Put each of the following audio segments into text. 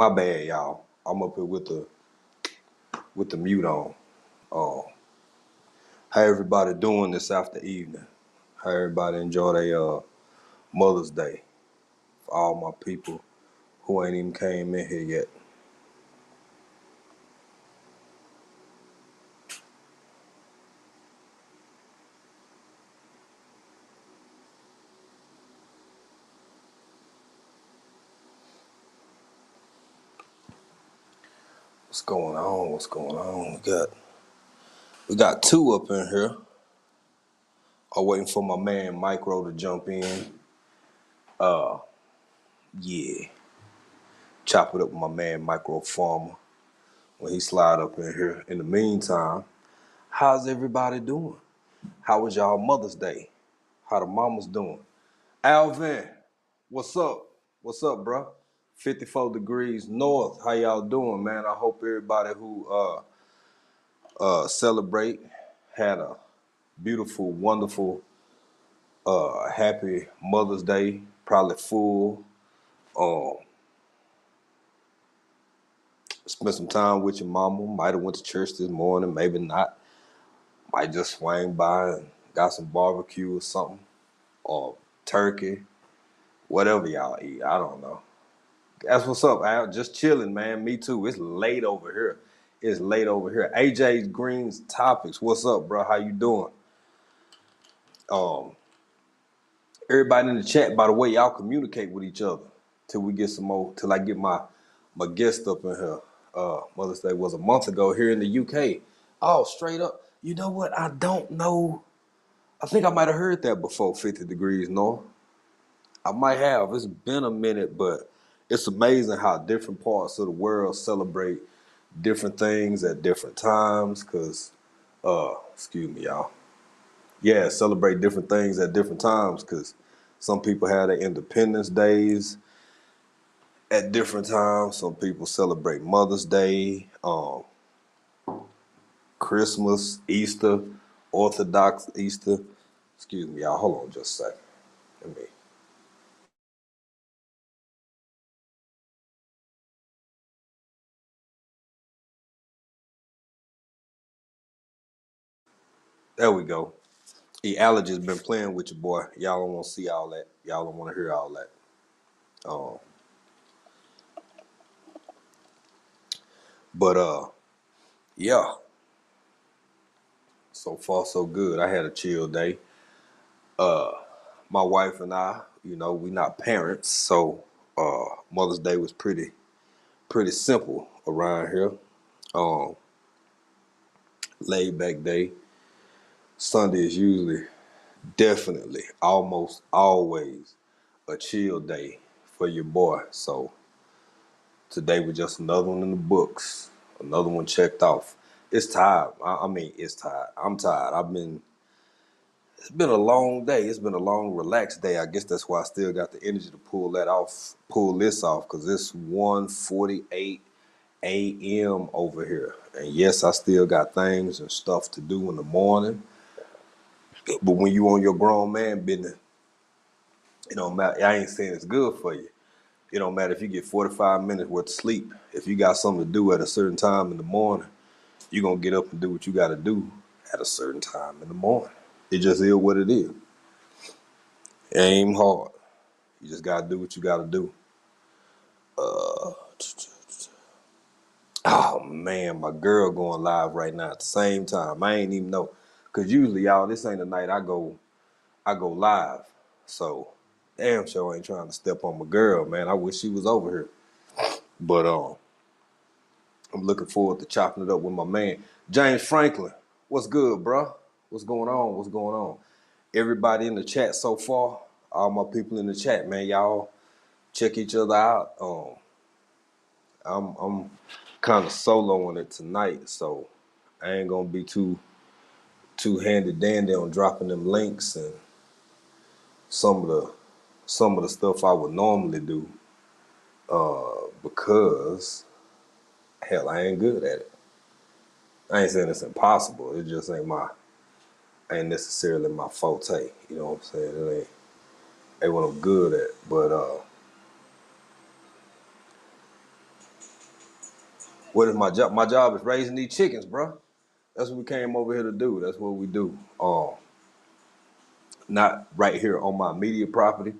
My bad, y'all. I'm up here with the mute on. Um, how everybody doing this after evening? How everybody enjoy their Mother's Day? For all my people who ain't even came in here yet. What's going on? What's going on? We got two up in here. I'm waiting for my man Micro to jump in. Uh, yeah, chop it up with my man Micro Farmer when he slide up in here. In the meantime, how's everybody doing? How was y'all Mother's Day? How the mamas doing? Alvin, what's up? What's up, bro? 54 degrees north. How y'all doing, man? I hope everybody who celebrate had a beautiful, wonderful, happy Mother's Day. Probably full. Um, spent some time with your mama. Might have went to church this morning. Maybe not. Might just swang by and got some barbecue or something, or turkey, whatever y'all eat. I don't know. That's what's up, Al. Just chilling, man. Me too. It's late over here. It's late over here. AJ Green's Topics. What's up, bro? How you doing? Um, everybody in the chat, by the way, y'all communicate with each other till we get some more. Till I get my guest up in here. Mother's Day was a month ago here in the UK. Oh, straight up. You know what? I don't know. I think I might have heard that before. 50 degrees north. I might have. It's been a minute, but it's amazing how different parts of the world celebrate different things at different times. Cause, excuse me, y'all. Yeah, celebrate different things at different times. Cause some people have their Independence Days at different times. Some people celebrate Mother's Day, Christmas, Easter, Orthodox Easter. Excuse me, y'all. Hold on just a second. Let me. There we go. The allergies been playing with your boy. Y'all don't want to see all that. Y'all don't want to hear all that. Um, but yeah. So far so good. I had a chill day. Uh, my wife and I, we not parents, so Mother's Day was pretty simple around here. Um, laid back day. Sunday is usually definitely almost always a chill day for your boy. So today was just another one in the books, another one checked off. It's tired. I mean, it's tired. I'm tired. It's been a long day. It's been a long, relaxed day. I guess that's why I still got the energy to pull this off, because it's 1:48 a.m. over here. And yes, I still got things and stuff to do in the morning. But when you on your grown man business, it don't matter. I ain't saying it's good for you. It don't matter if you get 45 minutes worth of sleep. If you got something to do at a certain time in the morning, you're going to get up and do what you got to do at a certain time in the morning. It just is what it is. It ain't even hard. You just got to do what you got to do. Oh, man, my girl going live right now at the same time. I ain't even know. Because usually, y'all, this ain't the night I go live. So, damn sure ain't trying to step on my girl, man. I wish she was over here. But I'm looking forward to chopping it up with my man. James Franklin, what's good, bro? What's going on? What's going on? Everybody in the chat so far, all my people in the chat, man, y'all check each other out. I'm kind of soloing it tonight, so I ain't gonna be too handy dandy on dropping them links and some of the some of the stuff I would normally do, because hell, I ain't good at it. I ain't saying it's impossible. It just ain't necessarily my forte. You know what I'm saying? It ain't what I'm good at. But What is my job? My job is raising these chickens, bro. That's what we came over here to do. That's what we do. Not right here on my immediate property.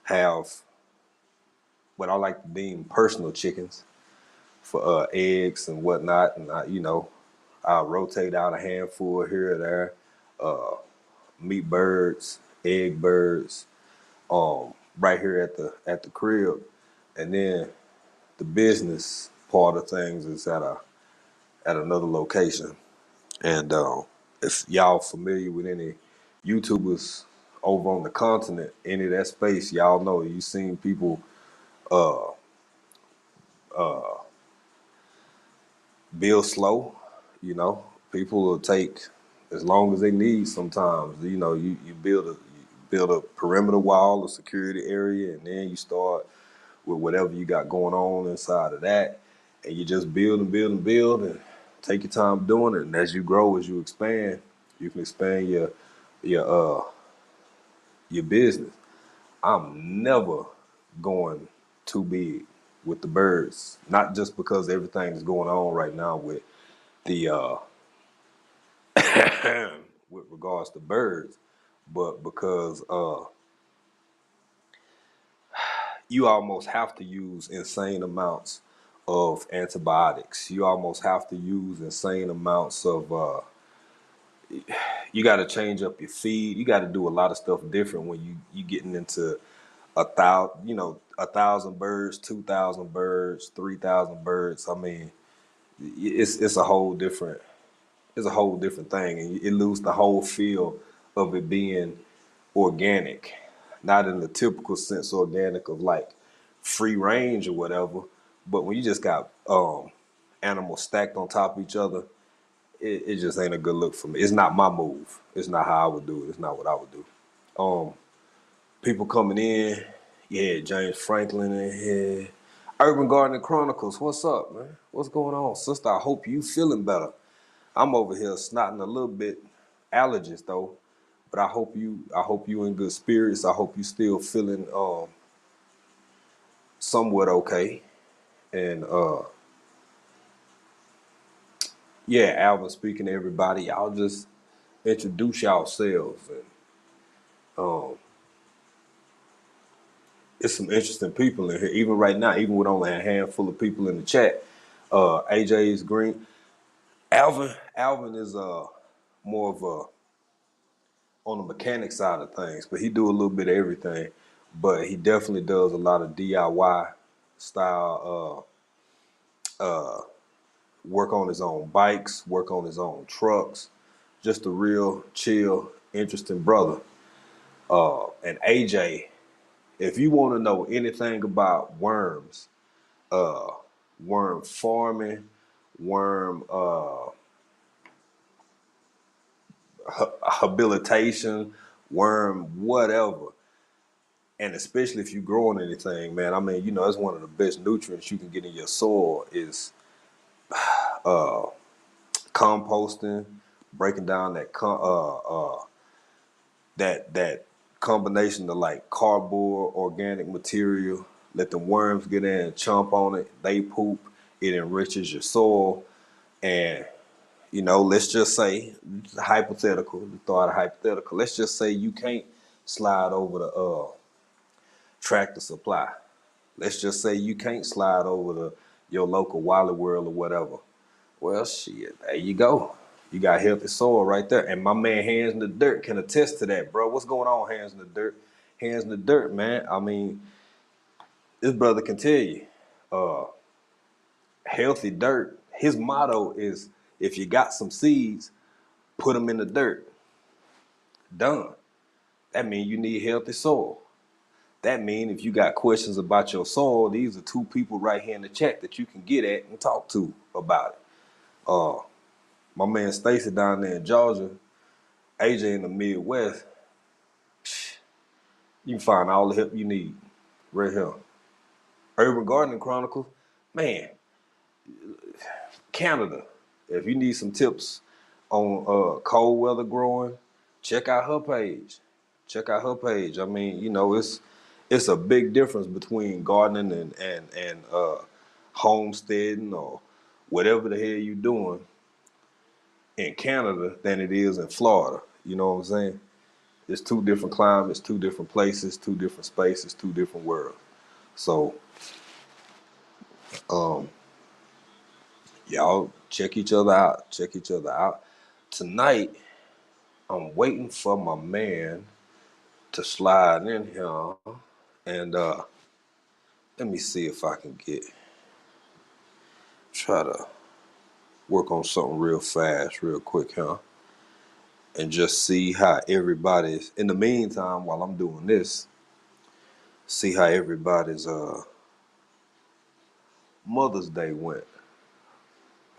Have what I like to deem personal chickens for eggs and whatnot, and I'll rotate out a handful here or there. Meat birds, egg birds, right here at the crib, and then the business part of things is at another location. And if y'all familiar with any YouTubers over on the continent, any of that space, y'all know you seen people build slow. You know, people will take as long as they need. Sometimes you build a perimeter wall, a security area, and then you start with whatever you got going on inside of that, and you just build and build and build, and take your time doing it. And as you grow, as you expand, you can expand your your business. I'm never going too big with the birds, not just because everything is going on right now with the with regards to birds, but because you almost have to use insane amounts of antibiotics. You almost have to use insane amounts of you got to change up your feed. You got to do a lot of stuff different when you getting into 1,000, 1,000 birds, 2,000 birds, 3,000 birds. I mean, it's a whole different thing, and it loses the whole feel of it being organic, not in the typical sense organic of like free range or whatever, but when you just got animals stacked on top of each other, it just ain't a good look for me. It's not my move. It's not how I would do it. It's not what I would do. Um, People coming in, yeah, James Franklin in here. Urban Gardening Chronicles, what's up, man? What's going on, sister? I hope you feeling better. I'm over here snotting a little bit, allergies though, but I hope you in good spirits. I hope you still feeling somewhat okay. And yeah, Alvin speaking to everybody. Y'all just introduce yourselves, and um, it's some interesting people in here. Even right now, even with only a handful of people in the chat, AJ is green. Alvin is more of a on the mechanic side of things, but he do a little bit of everything. But he definitely does a lot of DIY style work on his own bikes, work on his own trucks. Just a real chill, interesting brother. And AJ, if you want to know anything about worms, uh, worm farming, worm habilitation, worm whatever, and especially if you're growing anything, man. I mean, it's one of the best nutrients you can get in your soil is composting, breaking down that combination of like cardboard, organic material. Let the worms get in and chomp on it. They poop. It enriches your soil, and let's just say hypothetical. Throw out a hypothetical. Let's just say you can't slide over the Tractor Supply. Let's just say you can't slide over to your local Wally World or whatever. Well, shit, there you go. You got healthy soil right there. And my man Hands in the Dirt can attest to that, bro. What's going on, Hands in the Dirt? Hands in the Dirt, man. I mean, this brother can tell you, uh, healthy dirt. His motto is if you got some seeds, put them in the dirt. Done. That means you need healthy soil. That means if you got questions about your soil, these are two people right here in the chat that you can get at and talk to about it. Uh, my man Stacy down there in Georgia, AJ in the Midwest, you can find all the help you need right here. Urban Gardening Chronicles, man, Canada. If you need some tips on cold weather growing, check out her page. Check out her page. I mean, it's a big difference between gardening and homesteading or whatever the hell you doing in Canada than it is in Florida. You know what I'm saying? It's two different climates, two different places, two different spaces, two different worlds. So, um, y'all check each other out. Check each other out. Tonight, I'm waiting for my man to slide in here, and let me see if I can try to work on something real fast, real quick, huh? And just see how everybody's. In the meantime, while I'm doing this, see how everybody's Mother's Day went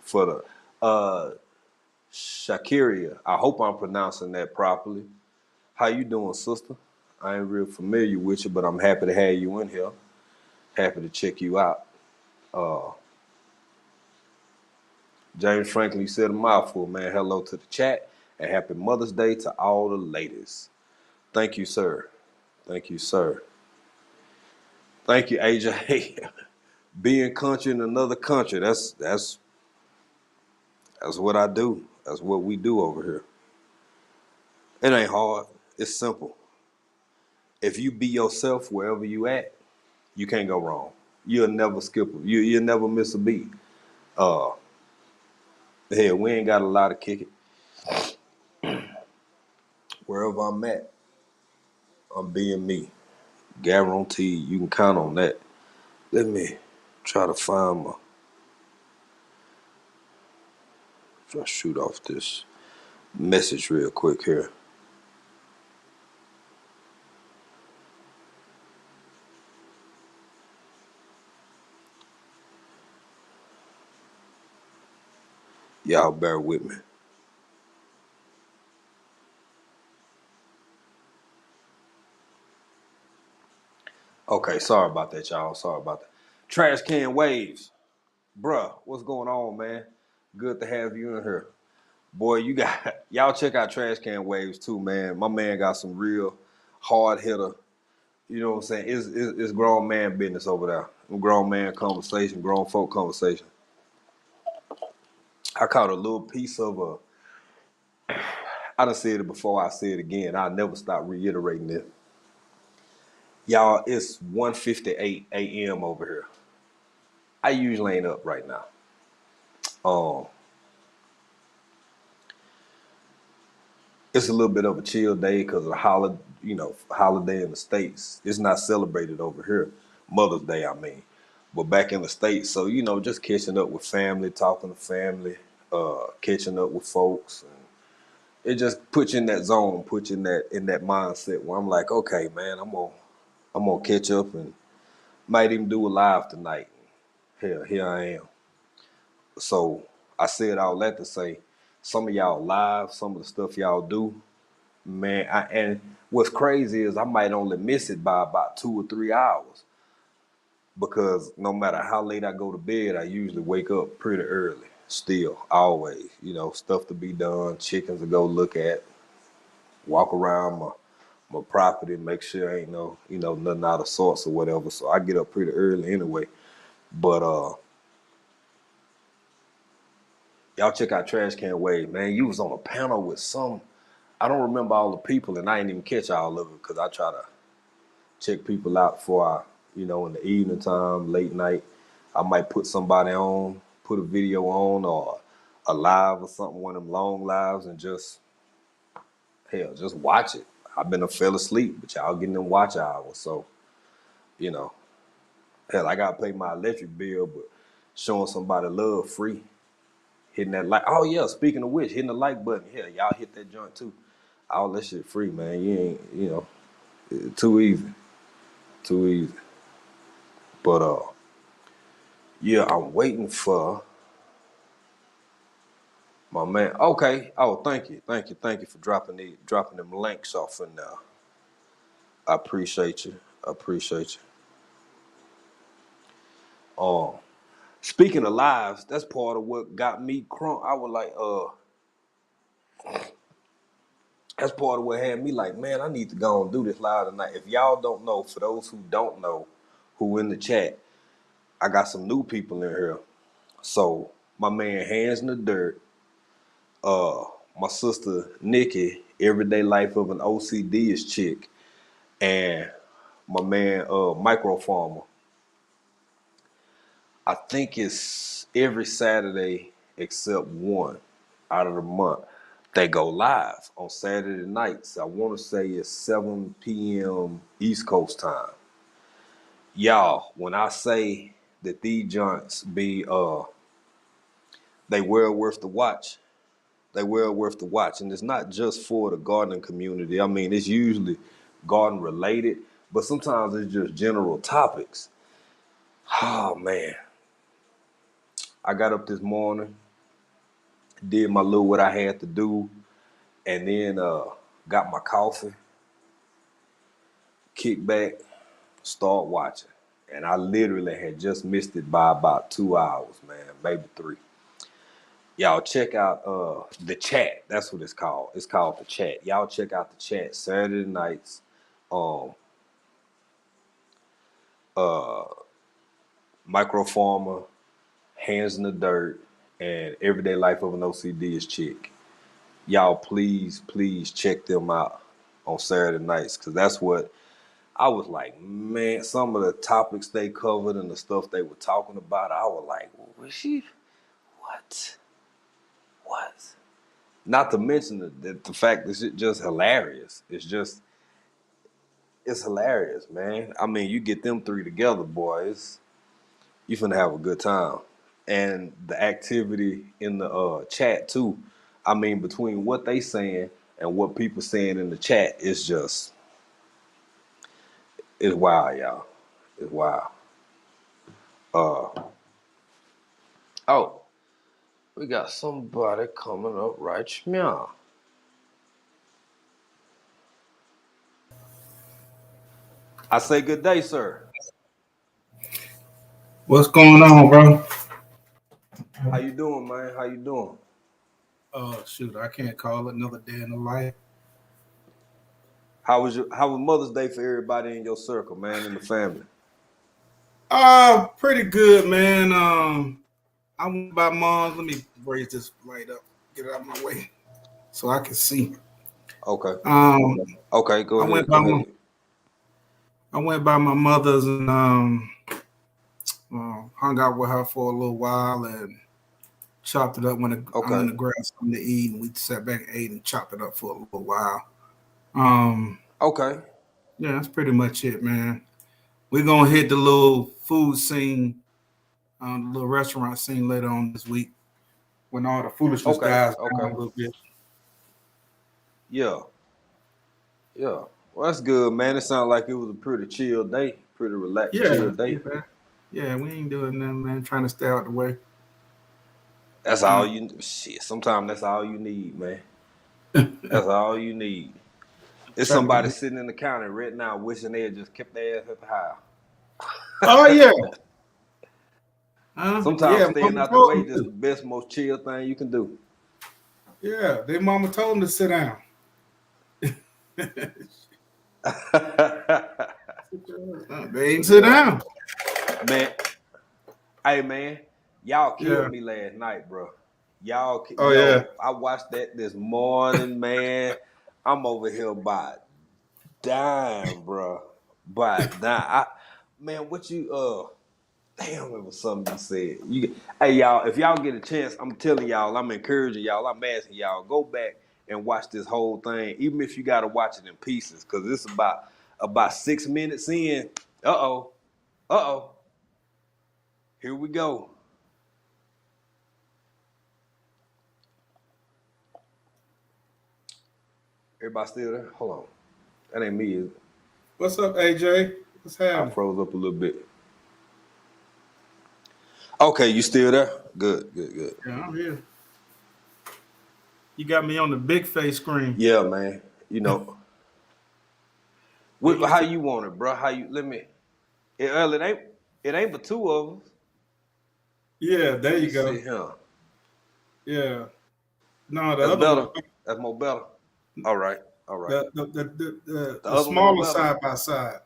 for the Shakiria. I hope I'm pronouncing that properly. How you doing, sister? I ain't real familiar with you, but I'm happy to have you in here. Happy to check you out. Uh, James Franklin, you said a mouthful, man. Hello to the chat and happy Mother's Day to all the ladies. Thank you, sir. Thank you, sir. Thank you, AJ. Being country in another country, that's what I do. That's what we do over here. It ain't hard. It's simple. If you be yourself wherever you at, you can't go wrong. You'll never skip a, you'll never miss a beat. Uh Hell, we ain't got a lot of kick it. Wherever I'm at, I'm being me. Guaranteed. You can count on that. Let me try to find my try to shoot off this message real quick here. Y'all bear with me. Okay, sorry about that, y'all. Sorry about that. Trash can waves. Bruh, what's going on, man? Good to have you in here. Boy, you got y'all check out Trash Can Waves too, man. My man got some real hard hitter. You know what I'm saying? It's grown man business over there. Grown man conversation, grown folk conversation. I caught a little piece of a. I done said it before. I say it again. I'll never stop reiterating it. Y'all, it's 1:58 a.m. over here. I usually ain't up right now. Um, it's a little bit of a chill day because of the holiday, holiday in the States. It's not celebrated over here. Mother's Day, I mean. But back in the States, so just catching up with family, talking to family, catching up with folks. And it just puts you in that zone, puts you in that mindset where I'm like, okay, man, I'm gonna catch up and might even do a live tonight. Hell, here I am. So I said all that to say, some of y'all live, some of the stuff y'all do, man. And what's crazy is I might only miss it by about 2 or 3 hours because no matter how late I go to bed, I usually wake up pretty early. Still, always, stuff to be done, chickens to go look at, walk around my property, make sure ain't no, nothing out of sorts or whatever. So I get up pretty early anyway. But y'all check out Trash Can Wave, man. You was on a panel with some. I don't remember all the people, and I ain't even catch all of it because I try to check people out before in the evening time, late night. I might put somebody on, put a video on, or a live or something, one of them long lives, and just watch it. I've been a fell asleep, but y'all getting them watch hours, so you know, I gotta pay my electric bill, but showing somebody love free, hitting that like. Oh yeah, speaking of which, hitting the like button. Yeah, y'all hit that joint too. All that shit free, man. You ain't, too easy, too easy. But yeah, I'm waiting for my man. Okay. Oh, thank you for dropping them links off in there. I appreciate you. I appreciate you. Speaking of lives, that's part of what got me crunk. I was like, that's part of what had me like, man, I need to go and do this live tonight. If y'all don't know, for those who don't know, who in the chat, I got some new people in here. So my man Hands in the Dirt, uh, my sister Nikki, Everyday Life of an OCD is chick, and my man Micro Farmer. I think it's every Saturday except one out of the month. They go live on Saturday nights. I want to say it's 7 p.m. East Coast time. Y'all, when I say that these joints be they well worth the watch. They well worth the watch. And it's not just for the gardening community. I mean, it's usually garden related, but sometimes it's just general topics. Oh man. I got up this morning, did my little what I had to do, and then got my coffee, kicked back, start watching. And I literally had just missed it by about 2 hours, man, maybe three. Y'all check out the chat. That's what it's called. It's called the chat. Y'all check out the chat Saturday nights. Um, uh, Micro Farmer, Hands in the Dirt, and Everyday Life of an OCD is chick. Y'all please check them out on Saturday nights, because that's what I was like, man, some of the topics they covered and the stuff they were talking about, I was like, was she what? What? Not to mention the fact that it's just hilarious. It's hilarious, man. I mean, you get them three together, boys, you finna have a good time. And the activity in the chat too. I mean, between what they saying and what people saying in the chat, it's wild, y'all. It's wild. Uh oh, we got somebody coming up right now. I say good day, sir. What's going on, bro? How you doing, man? How you doing? Oh shoot, I can't call it another day in the life. How was Mother's Day for everybody in your circle, man, in the family? Pretty good, man. I went by mom's. Let me raise this light up, get it out of my way, so I can see. Okay. Um, Okay, go I ahead. went Go by my ahead. I went by my mother's and hung out with her for a little while and chopped it up when I Okay. went to grab something to eat, and we sat back and ate and chopped it up for a little while. Um, Okay. yeah, that's pretty much it, man. We're gonna hit the little food scene, the little restaurant scene later on this week when all the foolishness Okay. dies down Okay. a little bit. Yeah. Yeah. Well, that's good, man. It sounded like it was a pretty chill day. Pretty relaxed, chill Yeah, day. yeah, man. Yeah, we ain't doing nothing, man. Trying to stay out the way. That's all you shit. Sometimes that's all you need, man. That's all you need. It's Trying to somebody get. sitting in the county right now wishing they had just kept their ass at the house. Oh yeah, Sometimes yeah. staying Mama out the told way them just to. the best, most chill thing you can do. Yeah, their mama told them to sit down. They ain't sit Yeah. down. Man, hey man, y'all Yeah. killed me last night, bro. Y'all, Oh yeah. I watched that this morning, man. I'm over here by dying, bro. By dying. Man, what you damn, it was something you said. Hey y'all, if y'all get a chance, I'm telling y'all, I'm encouraging y'all, I'm asking y'all, go back and watch this whole thing, even if you gotta watch it in pieces, because it's about 6 minutes in. Uh-oh, uh-oh, here we go. Everybody still there? Hold on. That ain't me, is it? What's up, AJ? What's I happening? froze up a little bit. Okay, you still there? Good, good, good. Yeah, I'm here. You got me on the big face screen. Yeah, man. You know, Big how face. you want it, bro? How you? Let me. It ain't but two of us. Yeah, there Let me you see go. here. Yeah. No, the That's other better. one. That's more better. All right, all right. The The other one more smaller better. side by side.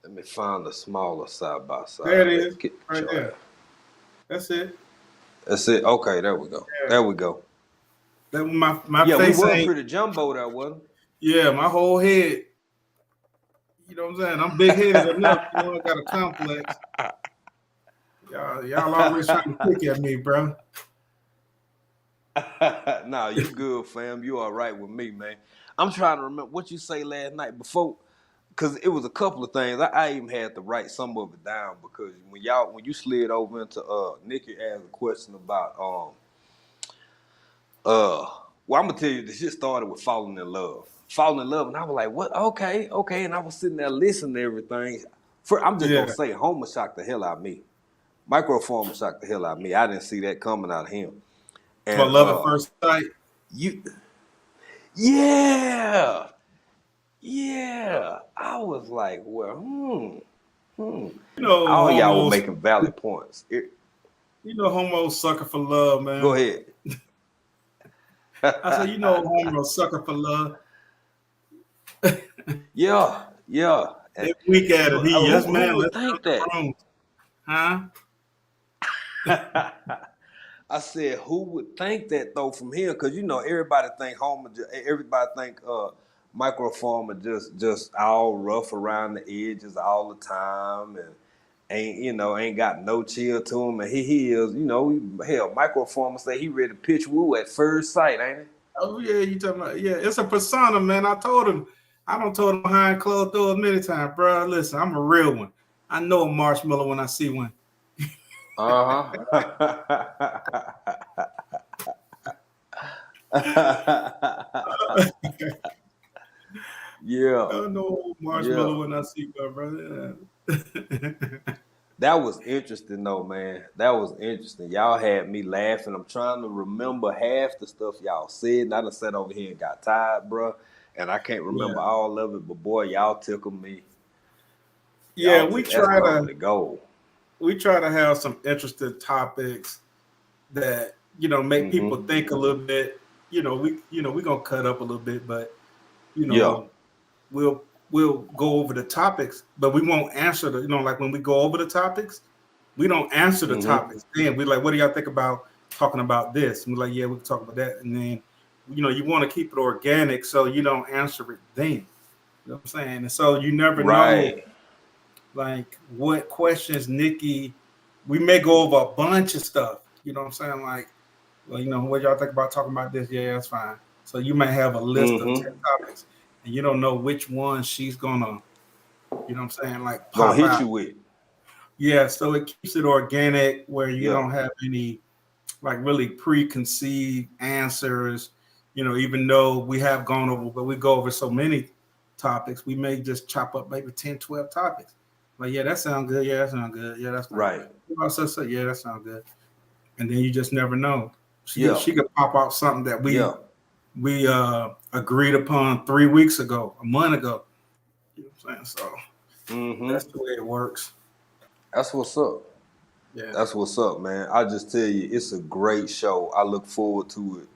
Let me find the smaller side by There it side. is, Get right your there. ass. That's it. That's it. Okay, there we go. Yeah. There we go. That my Yeah, we face were ain't. pretty jumbo there, wasn't Yeah, my whole head. You know what I'm saying? I'm big headed enough. You know, I got a complex. Y'all always trying to pick at me, bro. it? Nah, you good, fam. You all right with me, man. I'm trying to remember what you say last night before, because it was a couple of things. I even had to write some of it down because when you slid over into Nikki asked a question about uh well, I'm gonna tell you the shit started with falling in love. Falling in love, and I was like, what? Okay, okay. And I was sitting there listening to everything. I'm just gonna Yeah. say Homer shocked the hell out of me. Microformer shocked the hell out of me. I didn't see that coming out of him. For And love at first sight. you yeah. Yeah. I was like, well, You know, all y'all were homos. making valid points. You know, homos sucker for love, Go man. ahead. I said, you know, homos sucker for love. Yeah, yeah. They weak at it. He, yes, Who man. would Let's jump think the that? room, huh? I said, who would think that though from here? Because everybody think Homer, everybody think Microformer just all rough around the edges all the time and ain't got no chill to him. And he is, hell, Microformer say he ready to pitch woo at first sight, ain't it? Oh yeah, you talking about? Yeah, it's a persona, man. I told him. I don't told him behind closed doors many times, bro. Listen, I'm a real one. I know a marshmallow when I see one. Yeah, I know a yeah. marshmallow when I see one, brother. Yeah. That was interesting though, man. That was interesting. Y'all had me laughing. I'm trying to remember half the stuff y'all said. And I done sat over here and got tired, bro. And I can't Yeah. remember all of it. But boy, y'all tickled me. Yeah, That's comedy gold. we try to have some interesting topics that make people Mm-hmm. think a little bit. We're gonna cut up a little bit, but you Yeah. know we'll go over the topics, but we won't answer the like when we go over the topics, we don't answer the Mm-hmm. topics. Then we're like, what do y'all think about talking about this? And we're like, yeah, we can talk about that. And then you want to keep it organic, so you don't answer it then. You know what I'm saying? And so you never know Right. like what questions Nikki. We may go over a bunch of stuff. You know what I'm saying? Like, well, what y'all think about talking about this? Yeah, that's fine. So you may have a list of 10 Mm-hmm. topics, and you don't know which one she's gonna, what I'm saying, like Gonna pop hit out. you with. Yeah, so it keeps it organic where you Yeah. don't have any like really preconceived answers. Even though we have gone over, but we go over so many topics, we may just chop up maybe 10, 12 topics. Like, yeah, that sounds good. Yeah, that sounds good. Yeah, that's not Right. good. So, yeah, that sounds good. And then you just never know. Yeah. She could pop out something that Yeah. we agreed upon 3 weeks ago, a month ago. You know what I'm saying? So that's Mm-hmm. the way it works. That's what's up. Yeah. That's what's up, man. I just tell you, it's a great show. I look forward to it.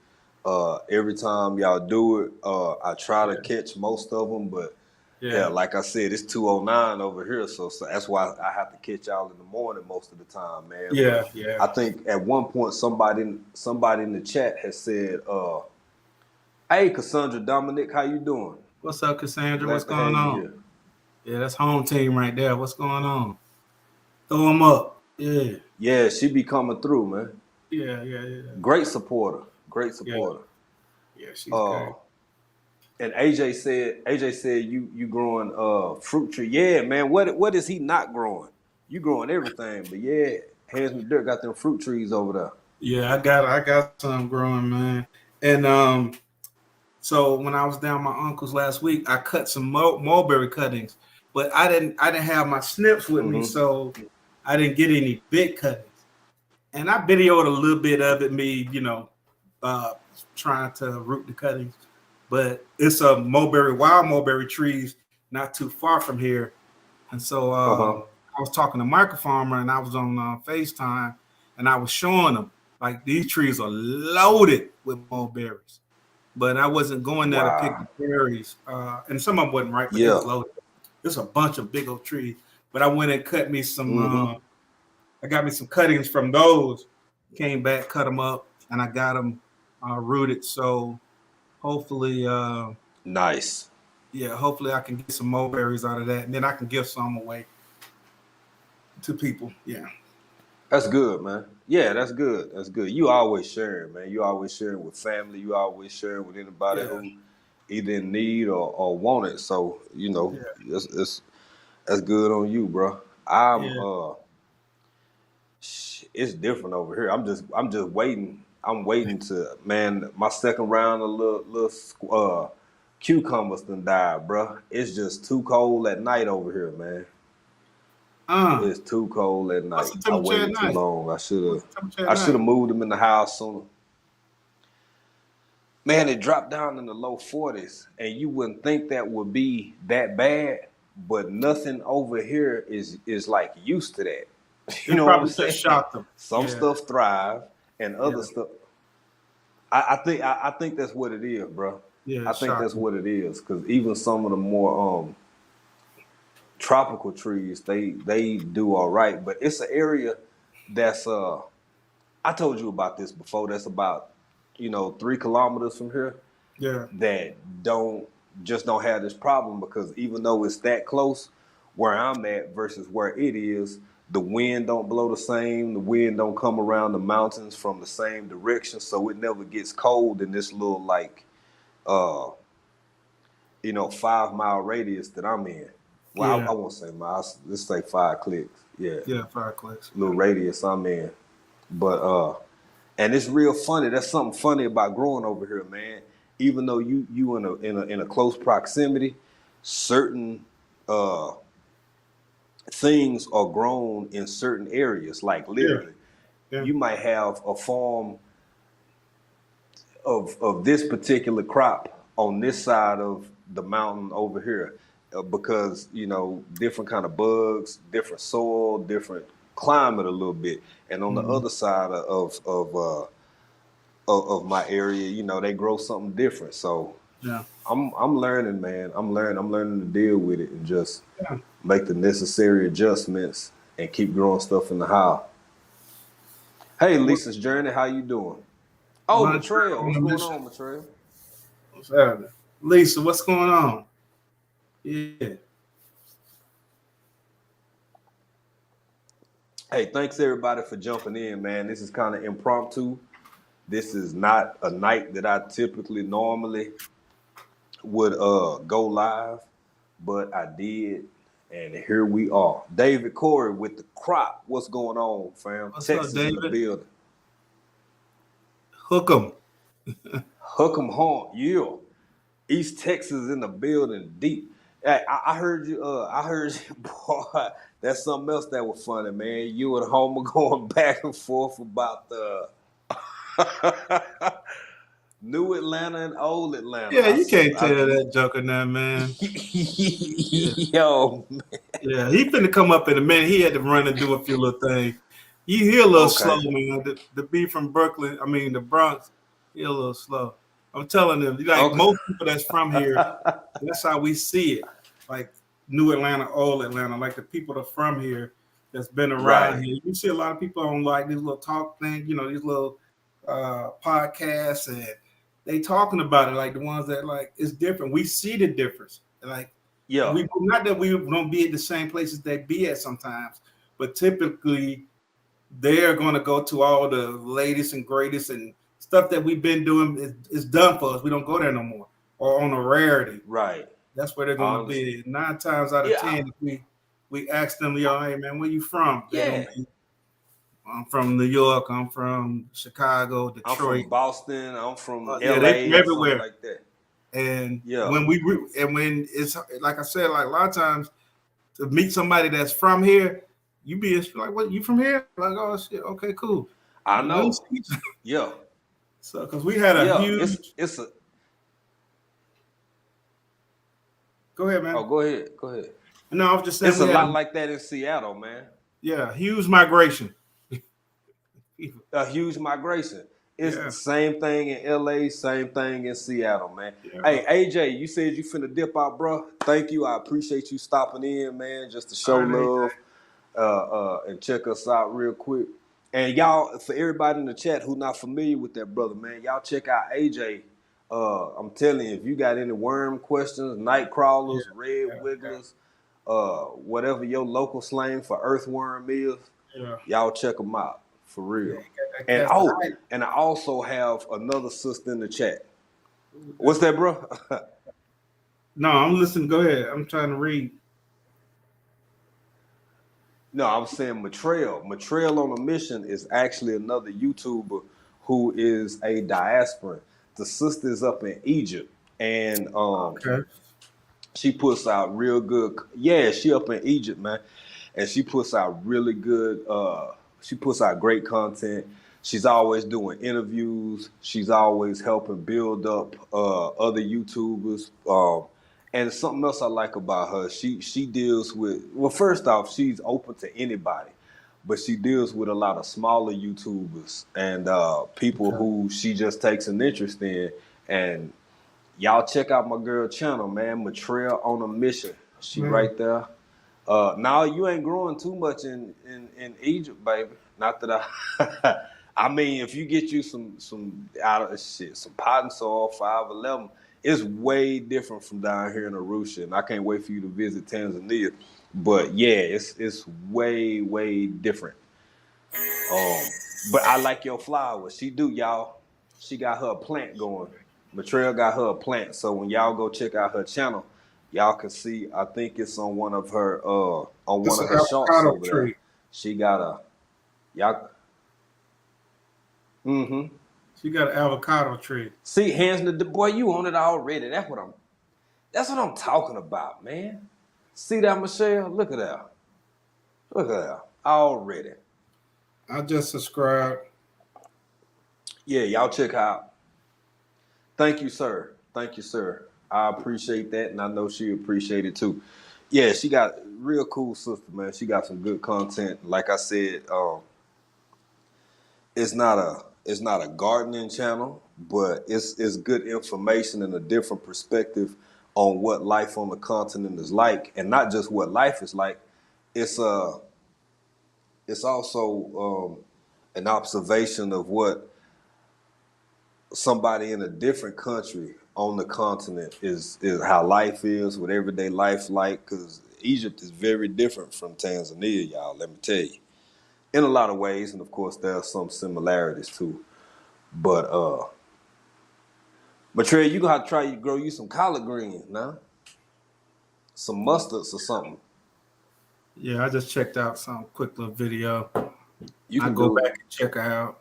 Every time y'all do it, I try to Yeah. catch most of them, but hell, Yeah. like I said, it's 2:09 over here, so that's why I have to catch y'all in the morning most of the time, man. But Yeah. Yeah. I think at one point somebody in the chat has said, "Hey, Cassandra Dominic, how you doing? What's up, Cassandra? What's Glad to going have you on? here." Yeah, that's home team right there. What's going on? Throw them up. Yeah. Yeah, she be coming through, man. Yeah. Yeah. Yeah. Great supporter. Great Yeah. supporter. Yeah. She's Uh, great. And AJ said you growing fruit tree. Yeah, man. What is he not growing? You growing everything, but yeah, Hands McDirt got them fruit trees over there. Yeah, I got some growing, man. And so when I was down my uncle's last week, I cut some mulberry cuttings, but I didn't have my snips with me, Mm-hmm. so I didn't get any big cuttings. And I videoed a little bit of it, me, uh, trying to root the cuttings. But it's a wild mulberry trees, not too far from here. And so Uh-huh. I was talking to Michael Farmer, and I was on FaceTime, and I was showing them like these trees are loaded with mulberries. But I wasn't going there to pick the Wow. berries, and some of them wasn't right, but they Yeah. was loaded. There's a bunch of big old trees. But I went and cut me some. Mm-hmm. I got me some cuttings from those. Came back, cut them up, and I got them rooted. So hopefully, Nice. yeah, hopefully I can get some mulberries out of that, and then I can give some away to people. Yeah, That's good, man. Yeah, that's good. That's good. You always sharing, man. You always sharing with family. You always sharing with anybody yeah, who either in need or want it. So yeah, it's that's good on you, bro. I'm yeah. it's different over here. I'm just waiting. I'm waiting to man. My second round of cucumbers done died, bro. It's just too cold at night over here, man. It's too cold at What's night. the I temperature at waited too night? long. I should What's have. the temperature at I should night? have moved them in the house sooner. Man, it dropped down in the low 40s, and you wouldn't think that would be that bad, but nothing over here is like used to that. You It know what I'm probably just saying? shocked them. Some Yeah, stuff thrive, and yeah, other stuff. I think that's what it is, bro. yeah. I It think shocked that's them. what it is, because even some of the more tropical trees, they do all right, but it's an area that's I told you about this before. That's about 3 kilometers from here Yeah, that don't have this problem because even though it's that close where I'm at versus where it is, the wind don't blow the same. The wind don't come around the mountains from the same direction, so it never gets cold in this little like uh 5 mile radius that I'm in. Well, yeah, I won't say miles. Let's say 5 clicks. Yeah, yeah. Fire clicks. Yeah, little radius I'm in. But and it's real funny. That's something funny about growing over here, man. Even though you in a close proximity, certain uh things are grown in certain areas. Like yeah, literally, yeah. you might have a farm of this particular crop on this side of the mountain over here, because different kind of bugs, different soil, different climate a little bit, and on the Mhm. other side of my area, they grow something different. So Yeah, I'm learning, man. I'm learning to deal with it and just yeah. make the necessary adjustments and keep growing stuff in the house. Hey, What, Lisa's journey, how you doing? Oh, Montreal Matrell, on what's the going mission. on, Matrell? What's happening? Lisa, what's going on? Yeah, Hey, thanks everybody for jumping in, man. This is kind of impromptu. This is not a night that I typically normally would go live, but I did, and here we are. David Corey with the crop. What's going on, fam? what's up, Texas in the David? building. Hook 'em. Hook 'em home, yeah. East Texas in the building, deep. Hey, I heard you. I heard you, boy. That's something else that was funny, man. You and Homer going back and forth about the New Atlanta and Old Atlanta. Yeah, you can't tell that joker now, man. Yeah, Yo, yeah. He finna come up in a minute. He had to run and do a few little things. He a little slow, okay, man. The B from Brooklyn, I mean the Bronx, he a little slow. I'm telling them, like okay. most people that's from here, that's how we see it. Like New Atlanta, Old Atlanta, like the people that are from here that's been around Right. here. You see a lot of people on like these little talk things, these little podcasts, and they talking about it like the ones that like it's different. We see the difference. Like Yeah. we not that we don't be at the same places they be at sometimes, but typically they're going to go to all the latest and greatest and stuff that we've been doing is done for us. We don't go there no more, or on a rarity. Right. That's where they're I going to understand. be. 9 times out of Yeah. 10, if we ask them, yo, hey man, where you from? They're going Yeah. to be, I'm from New York. I'm from Chicago, I'm Detroit. from Boston. I'm from Yeah, they LA from or something everywhere. like that. And Yeah. when it's like I said, like a lot of times to meet somebody that's from here, you be like, what, you from here? Like, oh shit, okay, cool. I Let me know. see. Yeah. So, because we had a Yeah. huge. It's a. Go ahead, Oh, man. go ahead. Go ahead. No, I was just saying It's we a had lot a like that in Seattle, man. huge migration. A huge migration. It's the Yeah, same thing in LA, same thing in Seattle, man. yeah. Hey, AJ, you said you finna dip out, bro. Thank you. I appreciate you stopping in, man, just to show All right, love and check us out real quick. And y'all, for everybody in the chat who not familiar with that brother, man, y'all check out AJ. I'm telling you, if you got any worm questions, night yeah, crawlers, red yeah, wigglers, whatever your local slang for earthworm is, yeah. y'all check them out for Yeah, real. he got that And cast of oh, height. and I also have another sister in the chat. What's that, bro? No, I'm listening. Go ahead. I'm trying to read. No, I was saying Matrail. Matrail on a Mission is actually another YouTuber who is a diasporan. The sister is up in Egypt, and Okay. she puts out real good. Yeah, she up in Egypt, man, and she puts out really good. She puts out great content. She's always doing interviews. She's always helping build up other YouTubers. And something else I like about her, she deals with. Well, first off, she's open to anybody, but she deals with a lot of smaller YouTubers and people Okay. who she just takes an interest in. And y'all check out my girl channel, man. Matrail on a Mission. She Man, right there. Now you ain't growing too much in Egypt, baby. Not that I. I mean, if you get you some out of shit, some pot and soil, 511, it's way different from down here in Arusha, and I can't wait for you to visit Tanzania. But yeah, it's way different. But I like your flowers. She do, y'all. She got her a plant going. Matrell got her a plant. So when y'all go check out her channel, y'all can see. I think it's on one of her on it's one an of her shorts avocado over there. tree. She got a y'all. Mm-hmm. She got an avocado tree. See, hands to the boy. You on it already. That's what I'm talking about, man. See that, Michelle? Look at that. Look at that already. I just subscribed. Yeah, y'all check out. Thank you, sir. Thank you, sir. I appreciate that, and I know she appreciate it too. Yeah, she got real cool sister, man. She got some good content. Like I said, it's not a gardening channel, but it's good information and a different perspective on what life on the continent is like, and not just what life is like. It's it's also an observation of what somebody in a different country on the continent is how life is, what everyday life like. Because Egypt is very different from Tanzania, y'all. Let me tell you, in a lot of ways, and of course there are some similarities too. But Trey, you gonna have to try to grow you some collard greens now, some mustards or something. Yeah, I just checked out some quick little video. You I can go do it. back and check her out.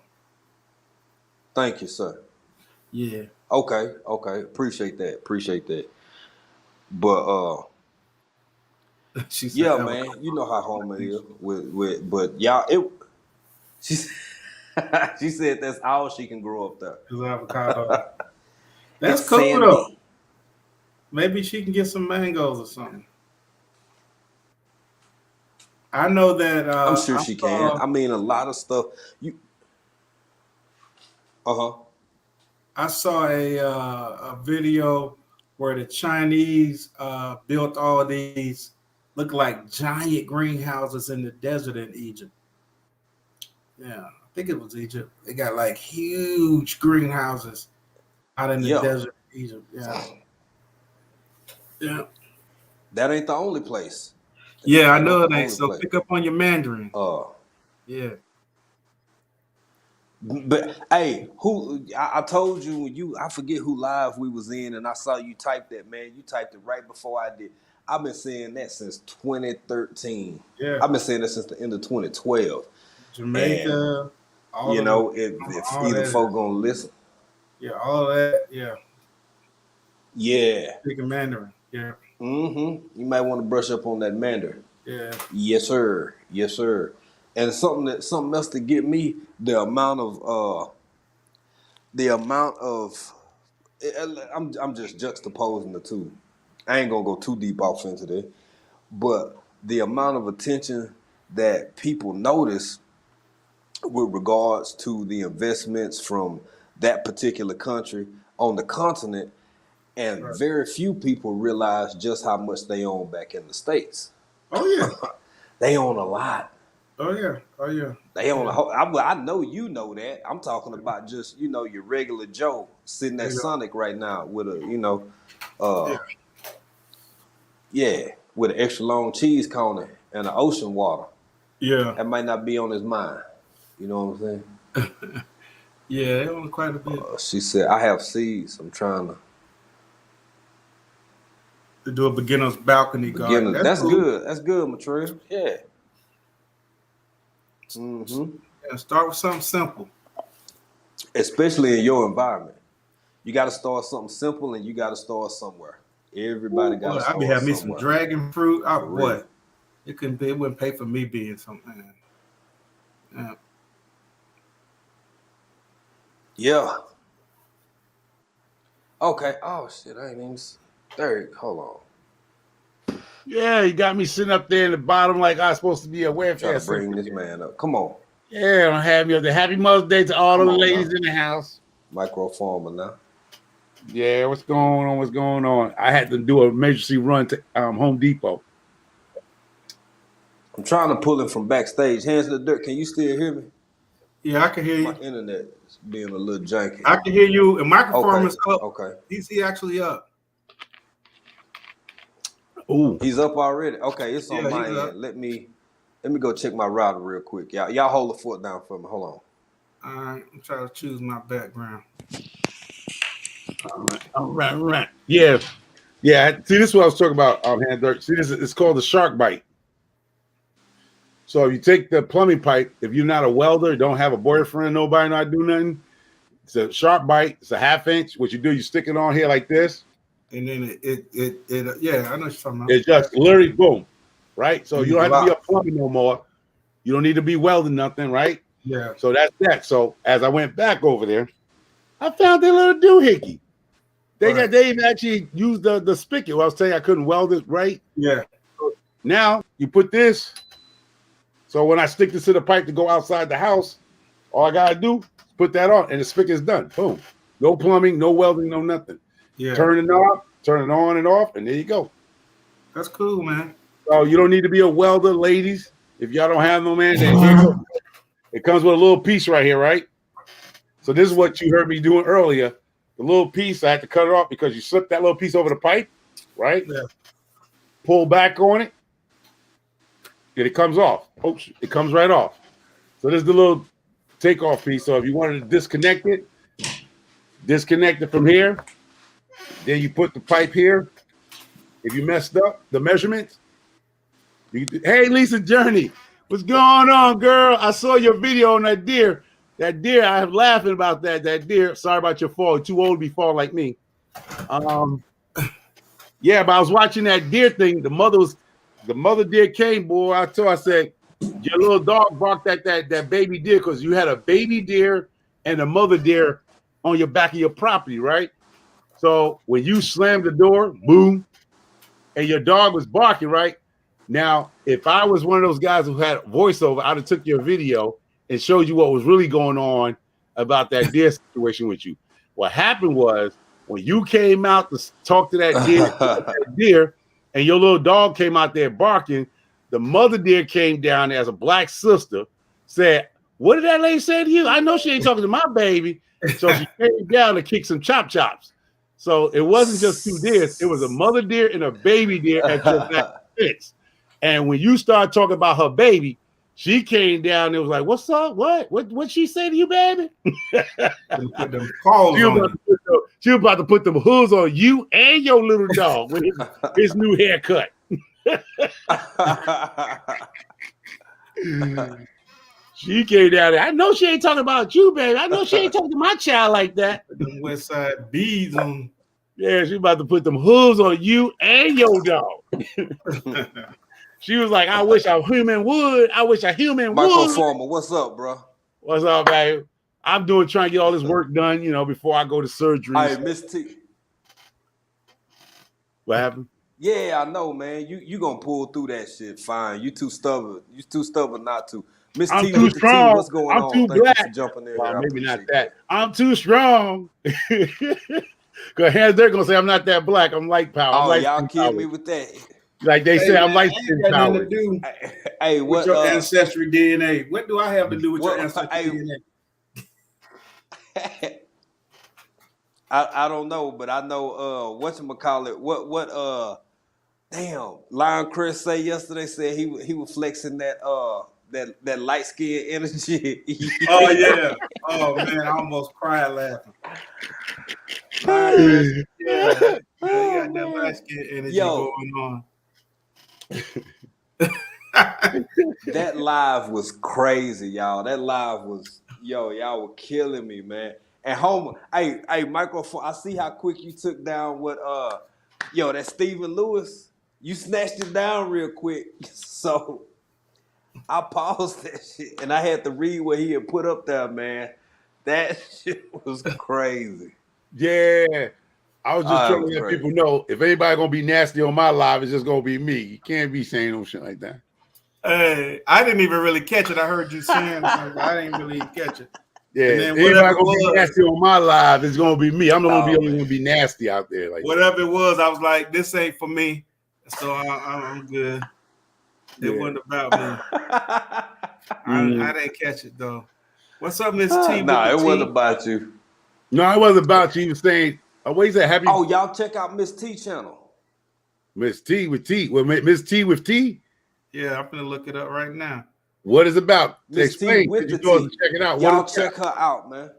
Thank you, sir. Yeah. Okay. Appreciate that. Appreciate that. But She said yeah, avocado. man, you know how home it is with but y'all it she she said that's all she can grow up there. It's avocado. That's It's cool though. sandy. Maybe she can get some mangoes or something. I know that I'm sure she can. I mean, a lot of stuff. You uh-huh. I saw a video where the Chinese built all these look like giant greenhouses in the desert in Egypt. Yeah, I think it was Egypt. They got like huge greenhouses out in the Yeah. desert in Egypt. Yeah, yeah, That ain't the only place. yeah. I That know ain't the it ain't. only So place. pick up on your Mandarin. Uh Yeah, but hey, who I told you when you I forget who live we was in and I saw you type that, man. You typed it right before I did. I've been saying that since 2013. yeah. I've been saying that since the end of 2012. And Jamaica, all you of them, know, if all either that. folk gonna listen, Yeah, all of that. Yeah, yeah. speaking Mandarin. Yeah, You might want to brush up on that Mandarin. yeah. Yes, sir. Yes, sir. And something else to get me the amount of I'm just juxtaposing the two. I ain't gonna go too deep off into this, but the amount of attention that people notice with regards to the investments from that particular country on the continent, and Right. very few people realize just how much they own back in the States. Oh yeah. They own a lot. Oh yeah. Oh yeah. They own a Yeah. whole. I know you know that. I'm talking about just your regular Joe sitting There at you go. Sonic right now with Yeah. uh, yeah, with an extra long cheese cone and an ocean water. Yeah. That might not be on his mind. You know what I'm saying? Yeah. They own quite a bit. She said, "I have seeds. I'm trying to To do a beginner's balcony begin. garden. That's That's cool. good. That's good, Matril. Yeah. Mm-hmm. Yeah, start with something simple. Especially in your environment, you got to start something simple, and you got to start somewhere. Everybody Ooh, got boy, to I be start having me some somewhere. dragon fruit. Oh For real. boy, it couldn't pay. It wouldn't pay for me being something. Yeah. Yeah. Okay. Oh shit! I ain't even. There. Hold on. Yeah, you got me sitting up there in the bottom like I was supposed to be a Try welfare to bring this certificate. man up. Come on. Yeah, I'm happy of the Happy Mother's Day to all Come of the on ladies now. in the house. Micro farmer now. Yeah, what's going on? What's going on? I had to do an emergency run to Home Depot. I'm trying to pull him from backstage. Hands to the dirt. Can you still hear me? Yeah, I can hear My you. internet is being a little janky. I can hear you. And microphone Okay. is up. Okay. He actually up. Ooh, He's up already. Okay, it's on Yeah, my he's up. end. Let me go check my router real quick. Y'all hold the foot down for me. Hold on. All right, I'm trying to choose my background. all right. Yeah. See, this is what I was talking about. Hand dirt. See, this it's called the shark bite. So if you take the plumbing pipe, if you're not a welder, don't have a boyfriend, nobody not do nothing. It's a sharp bite. It's a 1/2 inch. What you do, you stick it on here like this. And then yeah, I know what you're talking about. It's just literally boom, right? So you You don't have to be a drop. plumber no more. You don't need to be welding nothing, right? Yeah. So that's that. So as I went back over there, I found their little doohickey. Right. They even actually used the spigot. Well, I was saying I couldn't weld it right. Yeah. Now you put this. So when I stick this to the pipe to go outside the house, all I gotta do is put that on, and the spigot's done. Boom. No plumbing, no welding, no nothing. Yeah. Turn it on, turn it on and off, and there you go. That's cool, man. So you don't need to be a welder, ladies. If y'all don't have no man, then here you go. It comes with a little piece right here, right? So this is what you heard me doing earlier. The little piece, I had to cut it off because you slip that little piece over the pipe, right? Yeah. Pull back on it, and it comes off. Oops, it comes right off. So this is the little takeoff piece. So if you wanted to disconnect it from here. Then you put the pipe here. If you messed up the measurements, hey, Lisa Journey, what's going on, girl? I saw your video on that deer. That deer, I'm laughing about that. That deer, sorry about your fall. You're too old to be fall like me. Yeah, but I was watching that deer thing. The mother deer came, boy. I said, your little dog barked at that baby deer because you had a baby deer and a mother deer on your back of your property, right? So when you slammed the door, boom, and your dog was barking, right? Now, if I was one of those guys who had voiceover, I'd have took your video and showed you what was really going on about that deer situation with you. What happened was when you came out to talk to that deer, and your little dog came out there barking, the mother deer came down as a black sister, said, "What did that lady say to you? I know she ain't talking to my baby." So she came down to kick some chops. So it wasn't just two deers; it was a mother deer and a baby deer at your back fence. And when you start talking about her baby, she came down and was like, "What's up? What she say to you, baby?" Put them calls on. She was about to put them hooves on you and your little dog with his new haircut. She came down there. I know she ain't talking about you, baby. I know she ain't talking to my child like that. Put them West Side beads on. Yeah, she about to put them hooves on you and your dog. She was like, "I wish a human would. I wish a human Micro would." farmer, what's up, bro? What's up, baby? I'm trying to get all this work done, before I go to surgery. Hey, Miss T. What happened? Yeah, I know, man. You gonna pull through that shit fine. You too stubborn. You too stubborn not to. Miss I'm T too with the T, strong. what's going I'm on? too Thank you black. for jumping in Well, here. I maybe not appreciate that. I'm too strong. Because hands they're gonna say I'm not that black. I'm light power. I'm Oh, light y'all skin kidding power. me with that? Like they Hey say, man, I'm I light ain't skin got nothing to power. do Hey, with what? your ancestry DNA. What do I have to do with your What? ancestry Hey, DNA? I don't know, but I know whatchamacallit, damn, Lion Chris say yesterday said he was flexing that light skin energy. Oh yeah. Oh man, I almost cried laughing. Lion Chris, yeah, he Oh got that light man. skin energy Yo, going on. that live was crazy, y'all. That live was, y'all were killing me, man. And Homer, hey, microphone. I see how quick you took down that Stephen Lewis. You snatched it down real quick. So I paused that shit and I had to read what he had put up there, man. That shit was crazy. Yeah. I was just Oh, trying it to was let crazy. people know if anybody gonna be nasty on my live, it's just gonna be me. You can't be saying no shit like that. Hey, I didn't even really catch it. I heard you saying something, but I didn't really catch it. Yeah, And if then anybody whatever it gonna be was, nasty on my live, it's gonna be me. I'm the only Oh one man. gonna be nasty out there. Like whatever it was, I was like, this ain't for me. So I'm good. It yeah. wasn't about me. I didn't catch it though. What's up, Miss T with Nah, the it wasn't T? about you. No, it wasn't about you. He was saying, what he said, happy Oh, y'all check out Miss T channel. Miss T with T. Well, Miss T with T. Yeah, I'm gonna look it up right now. What is it about? Miss T Explain. with Because the you told us T. to check it out. What is Y'all it about? check her out, man.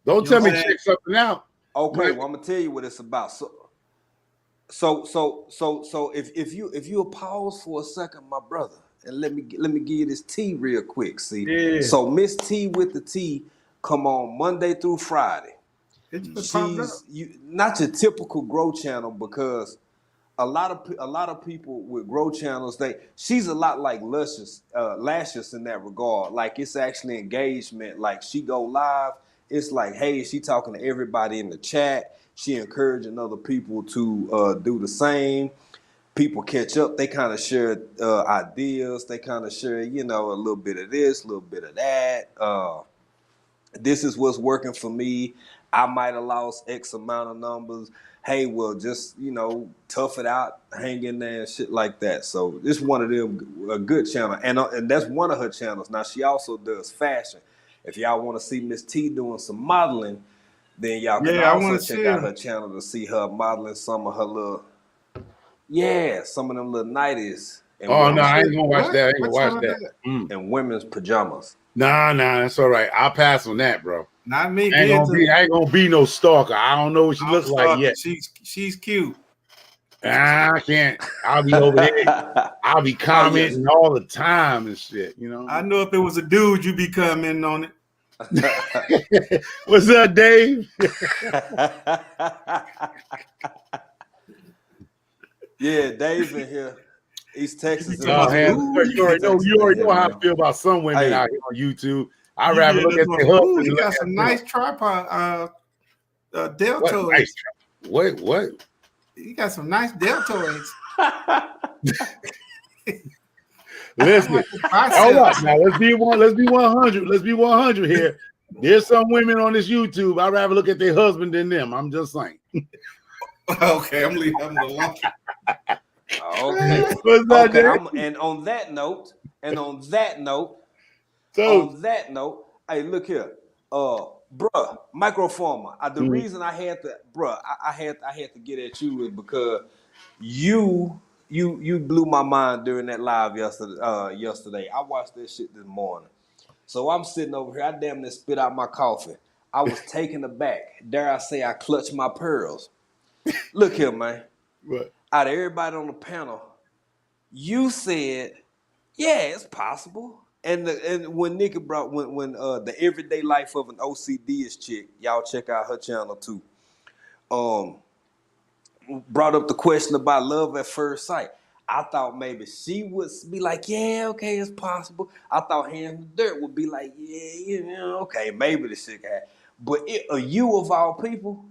Don't You know tell what me I'm to saying? check something out. Okay, Man, well I'm gonna tell you what it's about. So if you pause for a second, my brother, and let me give you this T real quick. See, Yeah. so Miss T with the T come on Monday through Friday. It just popped up. She's not your typical grow channel because a lot of people with grow channels, she's a lot like Lashes in that regard. Like it's actually engagement. Like she go live, it's like, hey, she talking to everybody in the chat. She encouraging other people to do the same. People catch up. They kind of share ideas. They kind of share, a little bit of this, a little bit of that. This is what's working for me. I might have lost X amount of numbers. Hey, well, just tough it out, hang in there, and shit like that. So this one of them a good channel, and that's one of her channels. Now she also does fashion. If y'all want to see Miss T doing some modeling, then y'all can Yeah, I also want to check see out her. her channel to see her modeling some of her some of them little nighties and oh no, women's I ain't gonna watch What? that. I ain't gonna What watch channel that. that? and women's pajamas. Nah, that's all right. I'll pass on that, bro. Not me I being to. ain't gonna be no stalker. I don't know what she I'm look like stalking. yet. She's cute. I can't. I'll be over there. I'll be Oh yes. commenting all the time and shit. I know if it was a dude, you'd be commenting on it. What's up, Dave? Yeah, Dave in here. East You be Texas in talking the Oh, about some man, building. ooh, you East already know. Texas You in already here, know how I man. feel about some women Hey, out here on YouTube. I'd you rather be look just at want their some, ooh, husband he and look got at some them. nice tripod What deltoids. nice? What? He got some nice deltoids. I Listen, like the hold up. biceps. Now let's be 100. Let's be 100 here. There's some women on this YouTube. I'd rather look at their husband than them. I'm just saying. Okay, I'm leaving him alone. okay. What's that, Okay, Dave? and on that note, So, hey, look here. Bruh, microformer. The reason I had to, I had to get at you is because you blew my mind during that live yesterday. I watched that shit this morning. So I'm sitting over here. I damn near spit out my coffee. I was taken aback. Dare I say I clutched my pearls. Look here, man. what? Out of everybody on the panel, you said, yeah, it's possible. And when Nikki brought when the everyday life of an OCD chick, y'all check out her channel too. Um, brought up the question about love at first sight. I thought maybe she would be like, yeah, okay, it's possible. I thought Hands in the Dirt would be like, yeah, okay, maybe the shit can happen. But you of all people,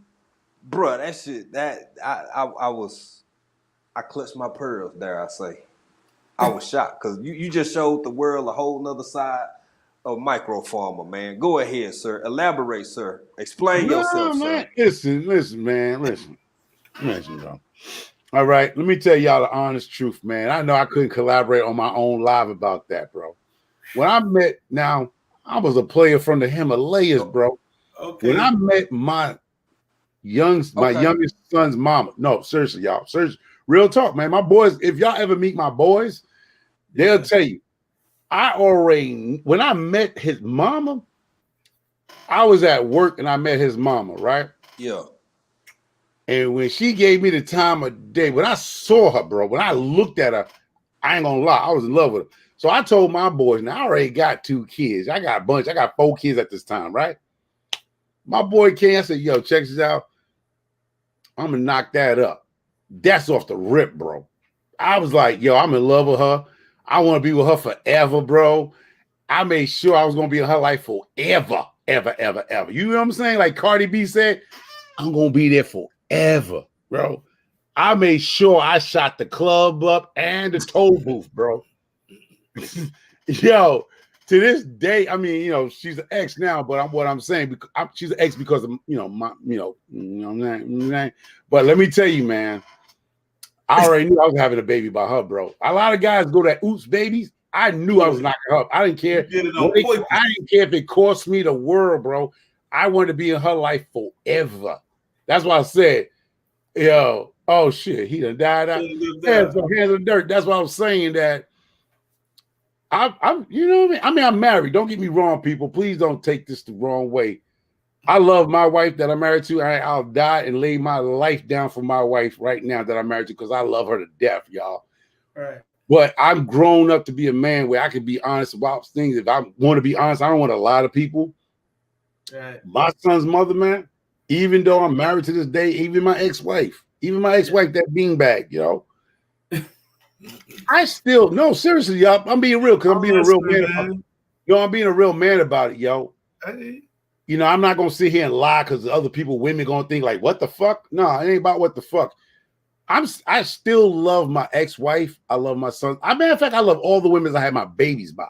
bruh, that shit, that I clutched my pearls, dare I say. I was shocked because you just showed the world a whole nother side of micro farmer, man. Go ahead, sir. Elaborate, sir. Explain No, yourself, sir. man. Listen, man. Listen, bro. All right, let me tell y'all the honest truth, man. I know I couldn't collaborate on my own live about that, bro. When I met, now I was a player from the Himalayas, bro. Okay. When I met my youngest son's mama, no, seriously, y'all, seriously, real talk, man. My boys, if y'all ever meet my boys, they'll tell you, when I met his mama, I was at work and I met his mama, right? Yeah. And when she gave me the time of day, when I saw her, bro, when I looked at her, I ain't gonna lie, I was in love with her. So I told my boys, now I already got 2 kids. I got a bunch. I got 4 kids at this time, right? My boy came, I said, yo, check this out. I'm gonna knock that up. That's off the rip, bro. I was like, yo, I'm in love with her. I want to be with her forever, bro. I made sure I was gonna be in her life forever, ever, ever, ever. You know what I'm saying? Like Cardi B said, I'm gonna be there forever, bro. I made sure I shot the club up and the toll booth, bro. Yo, to this day, I mean, you know, she's an ex now, but what I'm saying, she's an ex because of, you know, but let me tell you, man, I already knew I was having a baby by her, bro. A lot of guys go to oops babies. I knew I was knocking her up. I didn't care. I didn't care if it cost me the world, bro. I wanted to be in her life forever. That's why I said, yo, oh shit, he done died out. Hands of dirt. That's why I was saying that. I'm, you know what I mean? I'm married. Don't get me wrong, people. Please don't take this the wrong way. I love my wife that I'm married to. I'll die and lay my life down for my wife right now that I'm married to because I love her to death, y'all. Right. But I'm grown up to be a man where I can be honest about things. If I want to be honest, I don't want to lie to people. Right. My son's mother, man, even though I'm married to this day, even my ex-wife, that beanbag, you know, I still, no, seriously, y'all, I'm being real because I'm being a real man about it. Yo, I'm being a real man about it, yo. Hey. You know, I'm not going to sit here and lie because other people, women going to think like, what the fuck? No, it ain't about what the fuck. I still love my ex-wife. I love my son. Matter of fact, I love all the women I had my babies by.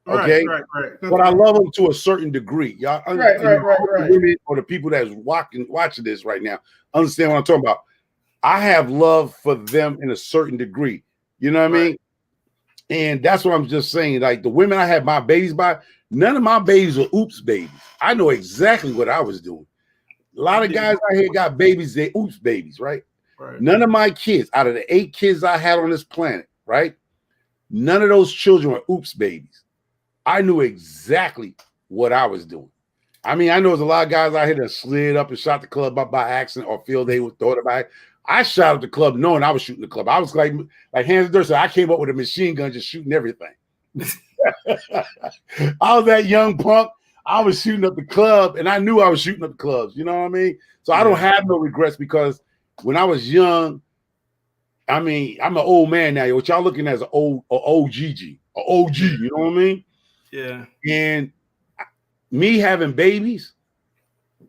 Okay, right. But I love them to a certain degree. Y'all, right. Women or the people that's watching this right now understand what I'm talking about. I have love for them in a certain degree. You know what I mean? And that's what I'm just saying. Like the women I had my babies by, none of my babies were oops babies. I know exactly what I was doing. A lot of guys out here got babies, they oops babies, right? None of my kids, out of the 8 kids I had on this planet, right? None of those children were oops babies. I knew exactly what I was doing. I mean, I know there's a lot of guys out here that slid up and shot the club up by accident or feel they thought about it. I shot at the club knowing I was shooting the club. I was like Hands Dirt said, I came up with a machine gun just shooting everything. I was that young punk. I was shooting up the club and I knew I was shooting up the clubs. You know what I mean? So I don't have no regrets because when I was young, I mean, I'm an old man now. What y'all looking at is an OGG, OG, you know what I mean? Yeah. And me having babies,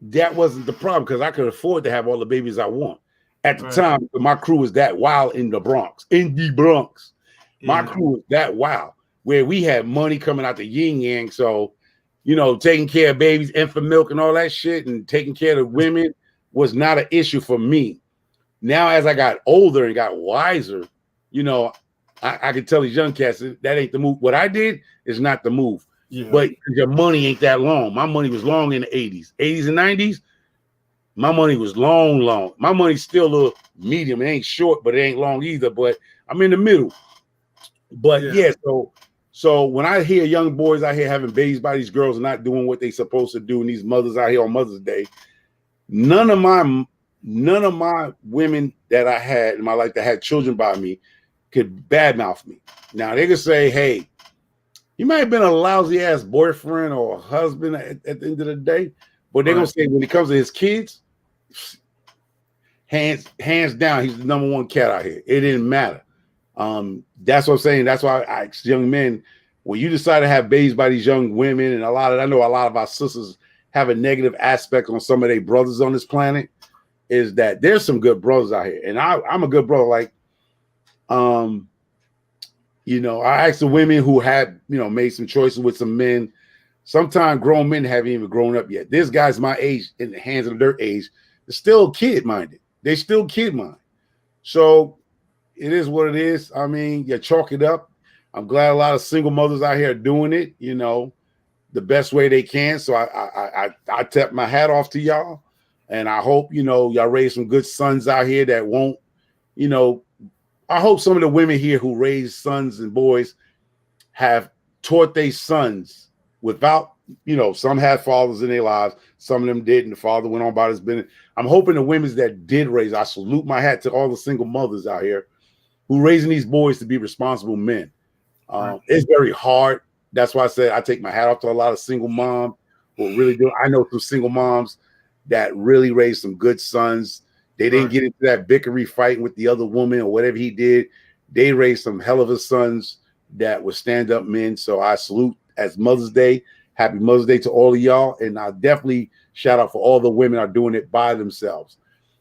that wasn't the problem because I could afford to have all the babies I want. At the time, my crew was that wild in the Bronx. My crew was that wild where we had money coming out the yin yang. So, you know, taking care of babies, infant milk and all that shit and taking care of the women was not an issue for me. Now, as I got older and got wiser, you know, I could tell these young cats that ain't the move. What I did is not the move. Yeah. But your money ain't that long. My money was long in the 80s and 90s. My money was long. My money's still a little medium. It ain't short, but it ain't long either. But I'm in the middle. But so when I hear young boys out here having babies by these girls and not doing what they supposed to do, and these mothers out here on Mother's Day, none of my women that I had in my life that had children by me could badmouth me. Now they could say, hey, you might have been a lousy ass boyfriend or husband at the end of the day, but they're gonna say when it comes to his kids, hands down, he's the number one cat out here. It didn't matter. That's what I'm saying. That's why I ask young men, when you decide to have babies by these young women, and I know a lot of our sisters have a negative aspect on some of their brothers on this planet, is that there's some good brothers out here. And I'm a good brother. Like, You know, I asked the women who had, you know, made some choices with some men. Sometimes grown men haven't even grown up yet. This guy's my age, in the hands of their age, they're still kid-minded. They still kid-minded. So it is what it is. I mean, you chalk it up. I'm glad a lot of single mothers out here are doing it, you know, the best way they can. So I tap my hat off to y'all. And I hope, you know, y'all raise some good sons out here that won't, you know, I hope some of the women here who raise sons and boys have taught their sons without, you know, some had fathers in their lives, some of them didn't. The father went on about his business. I'm hoping the women that did raise, I salute my hat to all the single mothers out here who raising these boys to be responsible men. Right. It's very hard. That's why I said I take my hat off to a lot of single moms who really do. I know some single moms that really raised some good sons. They didn't get into that bickery fighting with the other woman or whatever he did. They raised some hell of a sons that were stand-up men. So I salute as Mother's Day. Happy Mother's Day to all of y'all. And I definitely shout out for all the women are doing it by themselves.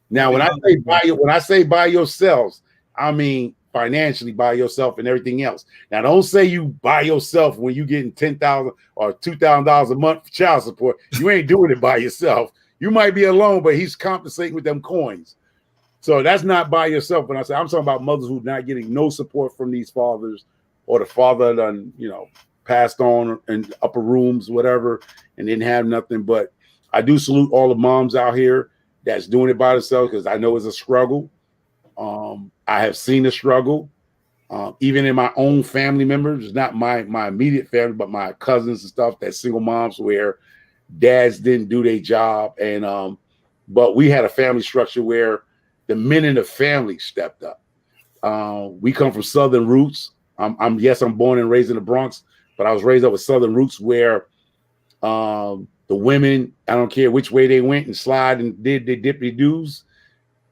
Now, when I say by yourselves, I mean financially by yourself and everything else. Now, don't say you by yourself when you getting $10,000 or $2,000 a month for child support. You ain't doing it by yourself. You might be alone, but he's compensating with them coins. So that's not by yourself. When I say I'm talking about mothers who not getting no support from these fathers, or the father done, you know, passed on in upper rooms, whatever, and didn't have nothing. But I do salute all the moms out here that's doing it by themselves, because I know it's a struggle. I have seen the struggle, even in my own family members, not my immediate family, but my cousins and stuff, that single moms where dads didn't do their job. And but we had a family structure where the men in the family stepped up. We come from Southern roots. I'm born and raised in the Bronx, but I was raised up with Southern roots where the women, I don't care which way they went and slide and did their dippy doos,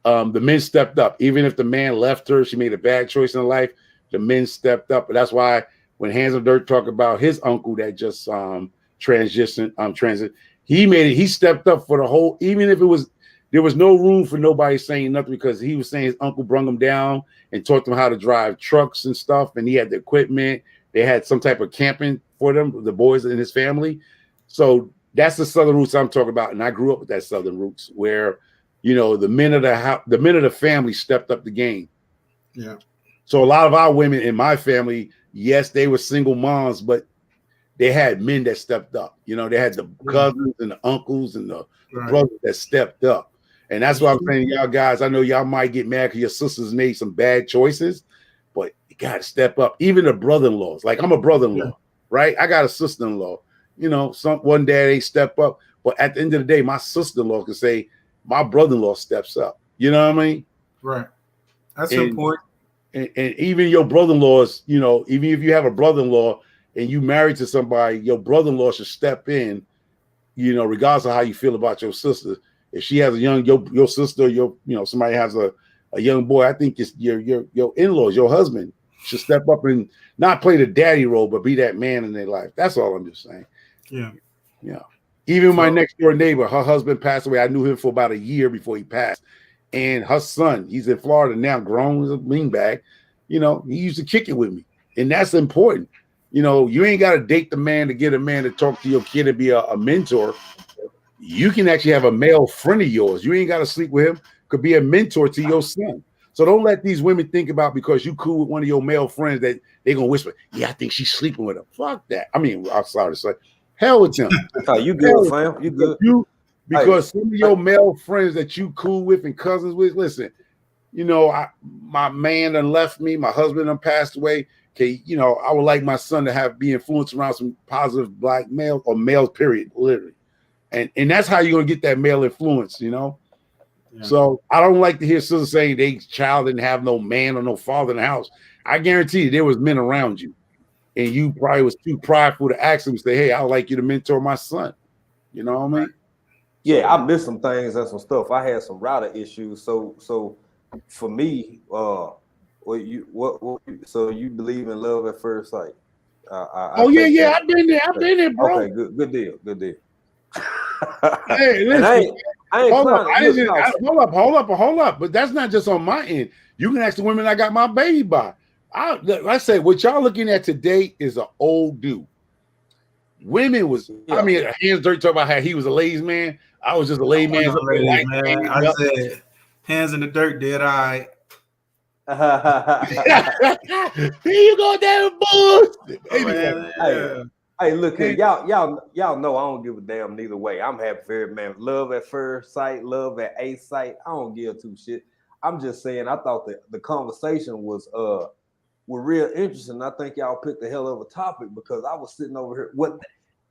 the men stepped up. Even if the man left her, she made a bad choice in life, the men stepped up. And that's why when Hands of Dirt talk about his uncle that just he stepped up for the whole, even if there was no room for nobody saying nothing, because he was saying his uncle brung him down and taught them how to drive trucks and stuff. And he had the equipment. They had some type of camping for them, the boys in his family. So that's the Southern roots I'm talking about. And I grew up with that Southern roots where, you know, the men of the family stepped up the game. Yeah. So a lot of our women in my family, yes, they were single moms, but they had men that stepped up. You know, they had the cousins and the uncles and the brothers that stepped up. And that's what I'm saying, y'all guys. I know y'all might get mad because your sisters made some bad choices, but you got to step up. Even the brother-in-laws. Like, I'm a brother-in-law, right? I got a sister-in-law. You know, one day they step up, but at the end of the day, my sister-in-law can say, my brother-in-law steps up. You know what I mean? Right. That's important. And even your brother-in-laws, you know, even if you have a brother-in-law and you married to somebody, your brother-in-law should step in, you know, regardless of how you feel about your sister. If she has a young, your sister, somebody has a young boy, I think it's your in-laws, your husband should step up and not play the daddy role, but be that man in their life. That's all I'm just saying. Yeah. Yeah. Even my next door neighbor, her husband passed away. I knew him for about a year before he passed. And her son, he's in Florida now, grown as a beanbag. You know, he used to kick it with me. And that's important. You know, you ain't got to date the man to get a man to talk to your kid and be a mentor. You can actually have a male friend of yours. You ain't got to sleep with him. Could be a mentor to your son. So don't let these women think about because you cool with one of your male friends that they're going to whisper, yeah, I think she's sleeping with him. Fuck that. I mean, I'm sorry to say. Hell with them. Oh, you good, fam. You good. Because some of your male friends that you cool with and cousins with, listen, you know, my man done left me. My husband done passed away. Okay, you know, I would like my son to be influenced around some positive black male or males, period, literally. And that's how you're going to get that male influence, you know? Yeah. So I don't like to hear sisters saying they child didn't have no man or no father in the house. I guarantee you there was men around you. And you probably was too prideful to ask them, say, hey, I'd like you to mentor my son. You know what I mean? Yeah, I missed some things and some stuff. I had some router issues. So for me, so you believe in love at first sight? I've been there, bro. Okay, good deal. Hey, listen, hold up. But that's not just on my end. You can ask the women I got my baby by. I say what y'all looking at today is an old dude. Women was, I mean, hands dirty talking about how he was a ladies man. I was just a ladies man. Man. I said hands in the dirt, did I? Here you go, damn bullshit. Anyway, hey, look here, y'all know I don't give a damn neither way. I'm happy for it, man. Love at first sight, love at eighth sight. I don't give two shit. I'm just saying, I thought that the conversation was real interesting. I think y'all picked the hell of a topic because I was sitting over here. What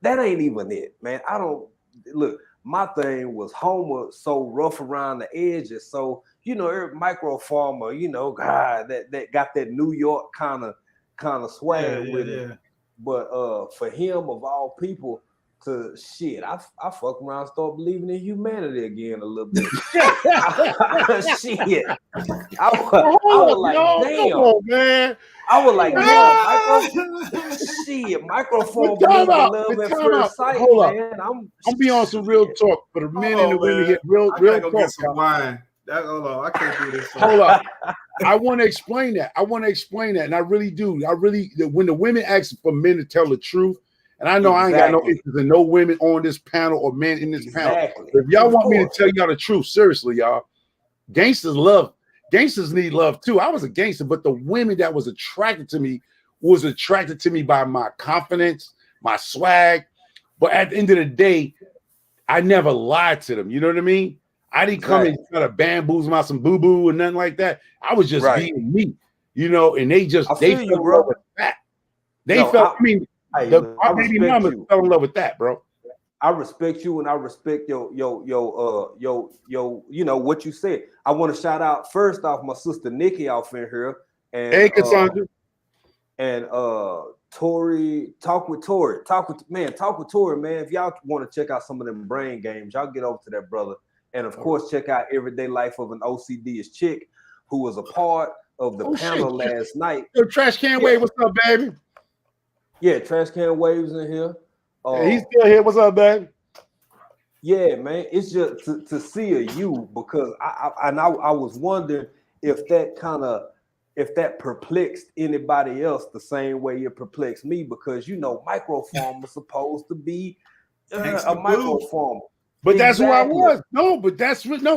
that ain't even it, man. I don't look. My thing was Homer so rough around the edges, so every micro farmer, God, that got that New York kind of swag with it. But for him of all people to shit, I fuck around and start believing in humanity again a little bit. Shit. I was like, damn, come on, man. I was like, damn, microphone believe in love at first sight, man. I'm be on some real talk for the men and the women here. Real talk. Get some wine. Hold on, I can't do this. Hold up. I want to explain that. And I really do. When the women ask for men to tell the truth, and I know I ain't got no interest in no women on this panel or men in this panel. If y'all want me to tell y'all the truth, seriously, y'all, gangsters need love too. I was a gangster, but the women that was attracted to me by my confidence, my swag. But at the end of the day, I never lied to them. You know what I mean? I didn't come and try to bamboozle them out some boo-boo or nothing like that. I was just being me, and they fell in love with that. My baby mama fell in love with that, bro. I respect you and I respect your what you said. I want to shout out first off my sister Nikki off in here and hey Cassandra and Tori. Talk with Tori, man. If y'all want to check out some of them brain games, y'all get over to that brother. And of course, check out Everyday Life of an OCD-ish Chick, who was a part of the panel last night. Yo, Trash Can Wave, what's up, baby? Yeah, Trash Can Waves in here. He's still here. What's up, baby? Yeah, man. It's just to see a you because I was wondering if that perplexed anybody else the same way it perplexed me because microfarm was supposed to be a microfarm. But that's who I was. No,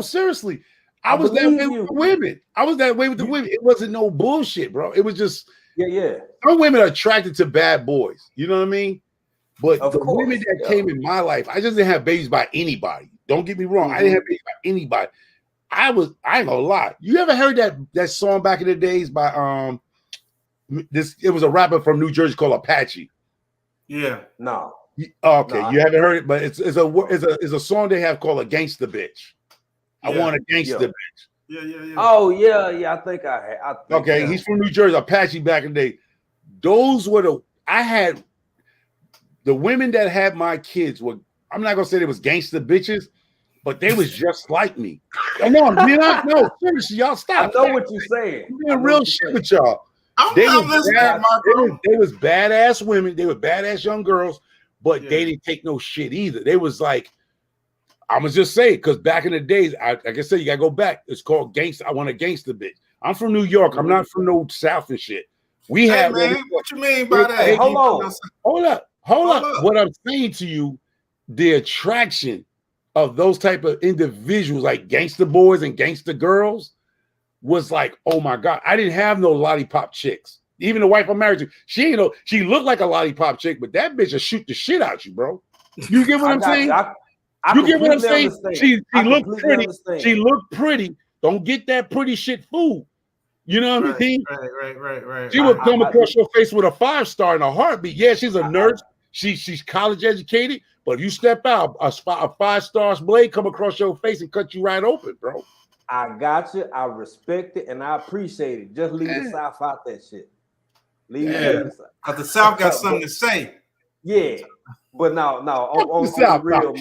seriously. I was that way with the women. I was that way with the women. It wasn't no bullshit, bro. It was just some women are attracted to bad boys. You know what I mean? But the women that came in my life, I just didn't have babies by anybody. Don't get me wrong. I didn't have babies by anybody. I ain't gonna lie. You ever heard that song back in the days by it was a rapper from New Jersey called Apache. Yeah. No. Okay, you haven't heard it, but it's a song they have called a gangster bitch. I want a gangster bitch. Yeah. Oh yeah. I think I had. Okay, he's from New Jersey, Apache back in the day. Those were the women that had my kids were. I'm not gonna say they was gangster bitches, but they was just like me. No, seriously, y'all stop. I know what you're saying. I'm doing real shit with y'all. They was badass women. They were badass young girls. But they didn't take no shit either. They was like, I'm gonna just say it because back in the days, like I said, you gotta go back. It's called gangster. I want a gangster bitch. I'm from New York. I'm not from no South and shit. We had what you mean by that? Hey, hold up. What I'm saying to you, the attraction of those type of individuals, like gangster boys and gangster girls, was like, oh my God. I didn't have no lollipop chicks. Even the wife I'm married to, she looked like a lollipop chick, but that bitch will shoot the shit out you, bro. You get what I'm saying? You get what I'm saying? She looked pretty. She looked pretty. Don't get that pretty shit fooled. You know what I mean? Right. She would come across your face with a 5-star in a heartbeat. Yeah, she's a nurse. She's college educated. But if you step out, a 5-star blade come across your face and cut you right open, bro. I got you. I respect it and I appreciate it. Just leave the South out that shit. Because the South got something to say. Yeah, but no, on the real,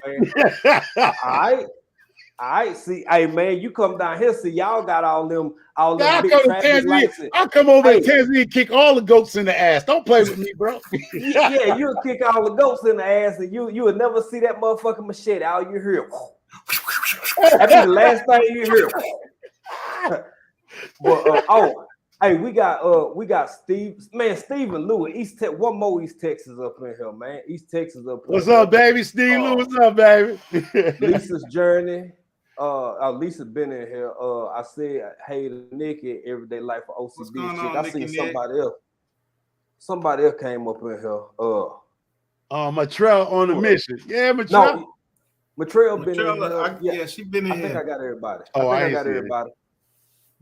man. I see. Hey, man, you come down here, see y'all got all them big traffic lights. I'll come over to Tanzania and kick all the goats in the ass. Don't play with me, bro. Yeah, you'll kick all the goats in the ass, and you will never see that motherfucking machete. All you hear, that'd be the last thing you hear. But Hey, we got Steve, man, Stephen Lewis, one more East Texas up in here, man. East Texas up in What's here. up, baby? Steve Lewis, what's up, baby? Lisa's journey. Lisa been in here. I said, hey to Nikki, Everyday Life for OCD. What's going chick. on, I Nikki seen somebody else. Somebody else came up in here. Matrell on a mission. Yeah, Matrell. No, Matrell been in here. Yeah, she been in here. I think I got everybody. Oh, I got everybody.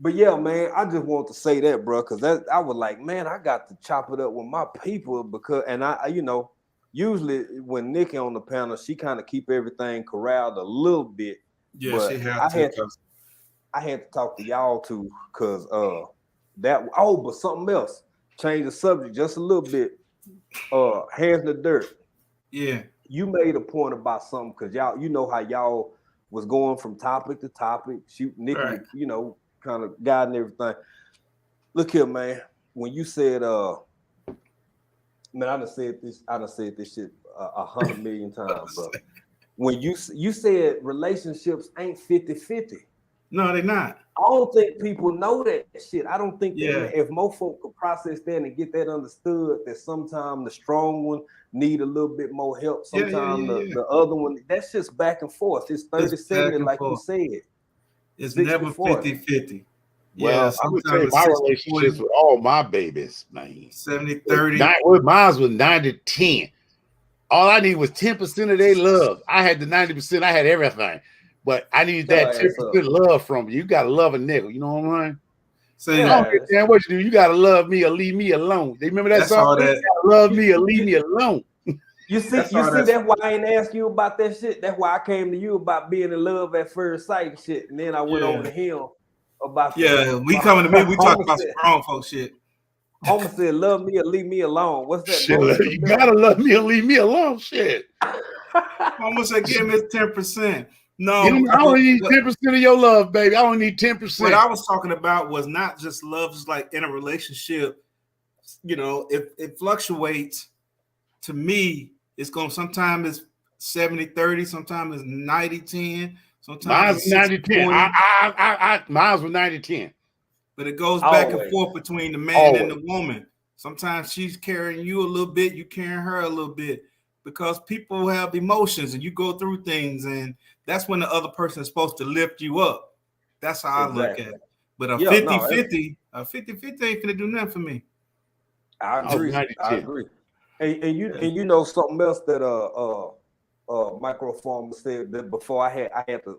But yeah, man, I just want to say that, bro, because I was like, man, I got to chop it up with my people because, and I you know, usually when Nikki on the panel, she kind of keep everything corralled a little bit. Yeah, but she had to. I had to talk to y'all too, because but something else. Change the subject just a little bit. Hands in the dirt. Yeah. You made a point about something because y'all, you know how y'all was going from topic to topic, shooting Nikki, right. You know, kind of guiding everything. Look here, man. When you said, man, I done said this shit 100 million times, bro. When you said relationships ain't 50-50. No, they're not. I don't think people know that shit. I don't think that if more folk could process that and get that understood, that sometimes the strong one need a little bit more help. Sometimes the other one, that's just back and forth. It's 30-70, like you said. It's never 50-50. Well, I would say my relationships with all my babies, man. 70-30. Mine was 90-10. All I need was 10% of their love. I had the 90%. I had everything. But I need that 10% love from you. You got to love a nigga. You know what I'm saying? I don't care what you do. You got to love me or leave me alone. They remember that song? You got to love me or leave me alone. You see, that's why I ain't asked you about that shit. That's why I came to you about being in love at first sight and shit. And then I went over to him about we coming to me. We talk about some grown folk shit. Homer said, love me or leave me alone. What's that? Shit, you gotta love me or leave me alone. Shit. Homer said, give me 10%. No, I only need 10% of your love, baby. I only need 10%. What I was talking about was not just love, just like in a relationship, you know, it fluctuates. To me, it's going sometimes it's 70-30, sometimes it's 90-10, sometimes mine's 90-10. Mine's was 90-10. But it goes back and forth between the man and the woman. Sometimes she's carrying you a little bit, you carrying her a little bit, because people have emotions and you go through things, and that's when the other person is supposed to lift you up. That's how I look at it. But a 50-50, ain't gonna do nothing for me. I agree. And you know something else that Microfarmer said that before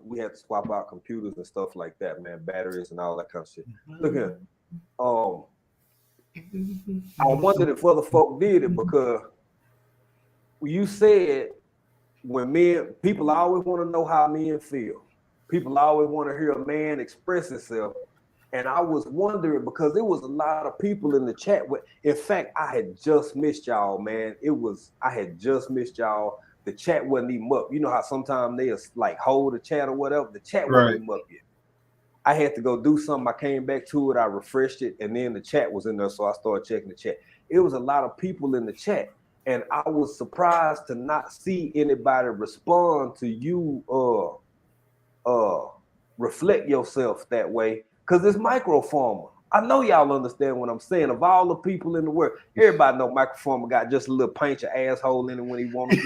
we had to swap out computers and stuff like that, man, batteries and all that kind of shit. Look here. I wondered if other folk did it because you said people always want to know how men feel. People always want to hear a man express himself. And I was wondering because there was a lot of people in the chat. In fact, I had just missed y'all, man. I had just missed y'all. The chat wasn't even up. You know how sometimes they like hold the chat or whatever. The chat wasn't even up yet. I had to go do something. I came back to it. I refreshed it, and then the chat was in there. So I started checking the chat. It was a lot of people in the chat, and I was surprised to not see anybody respond to you. Reflect yourself that way. Because it's Microfarmer. I know y'all understand what I'm saying. Of all the people in the world, everybody know Microfarmer got just a little paint your asshole in it when he wants to.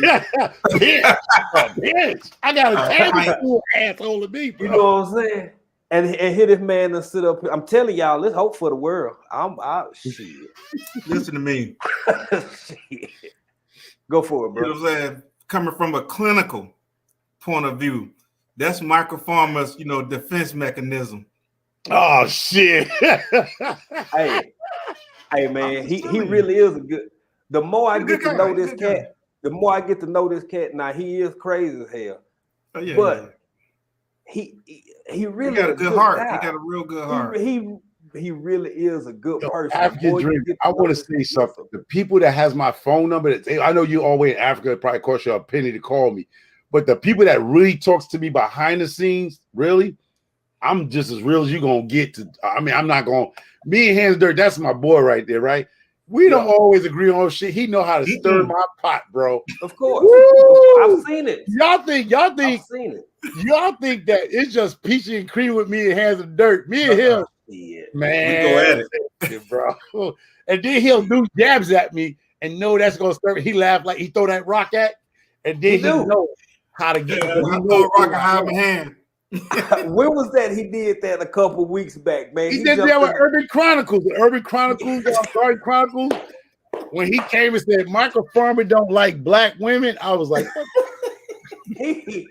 Bitch. I got a cool asshole to be, bro. You know what I'm saying? And hear this man and sit up here. I'm telling y'all, let's hope for the world. Shit. Listen to me. Shit. Go for it, bro. You know what I'm saying? Coming from a clinical point of view, that's Microfarmer's, defense mechanism. Oh shit! hey man, he really is a good. The more I get to know this cat, the more I get to know this cat. Now he is crazy as hell, but he really got a good heart. Guy. He got a real good heart. He really is a good person. African Dream. I want to say something. The people that has my phone number, I know you all way in Africa. It probably cost you a penny to call me, but the people that really talks to me behind the scenes, really. I'm just as real as you gonna get to. I mean, I'm not gonna. Me and Hands Dirt, that's my boy right there, right? We don't always agree on shit. He know how to stir my pot, bro. Of course, I've seen it. Y'all think I've seen it. Y'all think that it's just peachy and cream with me and Hands of Dirt. Me and him, man. We go at it. Yeah, bro. And then he'll do jabs at me and know that's gonna start. He laugh like he throw that rock at, and then he know how to get. I throw a rock and hide my hand. When was that he did that a couple weeks back, man? He did that with Urban Chronicles. The Urban Chronicles, Garden Chronicles. When he came and said Michael Farmer don't like black women, I was like, he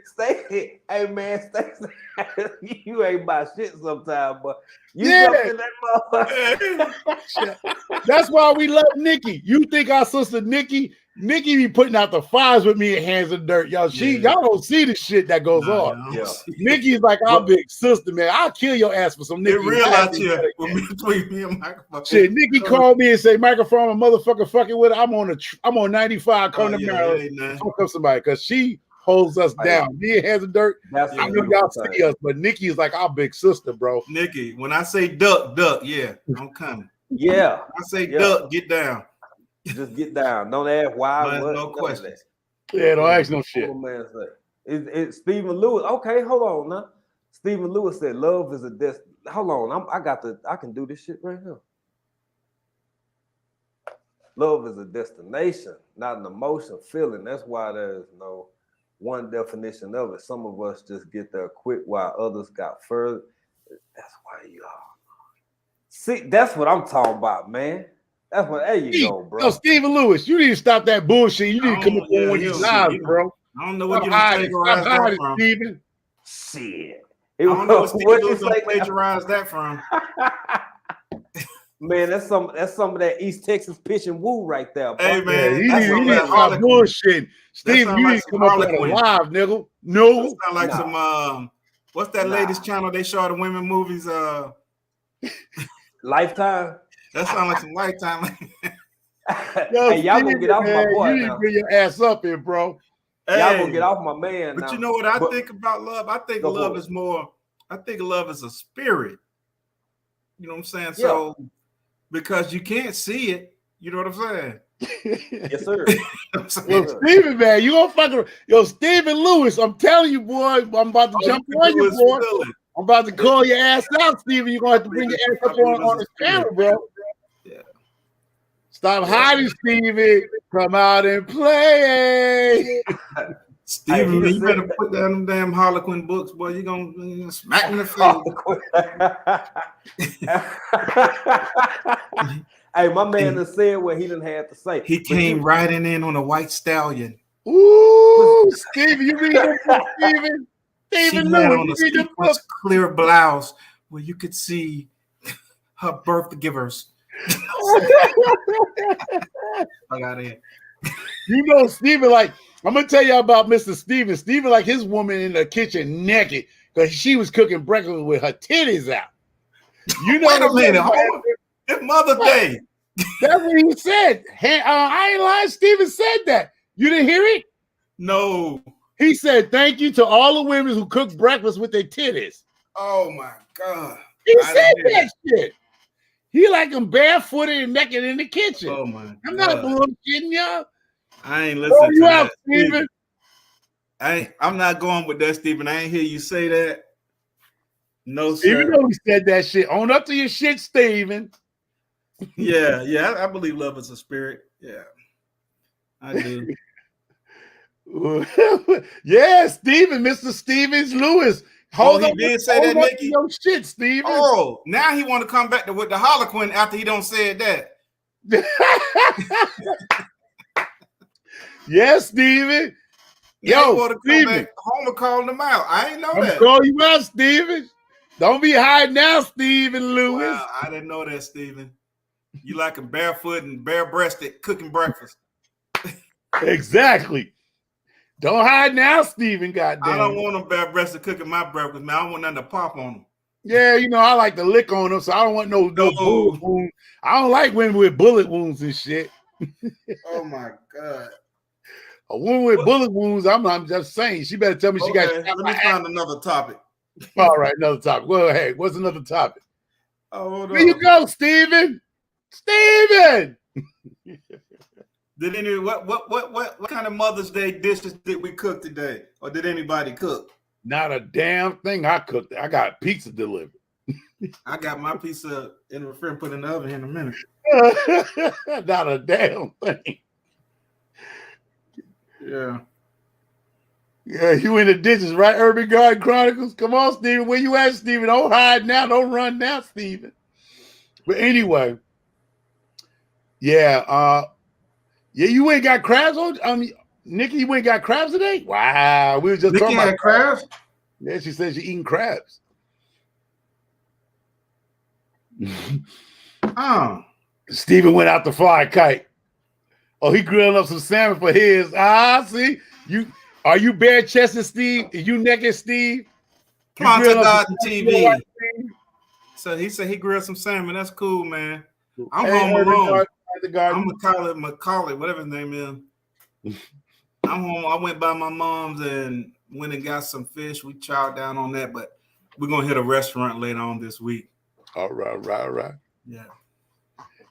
stay. Hey man, stay. You ain't about shit sometimes, but you jumped in that motherfucker. That's why we love Nikki. You think our sister Nikki be putting out the fires with me at Hands of Dirt, y'all. Y'all don't see the shit that goes on. Yeah. Nikki's like our big sister, man. I'll kill your ass for some Nikki. It real out here between me and Michael. Shit, Nikki called me and say, Michael Farmer, motherfucker, fucking with her. I'm on 95 coming to Maryland. Fuck up somebody because she holds us down. Me and Hands of Dirt. I know y'all see us, but Nikki is like our big sister, bro. Nikki, when I say duck, yeah, I'm coming. Yeah. I say duck, get down. Just get down. Don't ask why. No questions. Yeah, don't ask no shit. It's Stephen Lewis. Okay, hold on now. Stephen Lewis said, "Love is a destiny." Hold on, I can do this shit right here. Love is a destination, not an emotion, feeling. That's why there's no one definition of it. Some of us just get there quick while others got further. That's why you are. See, that's what I'm talking about, man. That's what. There you go, bro. Yo, Stephen Lewis, you need to stop that bullshit. You need to come up with these lives, bro. I don't know what you're plagiarized that from. Stephen. Shit. I don't know what Stephen Lewis plagiarized that from. Man, that's some of that East Texas pitch and woo right there. Bro. Hey man, you need to stop bullshit. Stephen, you need to come up with a live, nigga. No, that sound like some what's that latest channel they show the women movies? Lifetime. That sounds like some Lifetime. Yo, hey, y'all gonna get off my boy you now. Bring your ass up here, bro. Hey, y'all gonna get off my man. But now. You know what I think about love? I think love is more. I think love is a spirit. You know what I'm saying? Yeah. So because you can't see it, you know what I'm saying? Yes, sir. Yo, Stephen, man, you gonna fucking Stephen Lewis. I'm telling you, boy, I'm about to jump on you, boy. I'm about to call your ass out, Stephen. You're gonna have to bring your ass up on this channel, bro. Yeah. Stop hiding, Stevie. Come out and play. Stevie, you better put down them damn Harlequin books, boy. You're gonna smack in the face. Hey, my man has said what he didn't have to say. He came riding in on a white stallion. Ooh, Stevie, you read that book, Stephen? She had on a sequence clear blouse where you could see her birth givers. I got in. You know, Stephen, like, I'm gonna tell you about Mr. Stephen. Stephen, like his woman in the kitchen naked because she was cooking breakfast with her titties out. You know, wait a minute, it's Mother's Day. That's what he said. I ain't lying. Stephen said that. You didn't hear it? No. He said, "Thank you to all the women who cook breakfast with their titties." Oh my God. He said that shit. He like them barefooted and naked in the kitchen. Oh my God. I'm not bullshitting y'all. I ain't listening to that. Stephen. I'm not going with that, Stephen. I ain't hear you say that. No, sir. Even though he said that shit, own up to your shit, Stephen. Yeah, I believe love is a spirit. Yeah, I do. Yeah, Stephen, Mr. Stevens Lewis. He did say that, Nikki. Your shit, Stephen. Oh, now he want to come back with the Harlequin after he don't said that. Yes, Stephen. Yo, Stephen. Homer calling him out. I ain't know that. Call you out, Stephen. Don't be hiding now, Stephen Lewis. Wow, I didn't know that, Stephen. You like him barefoot and bare-breasted cooking breakfast. Exactly. Don't hide now, Stephen. Goddamn. I don't want him bare-breasted cooking my breakfast, man. I don't want nothing to pop on him. Yeah, you know I like to lick on them, so I don't want no bullet wounds. I don't like women with bullet wounds and shit. Oh my God. A woman with bullet wounds, I'm just saying. She better tell me she got. Let me find another topic. All right, another topic. Go ahead. What's another topic? Oh, Where you go, Stephen? Stephen. Did what kind of Mother's Day dishes did we cook today, or did anybody cook? Not a damn thing I cooked. I got pizza delivered. I got my pizza in the refrigerator, put in the oven in a minute. Not a damn thing. Yeah. Yeah, you in the ditches, right? Urban Garden Chronicles. Come on, Steven. Where you at, Steven? Don't hide now. Don't run now, Steven. But anyway, yeah, yeah, you ain't got crabs on. Nikki, you ain't got crabs today? Wow, we were just Nikki talking about had crabs. Yeah, she said she eating crabs. Oh, Steven went out to fly a kite. Oh, he grilled up some salmon for his. See you. Are you bare chested, Steve? Are you naked, Steve? come on to God TV. So he said he grilled some salmon. That's cool, man. I'm home alone. I'm Macaulay, whatever his name is. I'm home. I went by my mom's and went and got some fish. We chowed down on that, but we're gonna hit a restaurant later on this week. All right. Yeah.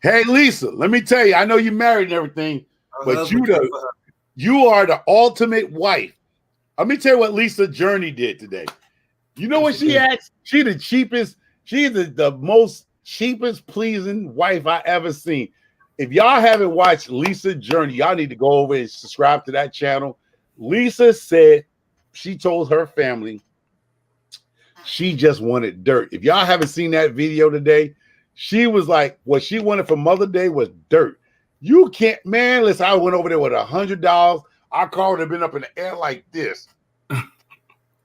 Hey, Lisa, let me tell you, I know you're married and everything, but you are the ultimate wife. Let me tell you what Lisa Journey did today. You know what she asked? She the cheapest. She's the most cheapest pleasing wife I ever seen. If y'all haven't watched Lisa Journey, y'all need to go over and subscribe to that channel. Lisa said she told her family she just wanted dirt. If y'all haven't seen that video today, she was like, what she wanted for Mother's Day was dirt. You can't, man, listen, I went over there with $100. Our car would have been up in the air like this.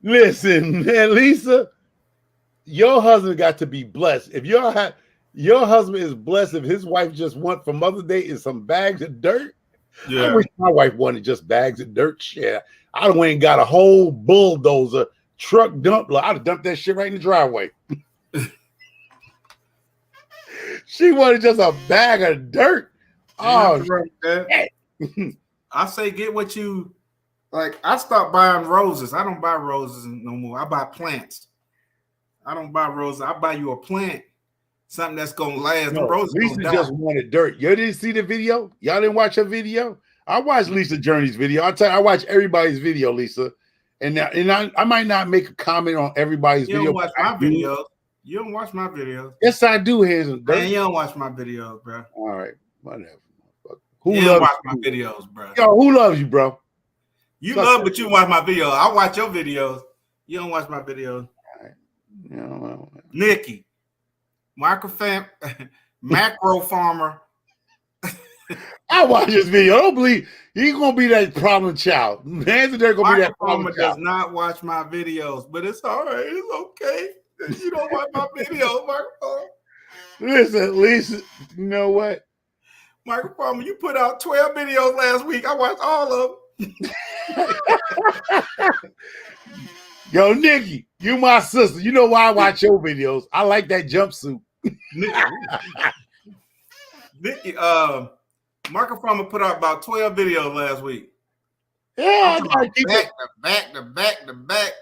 Listen, man, Lisa, your husband got to be blessed. If your husband is blessed if his wife just want for Mother's Day is some bags of dirt. Yeah. I wish my wife wanted just bags of dirt. Shit, I went and got a whole bulldozer truck dump. I'd have dumped that shit right in the driveway. She wanted just a bag of dirt. Oh, I say get what you like. I stopped buying roses. I don't buy roses no more. I buy plants. I don't buy roses. I buy you a plant, something that's gonna last. No, roses Lisa just wanted dirt. You didn't see the video? Y'all didn't watch her video? I watched Lisa Journey's video. I'll tell you, I watch everybody's video, Lisa. And I might not make a comment on everybody's video. You don't watch my videos. You don't watch my videos. Yes, I do. Here's some dirt. Man, you don't watch my videos, bro. All right, whatever. Who you don't watch my videos, bro? Yo, who loves you, bro? You love, but you watch my videos. I watch your videos. You don't watch my videos. All right. No. Nikki, macro farmer. I watch this video. I don't believe he's gonna be that problem child. They're gonna be that problem farmer child. Does not watch my videos, but it's all right. It's okay. You don't watch my videos, Michael. Listen, you know what? Michael Farmer, you put out 12 videos last week. I watched all of them. Yo, Nikki, you my sister. You know why I watch your videos. I like that jumpsuit. Nikki, Michael Farmer put out about 12 videos last week. Yeah, I gotta keep back to back.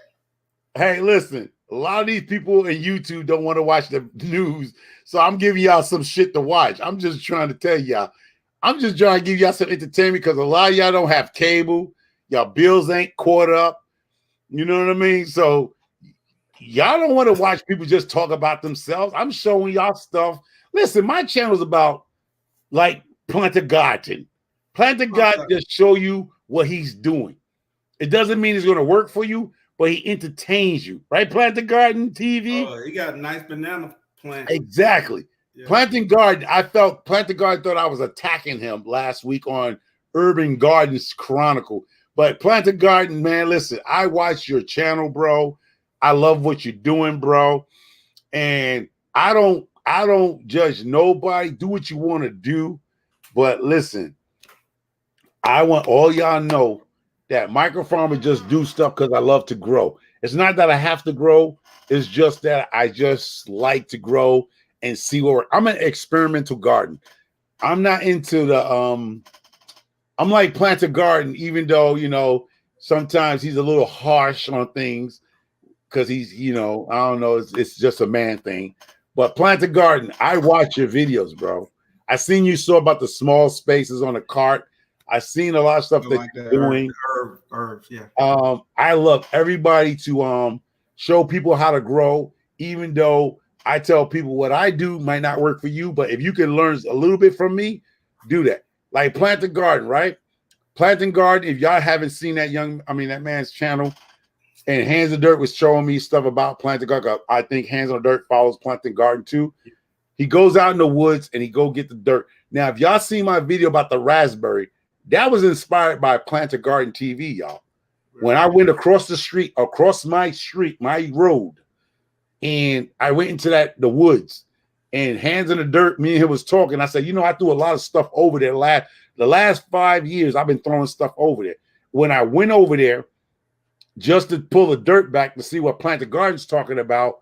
Hey, listen. A lot of these people in YouTube don't want to watch the news, so I'm giving y'all some shit to watch. I'm just trying to tell y'all. I'm just trying to give y'all some entertainment because a lot of y'all don't have cable. Y'all bills ain't caught up. You know what I mean? So y'all don't want to watch people just talk about themselves. I'm showing y'all stuff. Listen, my channel is about like Plant a Garden. Plant a Garden just show you what he's doing. It doesn't mean it's going to work for you, but he entertains you, right? Plant a Garden TV. Oh, he got a nice banana plant. Exactly. Yeah. Planting Garden. Plant a Garden thought I was attacking him last week on Urban Gardens Chronicle. But Plant a Garden, man, listen, I watch your channel, bro. I love what you're doing, bro. And I don't judge nobody. Do what you want to do. But listen, I want all y'all know that micro farmers just do stuff because I love to grow. It's not that I have to grow. It's just that I just like to grow and see where I'm an experimental garden. I'm not into the I'm like Plant a Garden, even though, you know, sometimes he's a little harsh on things because he's, you know, I don't know, it's just a man thing. But Plant a Garden, I watch your videos, bro. I seen you saw about the small spaces on the cart. I seen a lot of stuff that you're doing. Herbs, yeah. I love everybody to show people how to grow, even though I tell people what I do might not work for you, but if you can learn a little bit from me, do that. Like plant a garden, right? Planting garden. If y'all haven't seen that man's channel, and Hands of Dirt was showing me stuff about planting garden. I think Hands on Dirt follows planting garden too. He goes out in the woods and he go get the dirt. Now, if y'all see my video about the raspberry, that was inspired by Plant a Garden TV, y'all. When I went across my road, and I went into the woods, and Hands in the Dirt, me and him was talking. I said, I threw a lot of stuff over there. The last 5 years, I've been throwing stuff over there. When I went over there, just to pull the dirt back to see what Plant a Garden's talking about,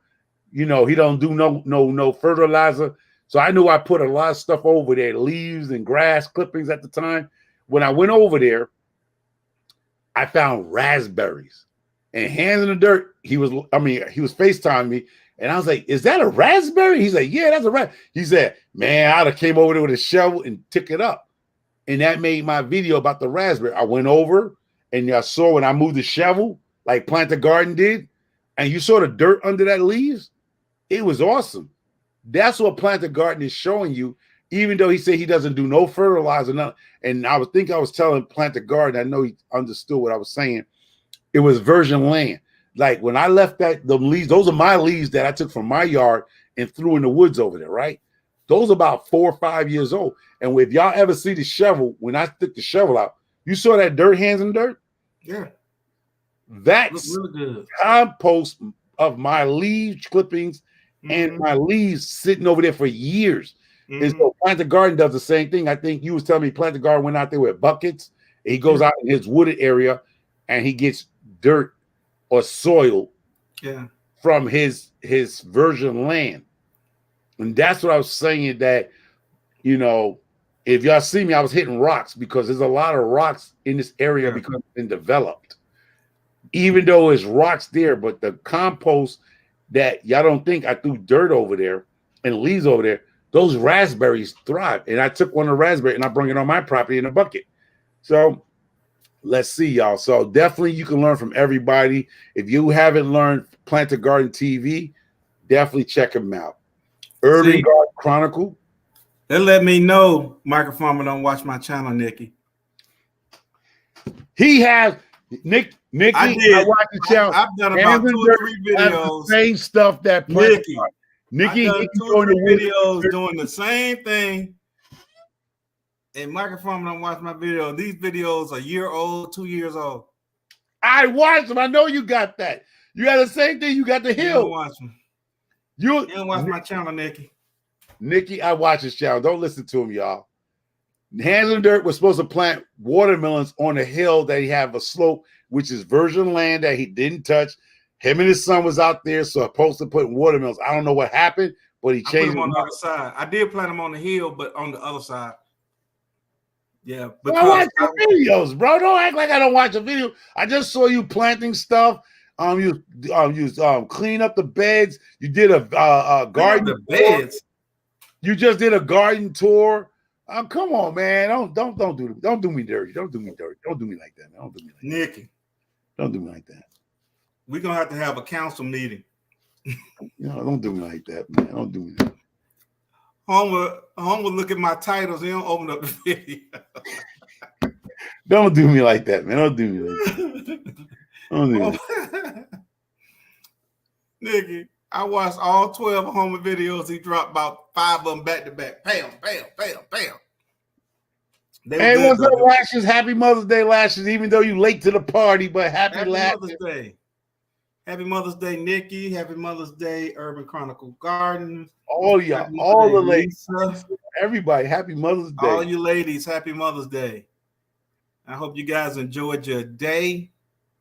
he don't do no fertilizer. So I knew I put a lot of stuff over there, leaves and grass clippings at the time. When I went over there, I found raspberries. And Hands in the Dirt, he was FaceTiming me. And I was like, is that a raspberry? He's like, yeah, that's a raspberry. He said, man, I'd have came over there with a shovel and took it up. And that made my video about the raspberry. I went over and I saw when I moved the shovel, like Plant a Garden did, and you saw the dirt under that leaves. It was awesome. That's what Plant a Garden is showing you, even though he said he doesn't do no fertilizer. Nothing. And I was telling Plant a Garden, I know he understood what I was saying. It was virgin land. Like when I left the leaves, those are my leaves that I took from my yard and threw in the woods over there, right? Those are about 4 or 5 years old. And if y'all ever see the shovel, when I took the shovel out, you saw that dirt, Hands in Dirt? Yeah. That's really good compost of my leaf clippings and my leaves sitting over there for years. And so Plant a Garden does the same thing. I think you was telling me Plant a Garden went out there with buckets. And he goes out in his wooded area and he gets dirt or soil from his virgin land. And that's what I was saying, that, if y'all see me, I was hitting rocks because there's a lot of rocks in this area because it's been developed. Even though it's rocks there, but the compost that y'all don't think I threw dirt over there and leaves over there, those raspberries thrive. And I took one of the raspberries and I brought it on my property in a bucket. So let's see, y'all. So definitely you can learn from everybody. If you haven't learned Plant a Garden TV, definitely check him out. Urban Garden Chronicle. They let me know Microfarmer don't watch my channel, Nikki. He has Nikki. I watch the channel. I've done about 2 or 3 videos. The same stuff that Nikki I've done 2 or 3 videos doing the same thing. And Microfarmer don't watch my video. These videos are 1 year old, 2 years old. I watched them. I know you got that. You got the same thing. You got the hill. You don't watch them. You don't watch my channel, Nikki. Nikki, I watch his channel. Don't listen to him, y'all. Hands in Dirt was supposed to plant watermelons on a hill that he have a slope, which is virgin land that he didn't touch. Him and his son was out there, so supposed to put watermelons. I don't know what happened, but he changed them on the other side. I did plant them on the hill, but on the other side. Yeah, but I watch your videos, bro. Don't act like I don't watch a video. I just saw you planting stuff. You clean up the beds. You did a garden. The beds. You just did a garden tour. Come on, man. Don't do me dirty. Don't do me dirty. Don't do me like that, man. Don't do me like Nikki. That. Don't do me like that. We're gonna have to have a council meeting. Don't do me like that, man. Don't do me that. Home will look at my titles. He don't open up the video. Don't do me like that, man. Don't do me like that. Don't do me. Nikki, I watched all 12 Homer videos. He dropped about 5 of them back to back. Bam, bam, bam, bam. Hey, what's up, Lashes? Happy Mother's Day, Lashes. Even though you late to the party, but happy Mother's Day. Happy Mother's Day, Nikki. Happy Mother's Day, Urban Chronicle Gardens. All y'all, all the ladies, everybody, happy Mother's Day. All you ladies, happy Mother's Day. I hope you guys enjoyed your day,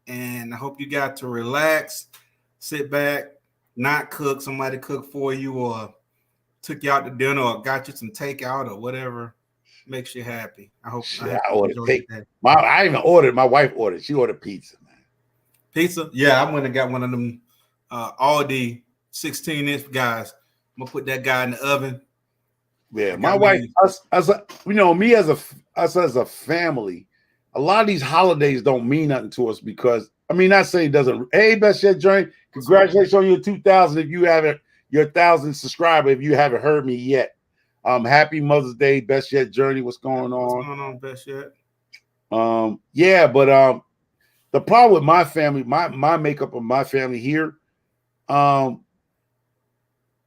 and I hope you got to relax, sit back, not cook. Somebody cook for you, or took you out to dinner, or got you some takeout, or whatever makes you happy. I hope. I ordered I even ordered. My wife ordered. She ordered pizza. Pizza? Yeah, I went and got one of them Aldi 16-inch guys. I'm gonna put that guy in the oven. Yeah, my wife, us as a family, a lot of these holidays don't mean nothing to us because not saying it doesn't. Hey, Best Yet Journey, congratulations on your 2000. If you haven't, your 1,000th subscriber if you haven't heard me yet. Happy Mother's Day, Best Yet Journey. What's going on? What's going on, Best Yet? Yeah, but the problem with my family, my makeup of my family here,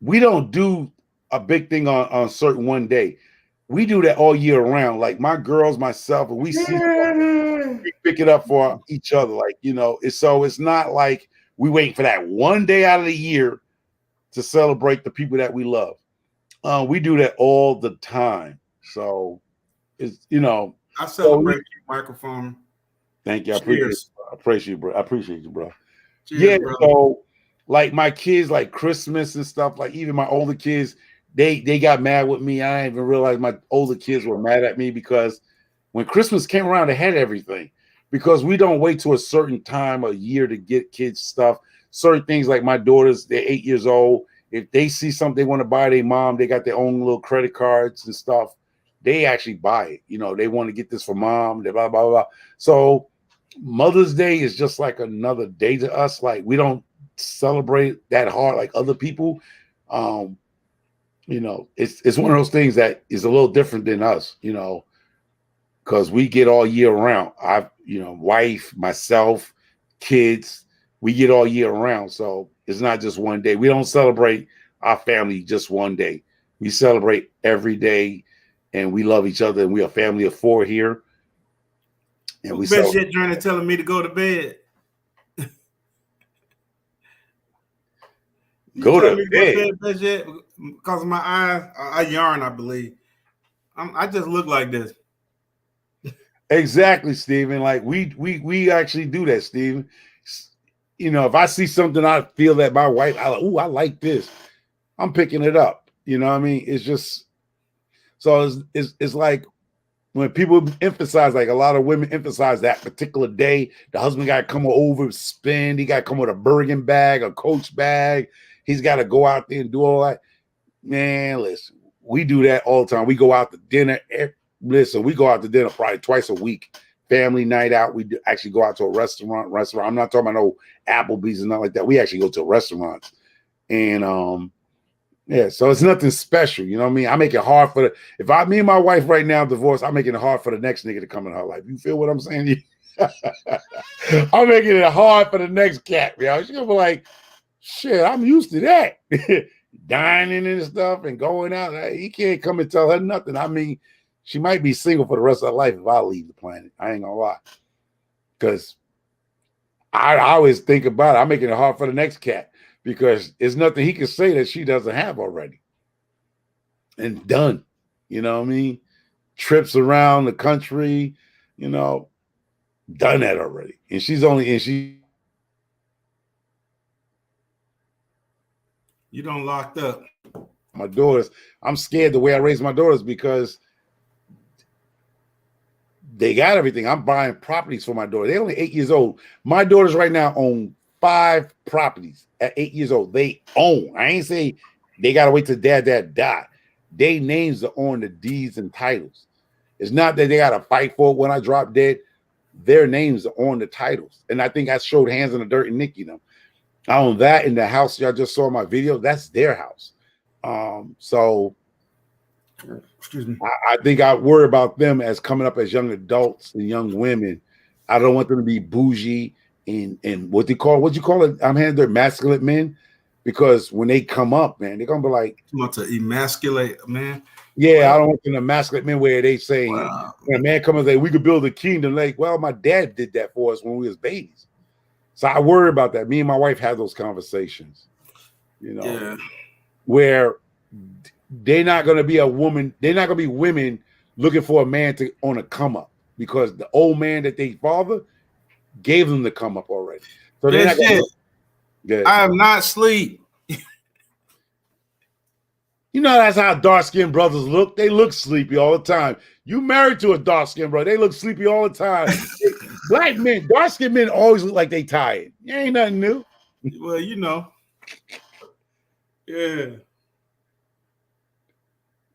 we don't do a big thing on certain one day. We do that all year round. Like my girls, myself, and we see we pick it up for each other. Like, you know, it's not like we wait for that one day out of the year to celebrate the people that we love. We do that all the time. So it's, you know, I celebrate you, microphone. Thank you. I appreciate you, bro. Cheers, yeah, brother. So like my kids, like Christmas and stuff, like even my older kids, they got mad with me. I didn't even realize my older kids were mad at me because when Christmas came around, they had everything. Because we don't wait to a certain time of year to get kids stuff. Certain things like my daughters, they're 8 years old. If they see something they want to buy their mom, they got their own little credit cards and stuff. They actually buy it. You know, they want to get this for mom, blah, blah, blah, blah. So Mother's Day is just like another day to us. Like we don't celebrate that hard like other people. You know, it's one of those things that is a little different than us, you know, because we get all year round. Wife, myself, kids, we get all year round. So it's not just one day. We don't celebrate our family just one day. We celebrate every day, and we love each other, and we are a family of 4 here. And we Best Yet Journey telling me to go to bed. Go to bed. Best Yet, because of my eyes, I yarn, I believe. I just look like this. Exactly, Stephen. Like we actually do that, Stephen. You know, if I see something, I feel that my wife, I like this. I'm picking it up. You know what I mean? It's just so it's like when people emphasize, like a lot of women emphasize that particular day, the husband got to come over, spend, he got to come with a Bergen bag, a Coach bag. He's got to go out there and do all that. Man, listen, we do that all the time. We go out to dinner. We go out to dinner probably twice a week. Family night out. We actually go out to a restaurant. I'm not talking about no Applebee's and nothing like that. We actually go to restaurants. And yeah, so it's nothing special. You know what I mean? I make it hard for me and my wife right now divorced, I'm making it hard for the next nigga to come in her life. You feel what I'm saying? I'm making it hard for the next cat, yo. She's gonna be like, shit, I'm used to that. Dining and stuff and going out. He can't come and tell her nothing. I mean, she might be single for the rest of her life if I leave the planet. I ain't gonna lie. Because I always think about it. I'm making it hard for the next cat because there's nothing he can say that she doesn't have already. And done. You know what I mean? Trips around the country, you know, done that already. And you don't locked up. My daughters, I'm scared the way I raise my daughters because they got everything. I'm buying properties for my daughter. They're only 8 years old. My daughters right now own 5 properties at 8 years old. They own. I ain't say they got to wait till dad die. They names are on the deeds and titles. It's not that they got to fight for it when I drop dead. Their names are on the titles. And I think I showed Hands in the Dirt and Nikki them. I own that in the house y'all just saw in my video. That's their house. So excuse me. I think I worry about them as coming up as young adults and young women. I don't want them to be bougie and what you call it? I'm handing their masculine men because when they come up, man, they're gonna be like, you want to emasculate, man. Yeah, well, I don't want them to emasculate men where they say when a man comes and say we could build a kingdom. Like, well, my dad did that for us when we was babies. So I worry about that. Me and my wife have those conversations, you know, where they're not going to be a woman. They're not going to be women looking for a man on a come up because the old man that they father gave them the come up already. So they're not gonna, I am not asleep. You know, that's how dark-skinned brothers look. They look sleepy all the time. You married to a dark-skinned brother, they look sleepy all the time. Black men, dark-skinned men always look like they tired. It ain't nothing new. Well, you know. Yeah.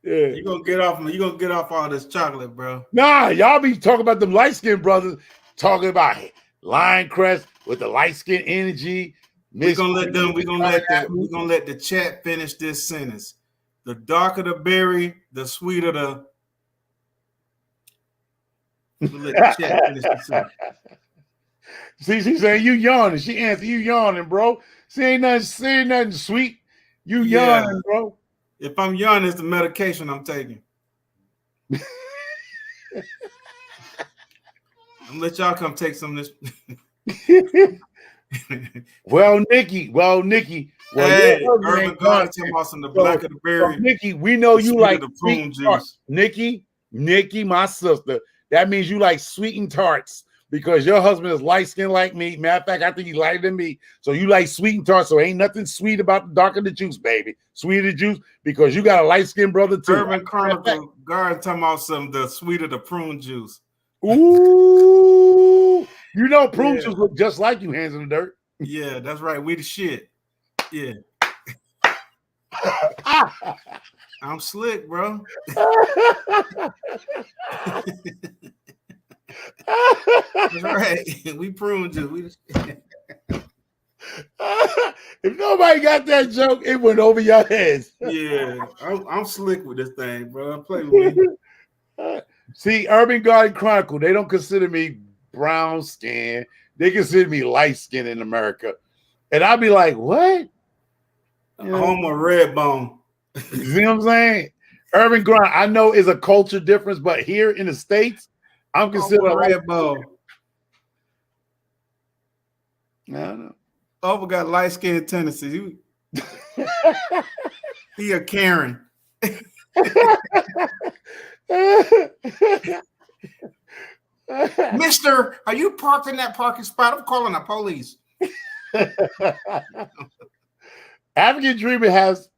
Yeah. You're gonna get off all this chocolate, bro. Nah, y'all be talking about them light-skinned brothers, talking about line crest with the light-skinned energy. We're gonna let the chat finish this sentence. The darker the berry, the sweeter the. We'll let the chat finish this sentence. See, she's saying you yawning. She answered you yawning, bro. She ain't nothing sweet. You yawning, bro. If I'm yawning, it's the medication I'm taking. I'm gonna let y'all come take some of this. Well, Nikki. Hey, Urban God talking about some the black of the berry. So, Nikki, we know you like the prune juice. Nikki, my sister. That means you like sweetened tarts because your husband is light skinned like me. Matter of fact, I think he's lighter than me. So you like sweetened tarts. So ain't nothing sweet about the darker the juice, baby. Sweeter the juice because you got a light skinned brother too. Urban Chronicle God talking about some the sweeter the prune juice. Ooh, you know prune juice look just like you, hands in the dirt. Yeah, that's right. We the shit. Yeah. I'm slick, bro. That's right. We prune juice. If nobody got that joke, it went over your heads. Yeah, I'm slick with this thing, bro. Play with me. See, Urban Garden Chronicle, they don't consider me brown skin. They consider me light skin in America. And I'll be like, what? Home of red bone. You see what I'm saying? Urban Garden, I know is a culture difference, but here in the States, I'm considered a red bone. I don't know. Over got light skin tendencies. He a Karen. Mister, are you parked in that parking spot? I'm calling the police. African Dreamin has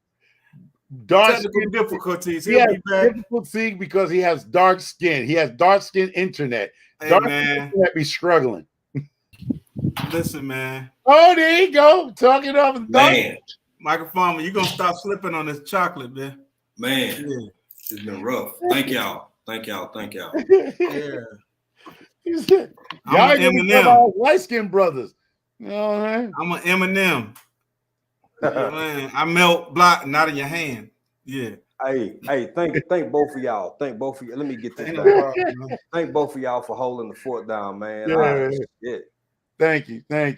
dark technical difficulties. He has difficulty because he has dark skin. He has dark skin internet. Hey, dark man. Internet be struggling. Listen, man. Oh, there you go. Talking off the man. Michael Farmer, you gonna stop slipping on this chocolate, man. Man, yeah. It's been rough. Thank y'all. Yeah. Y'all Eminem. Light skinned brothers. You know what I mean? I'm an Eminem. Man, I melt block, not in your hand. Yeah. Hey, thank both of y'all. Thank both of you. Let me get this down. Thank both of y'all for holding the fort down, man. Yeah. Thank you, man.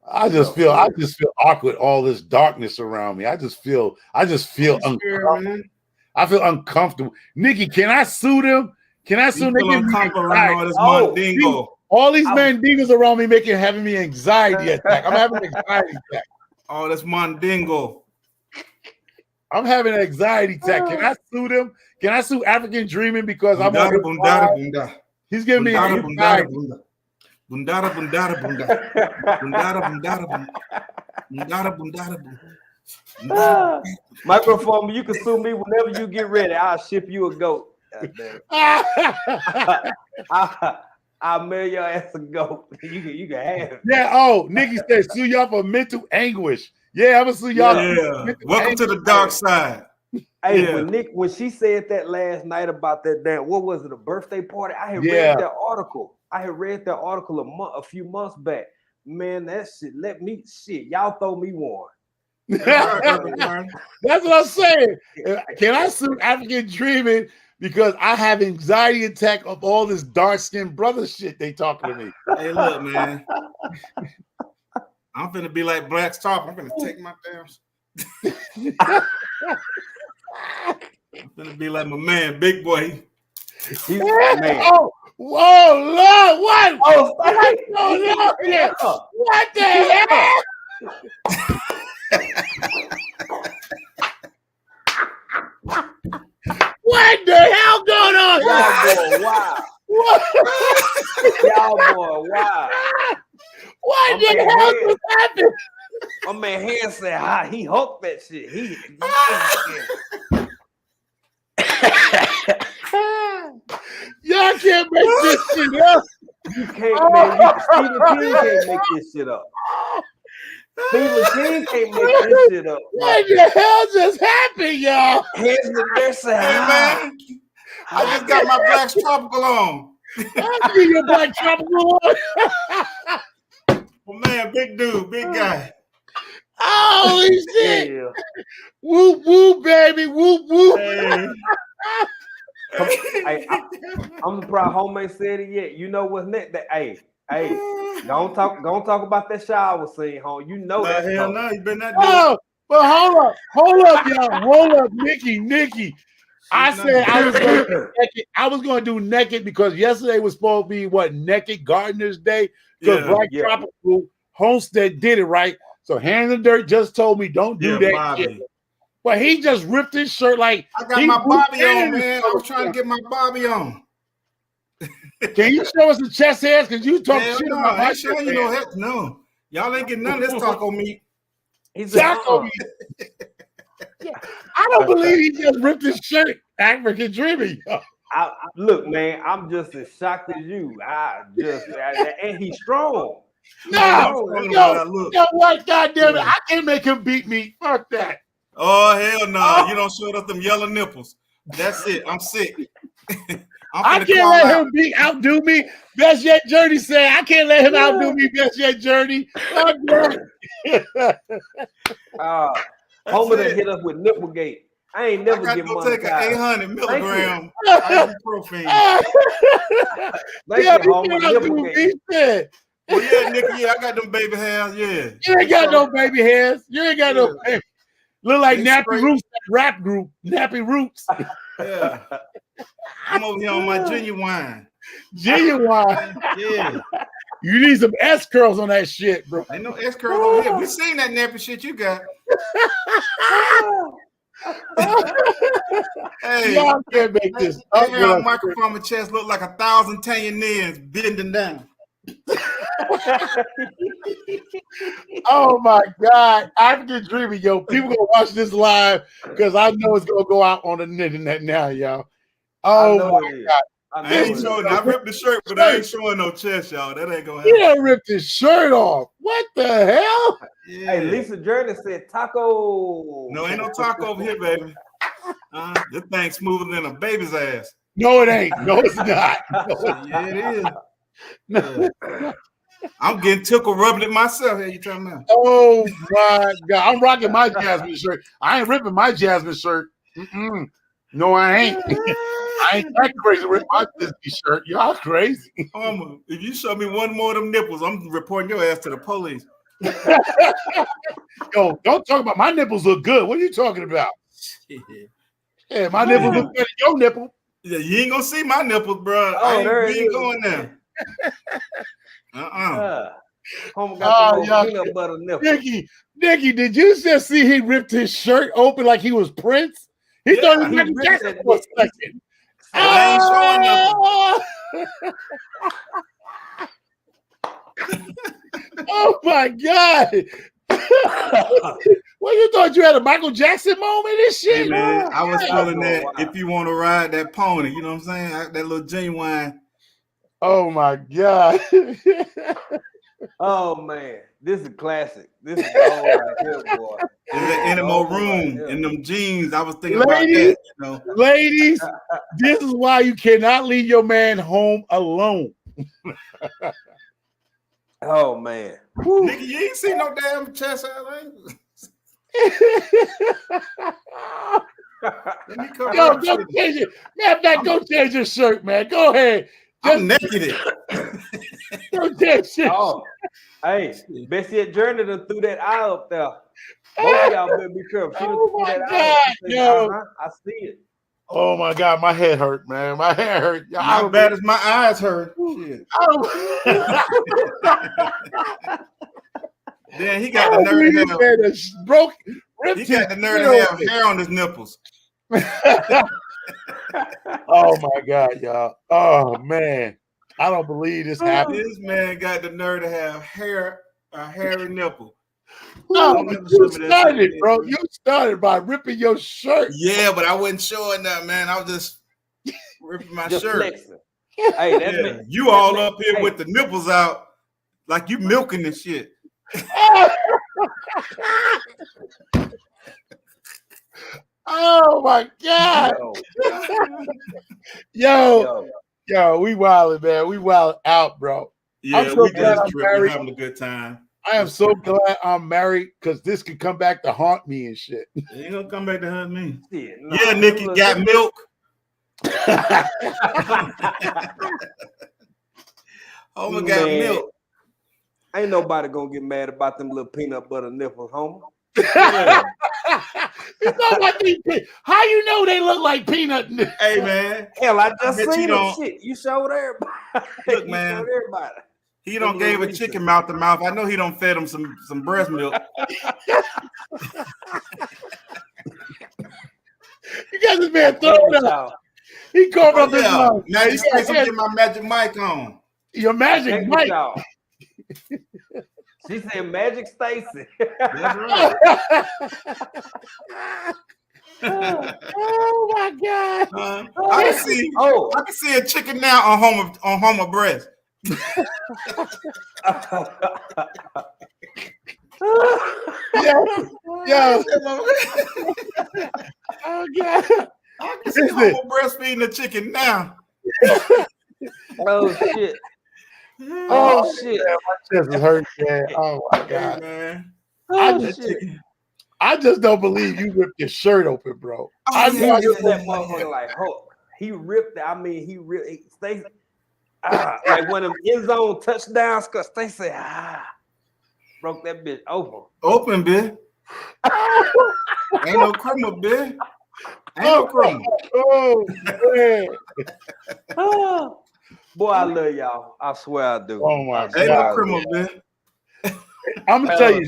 I just feel awkward. All this darkness around me. I just feel uncomfortable. I feel uncomfortable. Nikki, can I sue them? Can I sue them? All these mandingos around me having me anxiety attack. I'm having an anxiety attack. Oh, that's Mandingo. I'm having an anxiety attack. Can I sue them? Can I sue African Dreamin because I'm on He's giving me anxiety. Microphone, you can sue me whenever you get ready. I'll ship you a goat. I'll mail your ass a goat. You can have it. Yeah. Oh, Nikki said sue y'all for mental anguish. Yeah, I'm gonna sue y'all. Yeah. Welcome to the dark side. Hey, when she said that last night about that damn, what was it, a birthday party? I had read that article. A few months back. Man, that shit y'all throw me one. That's what I'm saying. Can I sue African Dreamin because I have anxiety attack of all this dark-skinned brother shit they talking to me? Hey, look, man. I'm finna be like Black's Top. I'm finna take my damn. I'm finna be like my man, Big Boy. He's man. Oh, whoa, Lord, what? Oh, what the hell? What the hell going on? Y'all boy, wow. Y'all boy, wow. What the hell just happened? My man Hand said, he hooked that shit. Y'all can't make this shit up. You can't, man. Stephen King can't make this shit up. Stephen King can't make this shit up. What the hell just happened, y'all? Hey, man. I just got my Black's Tropical on. I see your Black Tropical on. Oh man, big dude, big guy. Holy shit! Yeah. Whoop whoop, baby, whoop whoop. Hey. I'm surprised home ain't said it yet. You know what's next? Hey, don't talk about that shower scene, home. You know that's hell coming. no, you better not do it. Oh, but hold up, y'all, hold up, Nikki. I said I was going to do naked because yesterday was supposed to be what Naked Gardeners Day because Black Tropical Homestead did it right. So Hands in Dirt just told me don't do that Bobby. shit. But he just ripped his shirt like I got my Bobby on, man. I was trying to get my Bobby on. Can you show us the chest hairs? Because you talk shit about my shit. You know, heck no. Y'all ain't getting none of this taco meat. Taco meat. I don't believe he just ripped his shirt. African Dreamin. Look, man, I'm just as shocked as you. And he's strong. No, what? God damn it. I can't make him beat me. Fuck that. Oh, hell no. You don't show us them yellow nipples. That's it. I'm sick. I can't let him outdo me. Best Yet Journey said, I can't let him outdo me. Best Yet Journey. Homer done hit us with Nipplegate. I ain't never get money. Take an 800 milligram ibuprofen. Thank you, Homer. Nipplegate. Well, yeah, Nicky, I got them baby hairs. Yeah. You ain't got no baby hairs. You ain't got no baby. Look like Nappy Roots, that rap group. Nappy Roots. Yeah. I'm over here on my genuine. Genuine. Yeah. You need some S curls on that shit, bro. Ain't no S curls over here. We seen that nappy shit you got. Hey, y'all can't make this. Your microphone on my chest look like 1,000 Tanyanians bending down. Oh my God. African Dreamin', yo. People gonna watch this live because I know it's gonna go out on the internet now, y'all. Oh my God. I ripped the shirt, but I ain't showing no chest, y'all. That ain't gonna happen. He done ripped his shirt off. What the hell? Yeah. Hey, Lisa Journey said taco. No, ain't no taco over here, baby. This thing's smoother than a baby's ass. No, it ain't. No, it's not. No, yeah, it is. Yeah. I'm getting tickled rubbing it myself. How you talking about? Oh my God. I'm rocking my Jasmine shirt. I ain't ripping my Jasmine shirt. No, I ain't. I ain't that crazy to rip my Disney shirt. Y'all crazy. If you show me one more of them nipples, I'm reporting your ass to the police. Yo, don't talk about my nipples look good. What are you talking about? Yeah, my nipples look better than your nipple. Yeah, you ain't gonna see my nipples, bro. We ain't going there. Home got the peanut butter nipple. Nikki, did you just see he ripped his shirt open like he was Prince? He thought he was Michael Jackson for a second. I ain't showing nothing. Oh my God. Well, you thought you had a Michael Jackson moment and shit? Hey, man, I was feeling that if you want to ride that pony, you know what I'm saying? That little genuine. Oh my God. Oh man, this is classic. This is all right here, boy. Is there any more room in them jeans? I was thinking about that. You know? Ladies, this is why you cannot leave your man home alone. Oh man, nigga, you ain't seen no damn chest hair. Yo, go change it. Matter of fact, go change your shirt, man. Go ahead. I'm naked. Go change shit. Oh, hey, Bessie at Journey done threw that eye up there. Both of y'all better be careful. She done threw that eye up. I see it. Oh my God, my head hurt, man. My head hurt. Not bad as my eyes hurt. Then he got the nerve to have he got the nerve to have hair on his nipples. Oh my God, y'all. Oh man. I don't believe this happened. This man got the nerve to have a hairy nipple. No, you started, bro. You started by ripping your shirt. Yeah, but I wasn't showing that, man. I was just ripping my shirt. Flexing. Hey, you all up here with the nipples out like you milking this shit. Oh my God. Yo, we wildin', man. We wild out, bro. Yeah, so we glad did a I'm trip. We're married. having a good time. I am so glad I'm married because this could come back to haunt me and shit. It ain't gonna come back to hunt me. Shit, nah, Yeah, Nikki got milk. Homer got milk. Ain't nobody gonna get mad about them little peanut butter nipples, Homer. Yeah. You know what how you know they look like peanut? Hey man, Hell, I just bet you seen them. don't- Shit, you showed everybody. Look, You man. showed everybody. he don't gave a chicken mouth to mouth. I know he don't fed him some breast milk. You got this man throwing up. He covered up his mouth. Now you guys get my magic mic on. Your magic mic. She said Magic Stacy. That's right. Oh my God! I can see a chicken now on Homer breast. Yo. Oh God! I can see Homer breastfeeding the chicken now. Oh shit! Oh shit! Man, my chest is hurt, man. Oh my God, hey, man! I just don't believe you ripped your shirt open, bro. He ripped that motherfucker like Hulk. He ripped it. I mean, he really Stacey. Like one of them end zone touchdowns, cause Stacey broke that bitch open. Open, bitch. Ain't no criminal, bitch. Ain't no criminal. Oh man. Boy, I love y'all. I swear I do. Oh my God. Ain't no criminal, bitch. I'm gonna tell you,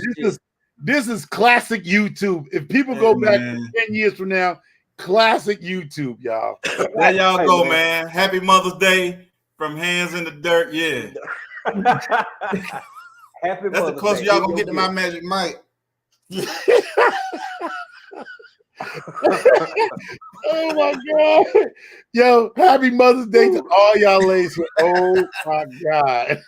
this is classic YouTube. If people go back 10 years from now, classic YouTube, y'all. There y'all go, man. Happy Mother's Day from Hands in the Dirt. Yeah. Happy That's the closest y'all gonna get to my magic mic. Oh my God. Yo, happy Mother's Day to all y'all ladies. Oh my God.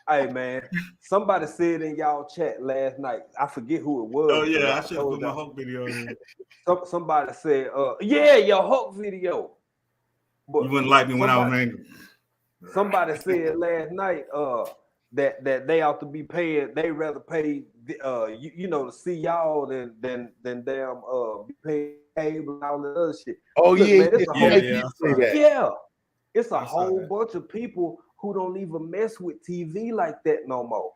Hey man, somebody said in y'all chat last night, I forget who it was. Oh yeah, I should have put my Hulk video in. Somebody said, yeah, your Hulk video. But you wouldn't like me when I was angry. Somebody said last night that they ought to be paying, they rather pay you know, to see y'all than damn be paying cable and all that other shit. Oh, look, yeah, man, it's a whole bunch of people who don't even mess with TV like that no more.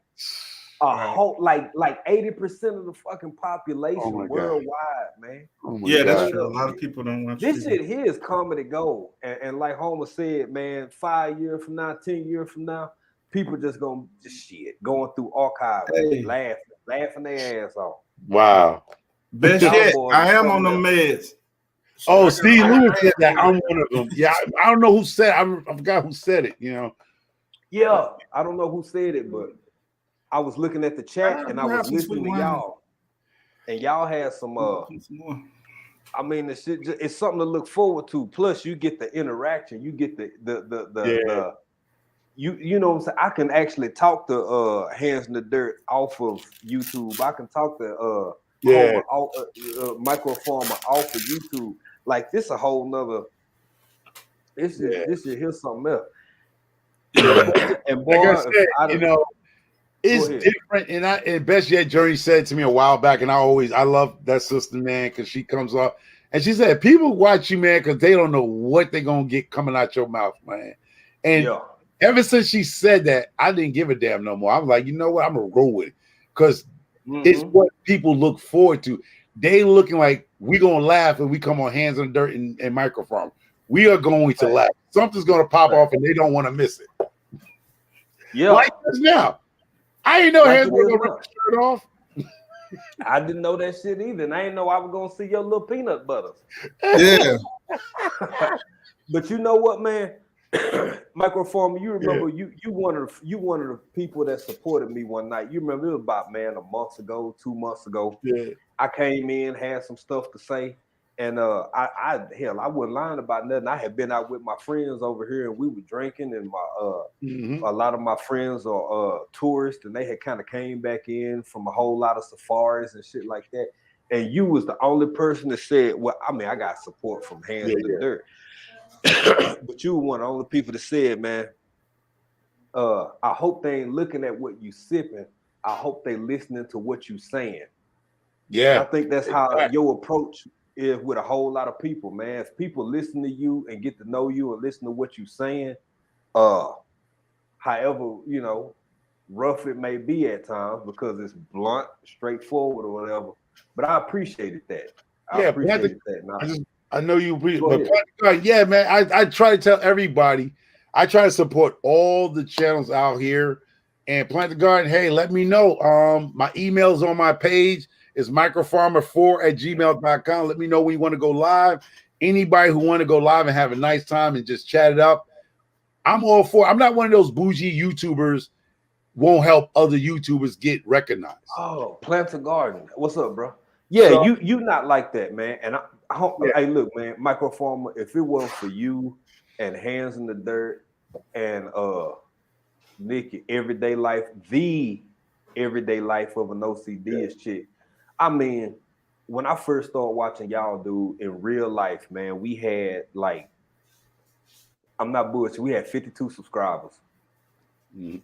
Whole like 80% of the fucking population worldwide, man. Yeah, that's true. A lot of people don't watch this shit here is comedy gold. And like Homer said, man, 5 years from now, 10 years from now, people just gonna going through archives, laughing their ass off. Wow. Best yet, I am on the meds. Oh, Steve Lewis said that. I'm one of them. Yeah, I don't know who said it. I forgot who said it, you know. Yeah, I don't know who said it, but I was looking at the chat and I was listening to y'all. And y'all had some I mean, it's something to look forward to. Plus, you get the interaction, you get the you know what I'm saying? I can actually talk to Hands in the Dirt off of YouTube. I can talk to Microfarmer off of YouTube. Like this a whole nother. This is here's something else. And boy, like I said, you know, it's different. And Best Yet Journey said to me a while back, and I love that sister, man, because she comes off and she said, people watch you, man, because they don't know what they're gonna get coming out your mouth, man. And ever since she said that, I didn't give a damn no more. I'm like, you know what? I'm gonna roll with it because it's what people look forward to. They looking like we gonna laugh if we come on Hands in the Dirt and Microphone. We are going to laugh. Something's gonna pop off, and they don't want to miss it. Yeah, like this now. I ain't know Hands was gonna rip the shirt off. I didn't know that shit either, and I didn't know I was gonna see your little peanut butters. Yeah, but you know what, man? Microfarmer, you remember you one of the people that supported me one night. You remember it was about a month ago, 2 months ago. Yeah, I came in, had some stuff to say, and I wasn't lying about nothing. I had been out with my friends over here, and we were drinking, and my a lot of my friends are tourists, and they had kind of came back in from a whole lot of safaris and shit like that. And you was the only person that said, "Well, I mean, I got support from Hands in the Dirt." But you were one of the only people that said, man, I hope they ain't looking at what you sipping. I hope they listening to what you saying. And I Yeah. think that's how Exactly. your approach is with a whole lot of people, man. If people listen to you and get to know you and listen to what you're saying, uh, however, rough it may be at times because it's blunt, straightforward, or whatever. But I appreciated that. I Yeah, appreciated that. Now, I know you go but ahead. yeah, man. I try to tell everybody. I try to support all the channels out here. And Plant the Garden, hey, let me know. My email's on my page. It's microfarmer4@gmail.com. Let me know when you want to go live. Anybody who want to go live and have a nice time and just chat it up, I'm all for. I'm not one of those bougie YouTubers won't help other YouTubers get recognized. Oh, plant a garden. What's up, bro? Yeah, So you not like that, man. And yeah, hey, look, man, microfarmer. If it wasn't for you and hands in the dirt and Nikki, the everyday life of an OCD is chick. I mean, when I first started watching y'all do in real life, man, we had like, I'm not bullshit, we had 52 subscribers. mm-hmm.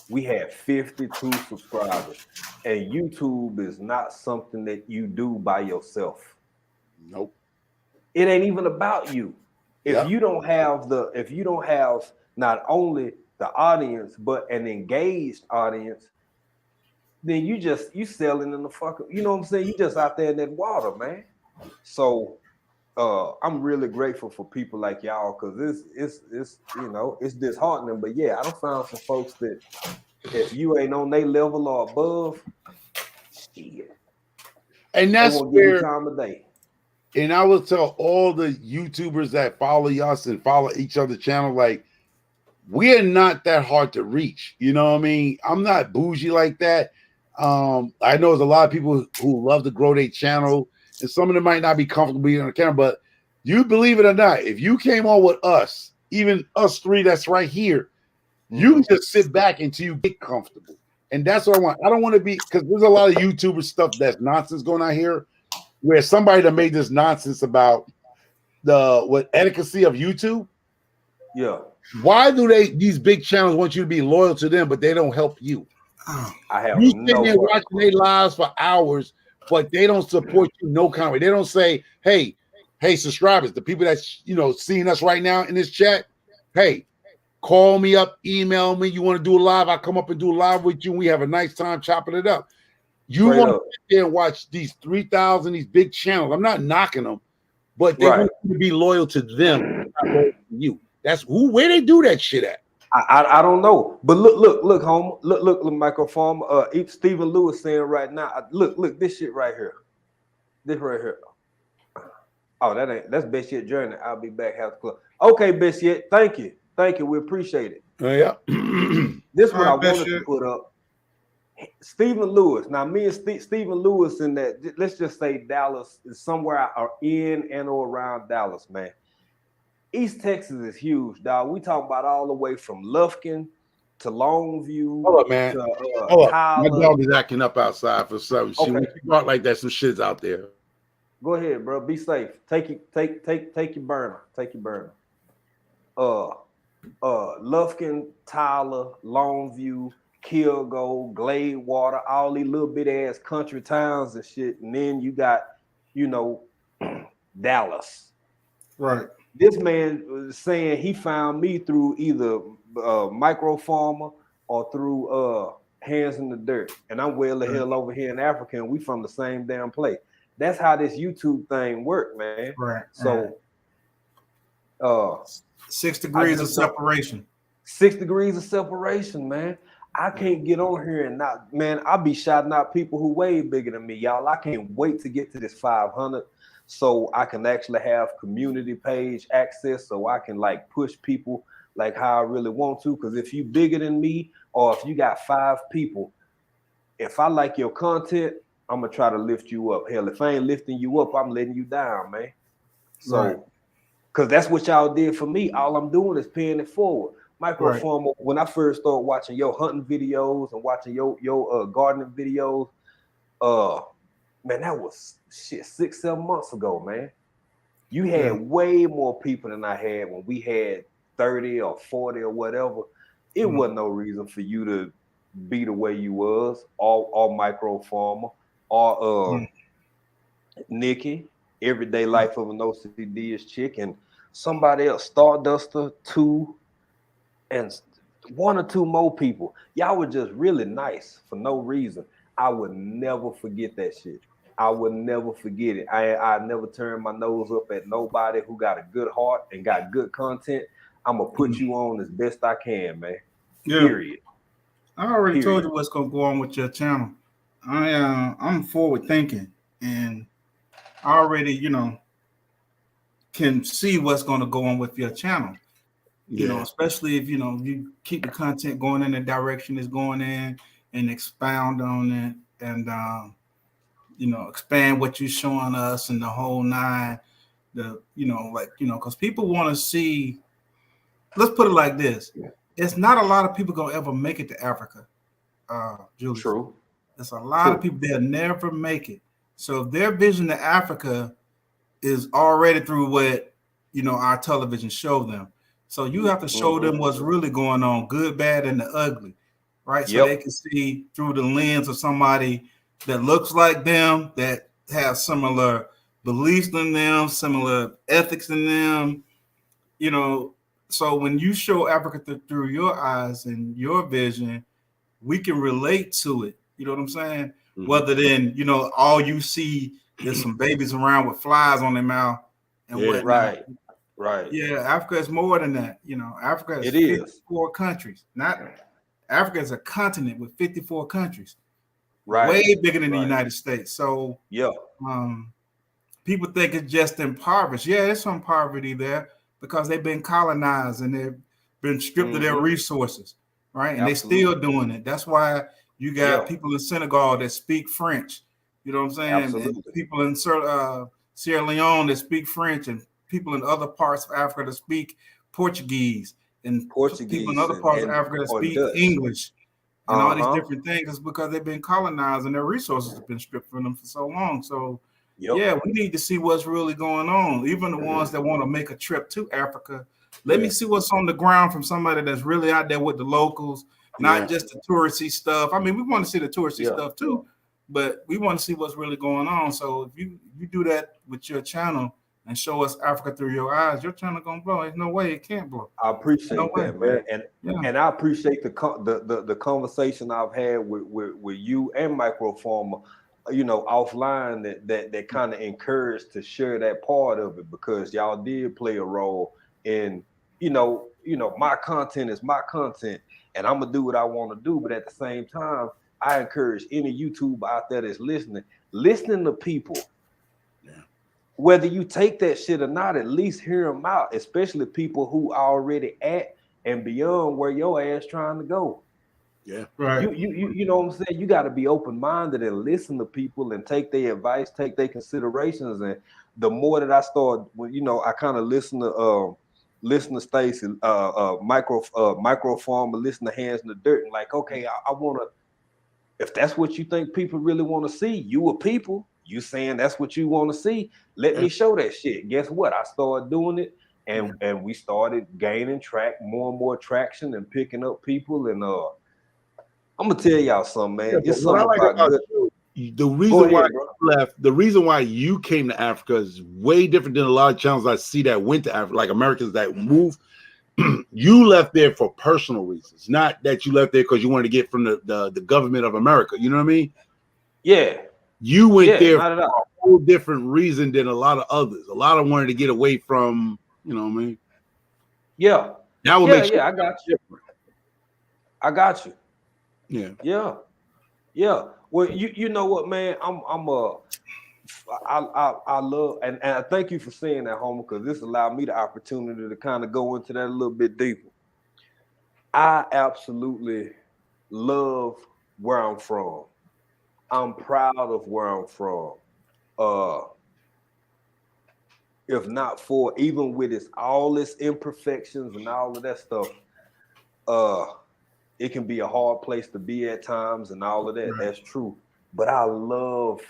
We had 52 subscribers. And YouTube is not something that you do by yourself. Nope. It ain't even about you. Yep. If you don't have not only the audience, but an engaged audience, then you selling in the fucking, you know what I'm saying? You just out there in that water, man. So I'm really grateful for people like y'all because it's disheartening. But yeah, I don't found some folks that if you ain't on their level or above, shit, And they that's won't give you where, time of day. and I will tell all the YouTubers that follow us and follow each other channel, like, we are not that hard to reach. You know what I mean? I'm not bougie like that. I know there's a lot of people who love to grow their channel, and some of them might not be comfortable being on the camera, but you believe it or not, if you came on with us, even us three that's right here, you can just sit back until you get comfortable. And that's what I want. I don't want to be, because there's a lot of YouTuber stuff that's nonsense going on here, where somebody that made this nonsense about the etiquette of YouTube. Yeah, Why do these big channels want you to be loyal to them, but they don't help you? Oh, I have You sitting no there fucking watching their clue. lives for hours, but they don't support you no kind of way. They don't say, hey, subscribers, the people that's seeing us right now in this chat, hey, call me up, email me. You want to do a live? I come up and do a live with you, and we have a nice time chopping it up. You Straight want to up. sit there and watch these 3,000, these big channels. I'm not knocking them, but they Right. want you to be loyal to them, not loyal to you. That's where they do that shit at. I don't know, but look, home, look, microphone. Stephen Lewis saying right now, look, this shit right here, this right here. Oh, that's best yet journey. I'll be back. House club. Okay, best yet. Thank you. We appreciate it. Yeah. This is all what I right, best wanted to shit. put up. Stephen Lewis. Now, me and Stephen Lewis in that. Let's just say Dallas is somewhere or in and or around Dallas, man. East Texas is huge, dog. We talk about all the way from Lufkin to Longview Hold up, man. to Hold up. My Tyler. dog is acting up outside for something. She Okay, when she bark like that, some shit's out there. go ahead, bro. Be safe. Take your burner. Take your burner. Uh, Lufkin, Tyler, Longview, Kilgo, Gladewater, all these little bit ass country towns and shit. And then you got, you know, Dallas. Right. This man was saying he found me through either Micro Farmer or through Hands in the Dirt. And I'm well the hell over here in Africa, and we from the same damn place. That's how this YouTube thing worked, man. Right. So 6 I degrees of just don't, separation. 6 degrees of separation, man. I can't get on here and not, man, I'll be shouting out people who way bigger than me, y'all. I can't wait to get to this 500 so I can actually have community page access so I can like push people like how I really want to. Because if you bigger than me or if you got 5 people, if I like your content, I'm going to try to lift you up. Hell, if I ain't lifting you up, I'm letting you down, man. So, Right. because that's what y'all did for me. All I'm doing is paying it forward. Right. Microformer, when I first started watching your hunting videos and watching your gardening videos, man, that was shit 6-7 months ago, man. You had way more people than I had when we had 30 or 40 or whatever. It wasn't no reason for you to be the way you was, or micro farmer, or Nikki, everyday life of an OCD is chick, and somebody else, Starduster, two, and one or two more people. Y'all were just really nice for no reason. I would never forget that shit. I would never forget it. I never turn my nose up at nobody who got a good heart and got good content. I'm gonna put you on as best I can, man. Yeah. Period. I already Period. told you what's gonna go on with your channel. I'm forward thinking, and I already can see what's gonna go on with your channel. Especially if you keep the content going in the direction it's going in, and expound on it, and expand what you're showing us and the whole nine. Because people want to see. Let's put it like this: it's not a lot of people gonna ever make it to Africa, Julius. True. There's a lot of people that never make it. So if their vision to Africa is already through what our television show them. So you have to show them what's really going on, good, bad, and the ugly, right? So they can see through the lens of somebody that looks like them, that has similar beliefs in them, similar ethics in them. So when you show Africa through your eyes and your vision, we can relate to it. You know what I'm saying? Whether then, all you see is some babies around with flies on their mouth and whatnot. Right. Yeah, Africa is more than that. Africa is 54 countries. Not Africa is a continent with 54 countries. Right. Way bigger than the United States. So people think it's just impoverished. Yeah, there's some poverty there because they've been colonized and they've been stripped of their resources, right? And they're still doing it. That's why you got people in Senegal that speak French. You know what I'm saying? Absolutely. And people in Sierra Leone that speak French, and people in other parts of Africa that speak Portuguese, and people in other parts of Africa that speak Dutch. English, and all these different things. Is because they've been colonized and their resources have been stripped from them for so long. So yeah, we need to see what's really going on. Even the ones that want to make a trip to Africa, let me see what's on the ground from somebody that's really out there with the locals, not just the touristy stuff. I mean, we want to see the touristy stuff too, but we want to see what's really going on. So if you do that with your channel and show us Africa through your eyes, your channel gonna blow. There's no way it can't blow. I appreciate that, man, and I appreciate the conversation I've had with you and Microformer, offline that kind of encouraged to share that part of it, because y'all did play a role in my content is my content, and I'm gonna do what I want to do, but at the same time, I encourage any YouTuber out there that's listening to people. Whether you take that shit or not, at least hear them out, especially people who are already at and beyond where your ass trying to go. Yeah, right. You know what I'm saying? You got to be open-minded and listen to people and take their advice, take their considerations. And the more that I start, I kind of listen to Stacey, Microfarmer, listen to Hands in the Dirt, and like, okay, I want to. If that's what you think people really want to see, you a people. You saying that's what you want to see? Let me show that shit. Guess what? I started doing it, and we started gaining more and more traction and picking up people. And I'm gonna tell y'all something, man. It's something about the reason why you left. The reason why you came to Africa is way different than a lot of channels I see that went to Africa, like Americans that moved. You left there for personal reasons, not that you left there because you wanted to get from the government of America. You know what I mean? Yeah. You went there for a whole different reason than a lot of others. A lot of wanted to get away from, you know what I mean? Yeah. That would make I got you. I got you. Yeah. Yeah. Well, you know what, man? I love and I thank you for saying that, Homer, because this allowed me the opportunity to kind of go into that a little bit deeper. I absolutely love where I'm from. I'm proud of where I'm from. If not for, even with all its imperfections and all of that stuff, it can be a hard place to be at times and all of that. Right. That's true. But I love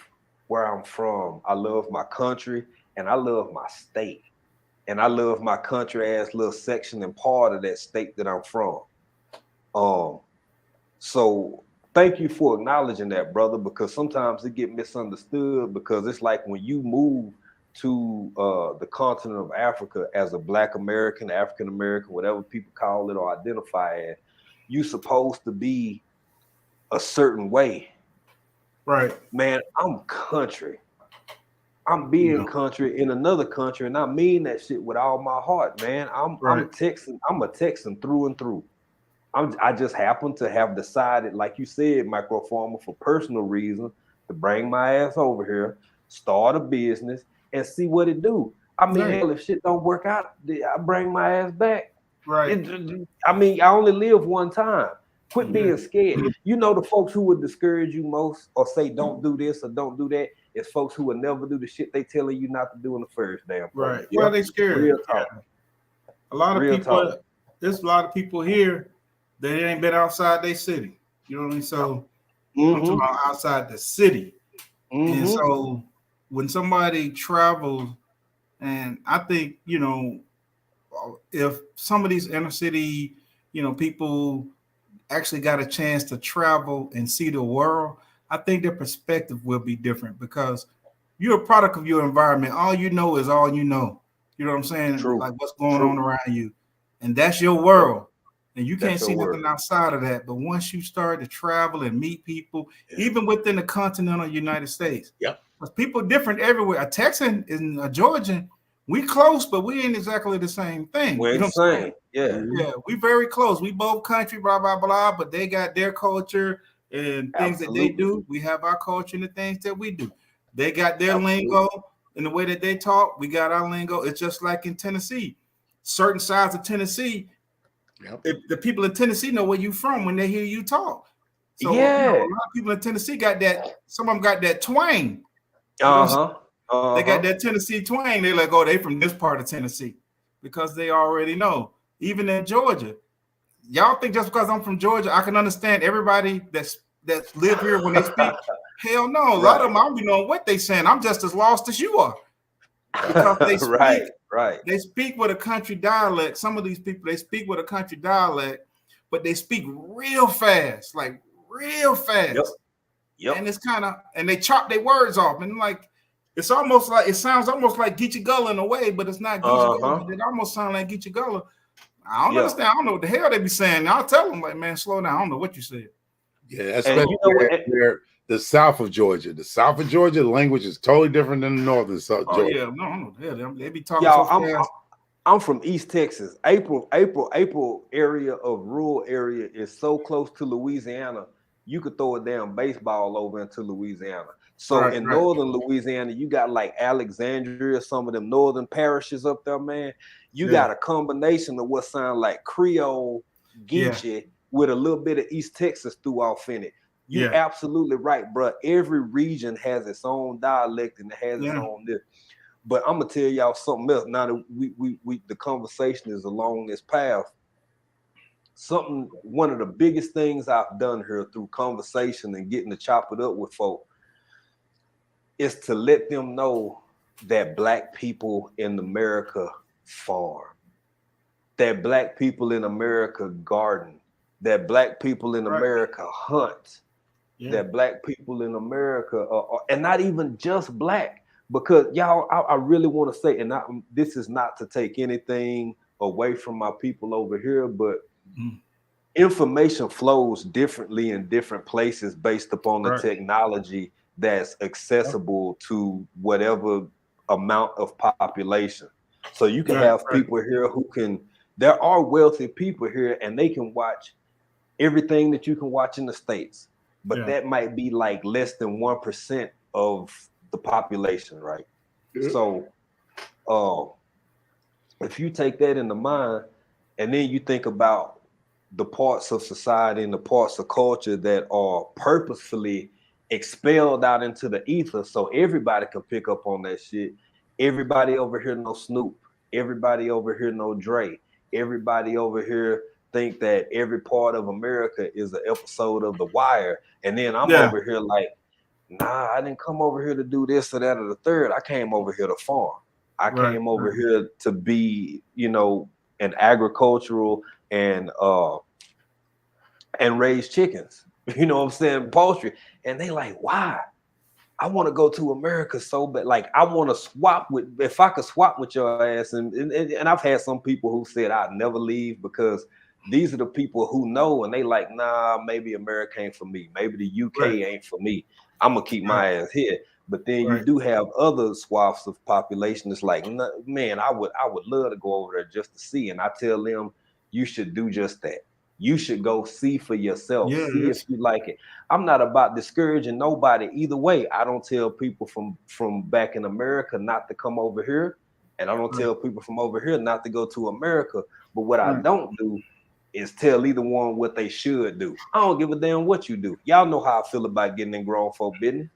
where I'm from. I love my country and I love my state. And I love my country as a little section and part of that state that I'm from. Um, so thank you for acknowledging that, brother, because sometimes it get misunderstood because it's like when you move to the continent of Africa as a Black American, African American, whatever people call it or identify as, you supposed to be a certain way. Right. Man, I'm country. I'm being Yeah. country in another country, and I mean that shit with all my heart, man. I'm Right. Texan. I'm a Texan through and through. I just happen to have decided, like you said, microfarmer, for personal reasons, to bring my ass over here, start a business, and see what it do. I mean, Right. hell, if shit don't work out, I bring my ass back. Right. I mean, I only live one time. Quit Yeah. being scared. You know, the folks who would discourage you most or say don't do this or don't do that is folks who would never do the shit they telling you not to do in the first damn place. Right. Well, Yep. they scared. Real Yeah. talk. A lot of Real people. talk. There's a lot of people here that ain't been outside their city. You know what I mean? So I'm talking Mm-hmm. about outside the city. And Mm-hmm. so when somebody travels, and I think, if some of these inner city, people actually got a chance to travel and see the world, I think their perspective will be different because you're a product of your environment. All you know is all you know. You know what I'm saying? True. Like what's going on True. around you. And that's your Yep. world. And you can't That's your see word. nothing outside of that. But once you start to travel and meet people, Yeah. even within the continental United States, Yep. because people different everywhere. A Texan and a Georgian, we close, but we ain't exactly the same thing. We're You know what I'm saying? insane. Yeah. Yeah, we very close. We both country, blah blah blah. But they got their culture and things that they Absolutely. do. We have our culture and the things that we do. They got their Absolutely. lingo and the way that they talk. We got our lingo. It's just like in Tennessee. Certain sides of Tennessee, Yep. if the people in Tennessee know where you from when they hear you talk. So Yeah. a lot of people in Tennessee got that. Some of them got that twang. You know what I'm saying? Uh-huh. They got Uh-huh. that Tennessee twang. They like, oh, they from this part of Tennessee because they already know. Even in Georgia, y'all think just because I'm from Georgia, I can understand everybody that's live here when they speak? Hell no. A lot of them, I don't be knowing what they saying. I'm just as lost as you are because Right. Right. they speak with a country dialect. Some of these people, they speak with a country dialect, but they speak real fast, like real fast. Yep. Yep. And it's kind of, and they chop their words off. And like, it's almost like, it sounds almost like Geechee Gullah in a way, but it's not Geechee Gullah. Uh-huh. It almost sounds like Geechee Gullah. I don't Yeah. understand. I don't know what the hell they be saying. I'll tell them, like, man, slow down. I don't know what you said. Yeah, And especially you know what? where the south of Georgia. The south of Georgia, the language is totally different than the northern South Oh, Georgia. yeah. No, I don't know what the hell. They be talking Y'all, so fast. I'm from East Texas. April area of rural area is so close to Louisiana, you could throw a damn baseball over into Louisiana. So Right, in right. northern Louisiana, you got like Alexandria, some of them northern parishes up there, man. You Yeah. got a combination of what sound like Creole, Yeah. Geechee, with a little bit of East Texas threw off in it. You Yeah. absolutely right, bro. Every region has its own dialect and it has its Yeah. own this. But I'm gonna tell y'all something else. Now that we the conversation is along this path. One of the biggest things I've done here through conversation and getting to chop it up with folk is to let them know that Black people in America farm, that Black people in America garden, that Black people in Right. America hunt, Yeah. that Black people in America and not even just Black, because y'all, I really want to say, and this is not to take anything away from my people over here, but information flows differently in different places based upon the Right. technology that's accessible to whatever amount of population. So you can Right, have right. people here there are wealthy people here and they can watch everything that you can watch in the States, but Yeah. that might be like less than 1% of the population, right? Yeah. So if you take that into mind and then you think about the parts of society and the parts of culture that are purposefully expelled out into the ether so everybody can pick up on that shit. Everybody over here know Snoop. Everybody over here know Dre. Everybody over here think that every part of America is an episode of The Wire. And then I'm Yeah. over here like, nah, I didn't come over here to do this or that or the third. I came over here to farm. I Right, came over right. here to be, an agricultural and and raise chickens. You know what I'm saying? Poultry. And they like, why? I want to go to America so bad. Like, I want to swap with, if I could swap with your ass. And I've had some people who said I'd never leave because these are the people who know, and they like, nah, maybe America ain't for me. Maybe the UK ain't for me. I'm going to keep my ass here. But then you do have other swaths of population that's like, man, I would love to go over there just to see. And I tell them, you should do just that. You should go see for yourself. See if you like it. I'm not about discouraging nobody either way. I don't tell people from back in America not to come over here. And I don't tell people from over here not to go to America. But what I don't do is tell either one what they should do. I don't give a damn what you do. Y'all know how I feel about getting in grown folk business.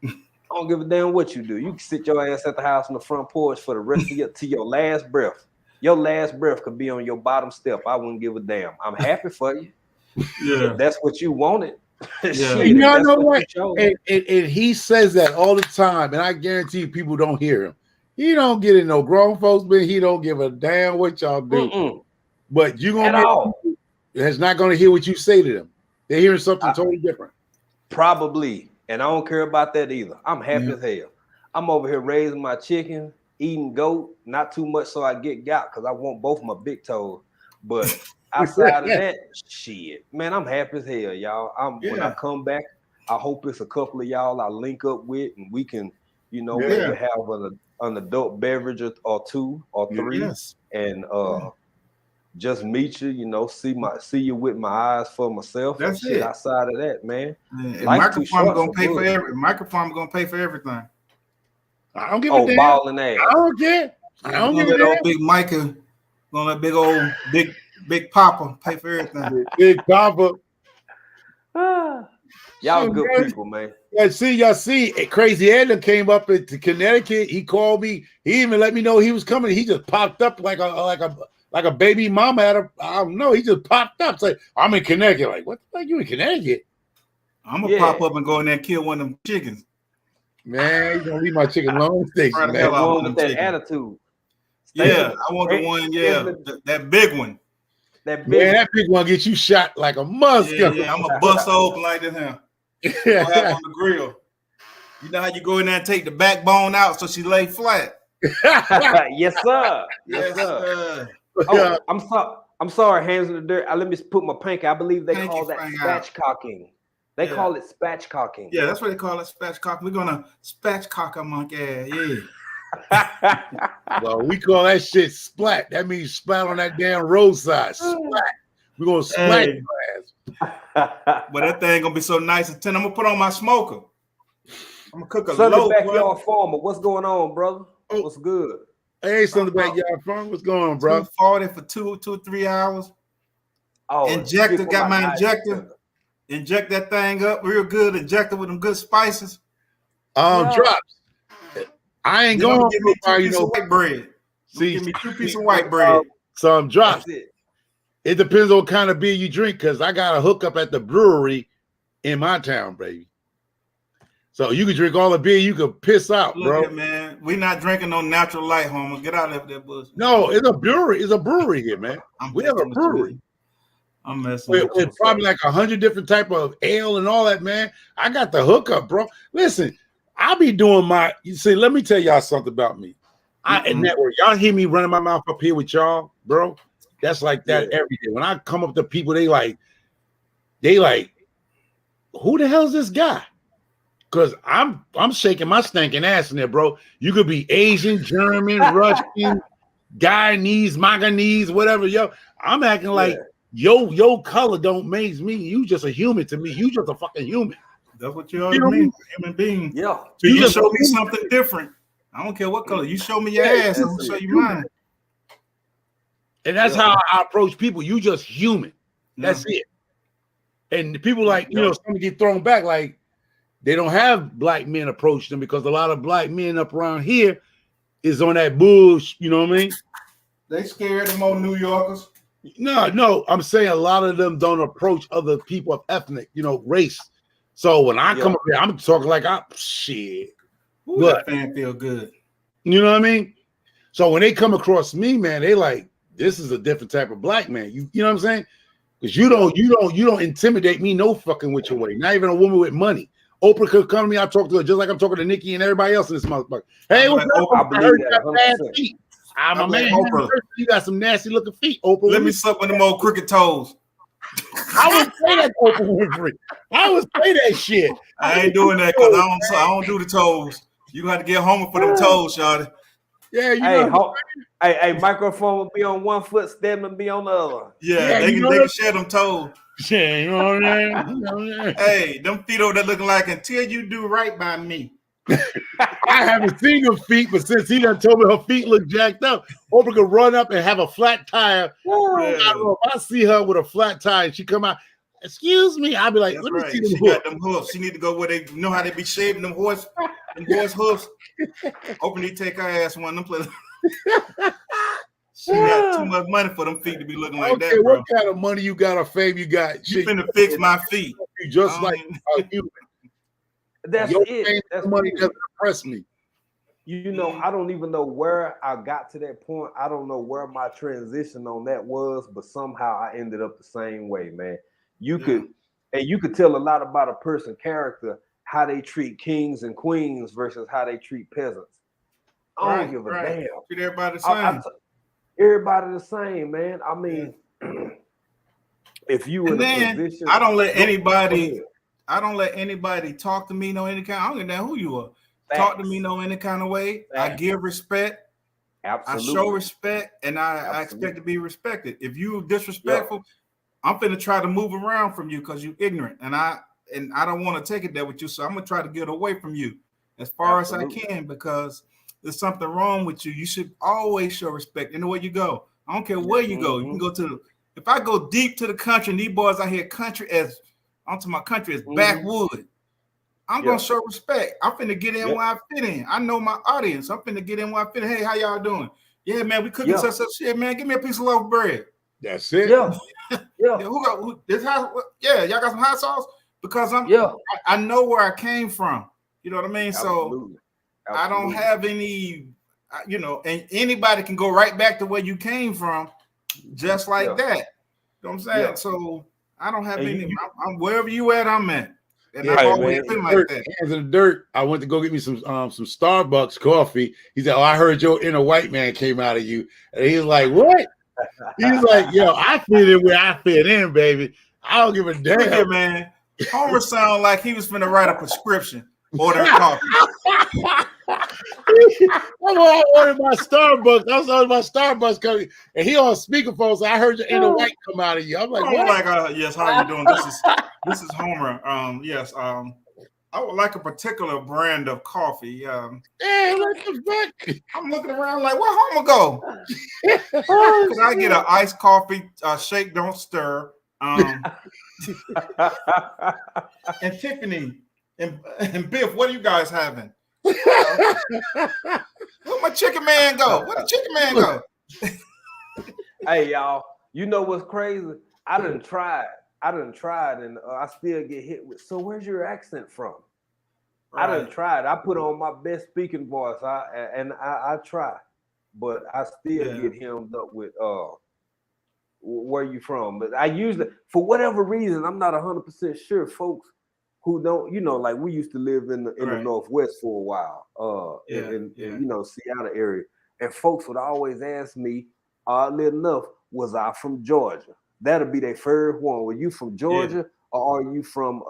I don't give a damn what you do. You can sit your ass at the house on the front porch for the rest of your last breath. Your last breath could be on your bottom step. I wouldn't give a damn. I'm happy for you. Yeah, if that's what you wanted. Shit, you know what? And he says that all the time, and I guarantee you people don't hear him. He don't get in no grown folks, but he don't give a damn what y'all do. But you gonna get people that's not gonna hear what you say to them. They're hearing something totally different. Probably, and I don't care about that either. I'm happy as hell. I'm over here raising my chicken, eating goat, not too much so I get gout because I want both my big toes. But outside of that, shit, man, I'm happy as hell, y'all. When I come back, I hope it's a couple of y'all I link up with, and we can, maybe have an adult beverage or two or three, and just meet you, see you with my eyes for myself. That's it. Outside of that, man, microphone gonna pay for everything. I don't give a damn. Balling ass. I don't care. I don't give a damn. Big Micah, gonna let big old big Papa pay for everything. Big Papa. Y'all good people, man. Y'all see, Crazy Ed came up into Connecticut. He called me. He even let me know he was coming. He just popped up like a baby mama at a. I don't know. He just popped up. It's like, I'm in Connecticut. Like, what the fuck? You in Connecticut? I'm gonna pop up and go in there and kill one of them chickens. Man, you gonna leave my chicken alone? Station, man. One with that attitude. I want the one. That big one. That big one get you shot like a musker. Yeah, I'm gonna bust open like this here. Have on the grill. You know how you go in there and take the backbone out so she lay flat. Yes, sir. Yes, sir. I'm sorry. Hands in the dirt. Let me put my pink. I believe they call that spatchcocking. They call it spatchcocking. Yeah, that's what they call it, spatchcocking. We're gonna spatchcock a monkey. Yeah. Well, we call that shit splat. That means splat on that damn roadside. Splat. We're gonna splat your ass. But that thing gonna be so nice and tender. I'm gonna put on my smoker. I'm gonna cook a Sunday backyard farmer. What's going on, brother? What's good? Hey, Sunday backyard farmer. What's going on, bro? 240 for 2-3 hours. Injector, got my injector. Inject that thing up real good. Inject it with them good spices. Drops. I ain't going to give me 2 pieces of white bread. See, give me 2 pieces of white bread. Some drops. It depends on what kind of beer you drink, because I got a hookup at the brewery in my town, baby. So you can drink all the beer you can piss out, bro. Look, man, we not drinking no natural light, homer. Get out of that bullshit. No, it's a brewery. It's a brewery here, man. We have a brewery. I'm messing with it's probably like 100 different type of ale and all that, man. I got the hookup, bro. Listen, I'll be doing you see, let me tell y'all something about me. I network. Y'all hear me running my mouth up here with y'all, bro? That's like that every day. When I come up to people, they like, who the hell's this guy? Because I'm shaking my stinking ass in there, bro. You could be Asian, German, Russian, Guyanese, Maganese, whatever. Yo, I'm acting like your color don't make me. You just a human to me. You just a fucking human. That's what you already mean, human being. Yeah. So you just show me something different. I don't care what color. You show me your ass, I'm gonna show you mine. And that's how I approach people. You just human. That's it. And people some get thrown back like they don't have black men approach them, because a lot of black men up around here is on that bullshit. You know what I mean? They scared of more New Yorkers. No, I'm saying a lot of them don't approach other people of ethnic, race. So when I come up here, I'm talking like shit. Ooh, that fan feel good. You know what I mean? So when they come across me, man, they like, this is a different type of black man. You know what I'm saying? Because you don't intimidate me no fucking which way. Not even a woman with money. Oprah could come to me. I talk to her just like I'm talking to Nikki and everybody else in this motherfucker. Hey, what's up? I believe that 100%. Feet. I'm a like man. Oprah. You got some nasty looking feet, Oprah. Let me suck with them old crooked toes. I would say that, Oprah Winfrey. I would say that shit. I ain't doing that because I don't do the toes. You got to get home for them toes, shawty. Yeah, you know. Hey, microphone will be on one foot, Stedman be on the other. Yeah, they can share them toes. Yeah, you know what I mean? Hey, them feet over there looking like until you do right by me. I haven't seen her feet, but since he done told me her feet look jacked up, Oprah could run up and have a flat tire. Yeah. I don't know, if I see her with a flat tire and she come out, excuse me, I'll be like, that's let me right. see them She got them hoofs. She need to go where they know how they be shaving them horse hoofs. Oprah need to take her ass one of them places. She got too much money for them feet to be looking like that, bro. What kind of money you got or fame you got? You finna fix my feet. You just like a human. That's Your it. That's money doesn't impress me. You know, I don't even know where I got to that point. I don't know where my transition on that was, but somehow I ended up the same way, man. You could tell a lot about a person's character, how they treat kings and queens versus how they treat peasants. I don't give a damn. Treat everybody the same. Everybody the same, man. I mean, if you in a position, I don't let anybody talk to me no any kind. I don't know who you are. Facts. Talk to me no any kind of way. Facts. I give respect. Absolutely. I show respect, and I expect to be respected. If you disrespectful, I'm finna try to move around from you because you ignorant, and I don't want to take it there with you. So I'm gonna try to get away from you as far as I can because there's something wrong with you. You should always show respect anywhere you go. I don't care where you go. You can go to if I go deep to the country, and these boys out here country as onto my country as backwood. I'm gonna show respect. I'm finna get in where I fit in. I know my audience. I'm finna get in where I fit in. Hey, how y'all doing? Yeah, man, we cooking such shit, man. Give me a piece of loaf of bread. That's it. Yeah. This house? Yeah, y'all got some hot sauce? Because I know where I came from. You know what I mean? Absolutely. So I don't have any, and anybody can go right back to where you came from, just like that. You know what I'm saying? Yeah. So I don't have any. I'm wherever you at, I'm at. And I've always been like that. Hands in the dirt. I went to go get me some Starbucks coffee. He said, "Oh, I heard your inner white man came out of you." And he was like, "What?" He's like, "Yo, I fit in where I fit in, baby. I don't give a damn." Yeah, man. Homer sound like he was finna write a prescription. Order coffee. I ordered my Starbucks. I was ordering my Starbucks coffee, and he on speakerphone. So I heard your inner white come out of you. I'm like, what? Yes. How are you doing? This is Homer. Yes. I would like a particular brand of coffee. Hey, what the fuck? I'm looking around like, where Homer go? Because I get an iced coffee, shake, don't stir. And Tiffany and Biff, what are you guys having? Where my chicken man go? Where the chicken man go? Hey, y'all, you know what's crazy? I done tried, and I still get hit with, so where's your accent from? Right. I done tried. I put on my best speaking voice, I try, but I still get hemmed up with where you from. But I usually, for whatever reason, I'm not 100% sure, folks who don't, like we used to live in the Northwest for a while, in Seattle area, and folks would always ask me, oddly enough, was I from Georgia? That'll be their first one. Were you from Georgia, or are you from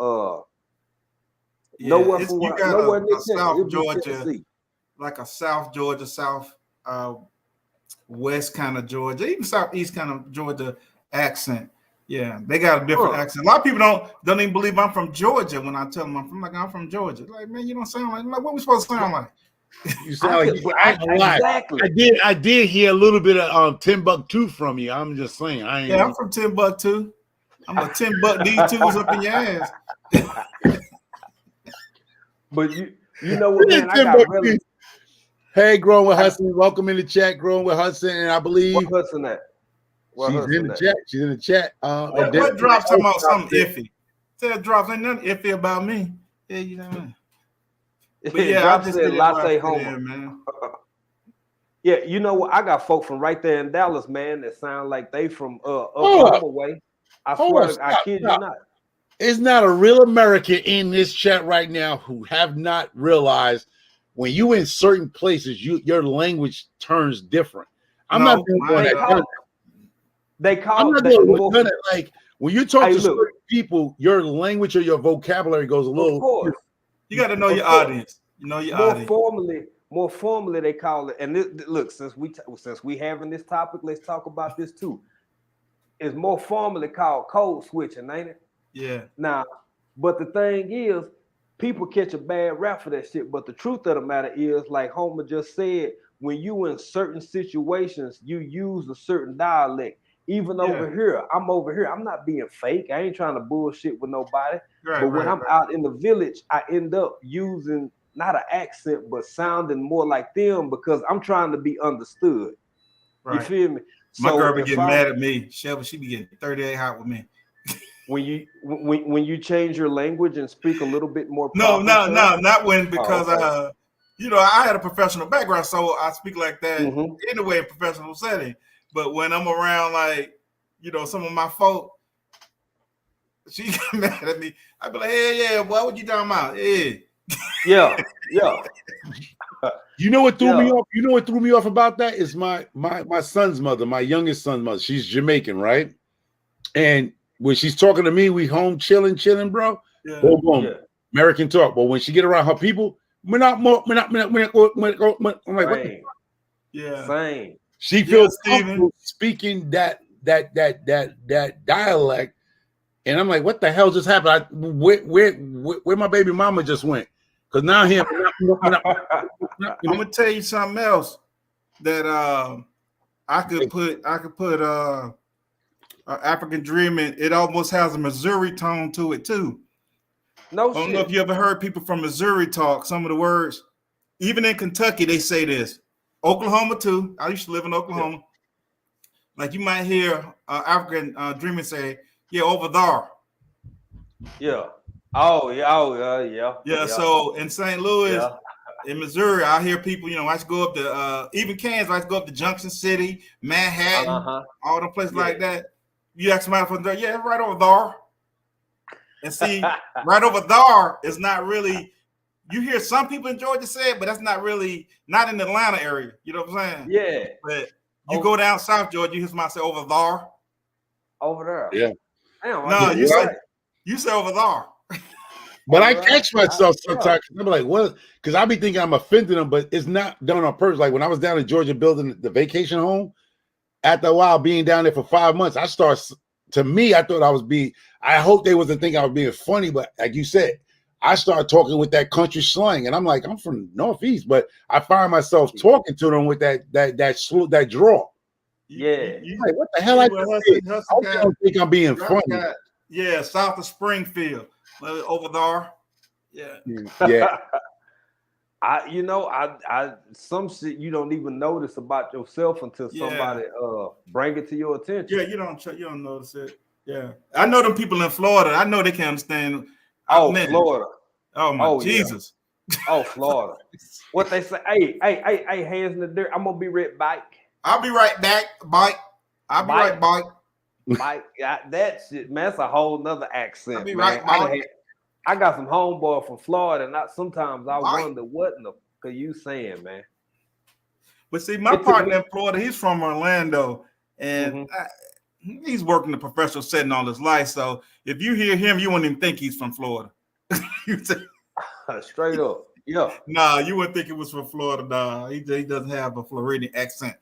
nowhere from nowhere near South Georgia, like a South Georgia, South West kind of Georgia, even Southeast kind of Georgia accent. Yeah, they got a different accent. A lot of people don't even believe I'm from Georgia when I tell them I'm from Georgia. Like, man, you don't sound like what we supposed to sound like? You sound like you. Exactly. I did hear a little bit of Timbuktu from you. I'm just saying. I'm from Timbuktu. I'm a Timbuktu D2s up in your ass. But you know what, man? I got really. Hey, Growing with Hudson. Welcome in the chat, Growing with Hudson, and I believe what Hudson at? She's in the chat. She's in the chat. What drops talking about something iffy? Tell drops ain't nothing iffy about me. Yeah, you know. But yeah, I just said latte Homer, man. Yeah, you know what? I got folk from right there in Dallas, man, that sound like they from Oklahoma way. I Hold swear, on, I stop, kid you stop. not. There's not a real American in this chat right now who have not realized when you in certain places, your language turns different. I'm not No, the one mine They that does call, it. they I'm call, not they, the one more, that done it. Like when you talk hey, to look, certain people, your language or your vocabulary goes a of little. course, you got to know of your course. audience. You know your More audience. formally, they call it. And look, since we having this topic, let's talk about this too. It's more formally called code switching, ain't it? Yeah. Now, but the thing is, people catch a bad rap for that shit. But the truth of the matter is, like Homer just said, when you in certain situations, you use a certain dialect. Even Yeah. over here, I'm not being fake. I ain't trying to bullshit with nobody. Right, But when right, I'm out in the village, I end up using not an accent, but sounding more like them because I'm trying to be understood. You right. feel me? My So girl be if getting I'm mad at me. Shelby, she be getting 38 hot with me. when you change your language and speak a little bit more No, proper to her. not when Oh, because okay. I had a professional background, so I speak like that Mm-hmm. anyway in professional setting. But when I'm around like some of my folk, she get mad at me. I be like, hey, yeah, boy, what you talking about? Yeah. Yeah, yeah, You know what threw me yeah. off? You know what threw me off about that is my son's mother, my youngest son's mother. She's Jamaican, right? And when she's talking to me, we home chilling, bro. Yeah. Boom, boom. Yeah. American talk. But when she get around her people, we're not more. We're not. I'm like, what? The? Same, Yeah. same. She Yeah, feels Steven. comfortable speaking that dialect, and I'm like, what the hell just happened? Where my baby mama just went? Because now him. I'm gonna tell you something else that I could put African Dreamin'. It almost has a Missouri tone to it too. No I don't know if shit. you ever heard people from Missouri talk some of the words. Even in Kentucky, they say this. Oklahoma too. I used to live in Oklahoma. Yeah. Like you might hear African Dreamin' say, "Yeah, over there." Yeah. Oh yeah. Oh yeah. Yeah. So in St. Louis, yeah. in Missouri, I hear people. I used to go up to even Kansas. I used to go up to Junction City, Manhattan, all the places like that. You ask somebody from there, yeah, right over there. And see, right over there is not really. You hear some people in Georgia say it, but that's not really not in the Atlanta area. You know what I'm saying? Yeah. But you go down South Georgia, you hear somebody say over there. Over there. Yeah. Damn, No, you say over there. But I catch myself sometimes. I'm like, what? Because I be thinking I'm offending them, but it's not done on purpose. Like when I was down in Georgia building the vacation home, after a while being down there for 5 months, I thought I was being, I hope they wasn't thinking I was being funny, but like you said, I started talking with that country slang, and I'm like, I'm from Northeast, but I find myself talking to them with that draw. Yeah. Like, what the hell? I don't think I'm being funny. Yeah, south of Springfield, over there. Yeah. Yeah. I some shit you don't even notice about yourself until somebody bring it to your attention. Yeah, you don't notice it. Yeah, I know them people in Florida. I know they can't understand. Florida. Oh my Jesus. Yeah. Oh, Florida. What they say? Hey, hands in the dirt. I'm gonna be right back. I'll be right back. Bike. I'll be right back. Mike, that shit, man. That's a whole nother accent. I'll be man. right. I got some homeboy from Florida, and sometimes I wonder what in the you saying, man. But see, my partner in Florida, he's from Orlando, and he's worked in a professional setting all his life. So if you hear him, you wouldn't even think he's from Florida. Straight up, yeah. Nah, you wouldn't think it was from Florida. Nah, he doesn't have a Floridian accent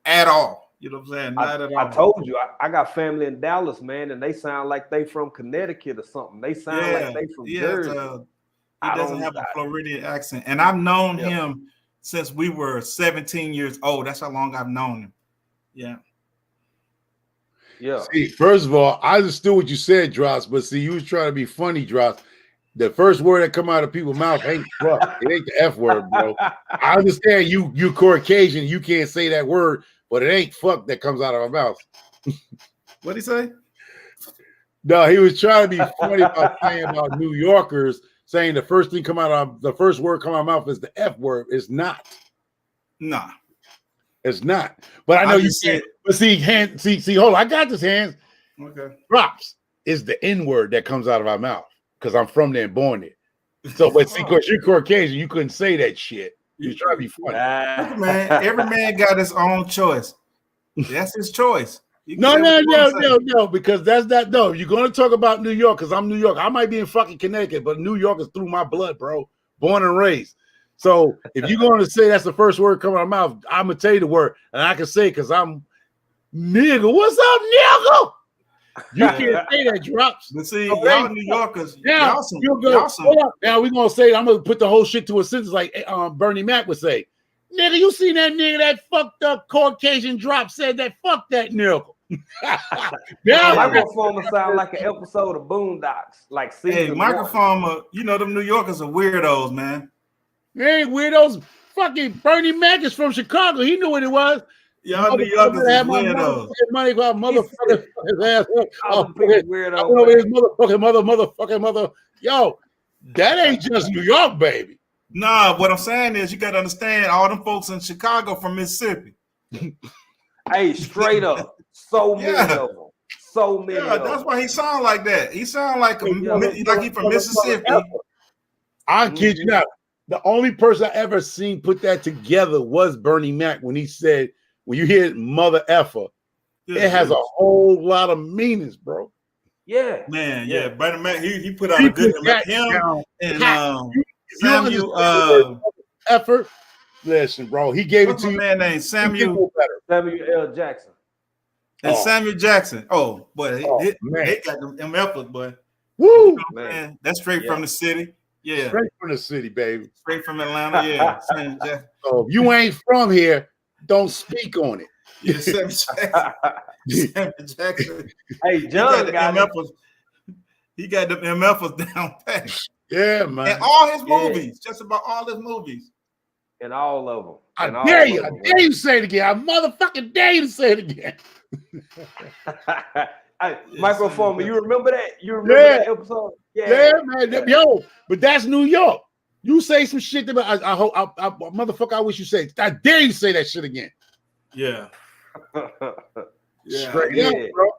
at all. You know what I'm saying? Not at all. I told you, I got family in Dallas, man, and they sound like they from Connecticut or something. They sound like they from Jersey. He doesn't have a Floridian accent. And I've known him since we were 17 years old. That's how long I've known him. Yeah. Yeah. See, first of all, I understood what you said, Drops, but see, you was trying to be funny, Drops. The first word that come out of people's mouth ain't fuck. It ain't the F word, bro. I understand you Caucasian, you can't say that word, but it ain't fuck that comes out of our mouth. What'd he say? No, he was trying to be funny about saying about New Yorkers saying the first word come out of our mouth is the F word. It's not. Nah. It's not. But I know you said, but see, hold on, I got this, Hands. Okay. Drops is the N word that comes out of our mouth because I'm from there and born there. So, but see, because you're Caucasian, you couldn't say that shit. You're trying to be funny. Look, man, every man got his own choice. That's his choice. No, because that's not, no, you're going to talk about New York because I'm New York. I might be in fucking Connecticut, but New York is through my blood, bro. Born and raised. So if you're going to say that's the first word coming out of my mouth, I'm going to tell you the word. And I can say because I'm nigga. What's up, nigga? You can't say that, Drops. But see, y'all New Yorkers, now, y'all some. Now we're going to say, I'm going to put the whole shit to a sentence like Bernie Mac would say. Nigga, you seen that nigga, that fucked up Caucasian Drop said that, fuck that nigga. Microphone sound like an episode of Boondocks, like season Microphone. You know them New Yorkers are weirdos, man. They ain't weirdos. Fucking Bernie Mac is from Chicago. He knew what it was. Y'all New Yorkers are weirdos. Money about motherfucker his ass. Motherfucking mother. Yo, that ain't just New York, baby. Nah, what I'm saying is you got to understand all them folks in Chicago from Mississippi. Hey, straight up. So many of them. So many. Yeah, that's why he sound like that. He sound like he from Mississippi. I kid you not. The only person I ever seen put that together was Bernie Mac when he said, when you hear mother effer, it has a whole lot of meanings, bro. Yeah. Man, yeah. Bernie Mac, he put out a good him and Samuel effort. Listen, bro, he gave it to you. Man named Samuel L. Jackson. And Samuel Jackson. Oh, boy, they got them efforts, boy. Woo, man. That's straight from the city. Yeah. Straight from the city, baby. Straight from Atlanta, yeah. So if you ain't from here, don't speak on it. Yeah, Samuel Jackson. Hey, John got MFers. He got the MFers down pat. Yeah, man. And all his movies, just about all his movies. And all of them. I dare you to say it again. I motherfucking dare you to say it again. Microphone, you remember that? You remember that episode? Yeah, man. Yo, but that's New York. You say some shit that I hope, motherfucker, I wish you say. I dare you say that shit again. Yeah. Straight up, bro.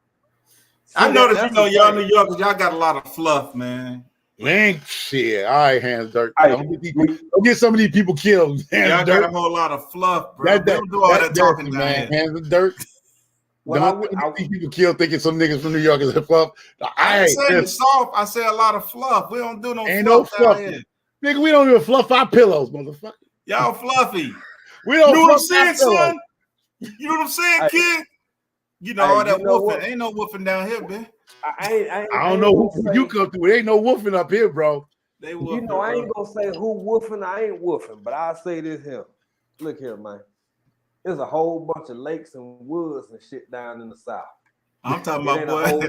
I noticed, y'all New Yorkers, y'all got a lot of fluff, man. Man, shit. All right, hands dirt. Don't get some of these people killed. Y'all got a whole lot of fluff, bro. Don't do all that talking, man. Hands of dirt. Don't get these people killed thinking some niggas from New York is fluff. I ain't saying it's soft. I say a lot of fluff. We don't do no fluff down here. Nigga, we don't even fluff our pillows, motherfucker. Y'all fluffy. We don't. You know what I'm saying, son? You know what I'm saying, kid? You know all that woofing. Ain't no woofing down here, man. I don't know who you come through. There ain't no woofing up here, bro. I ain't gonna say who woofing. I ain't woofing, but I'll say this here. Look here, man. There's a whole bunch of lakes and woods and shit down in the south. I'm talking about boy.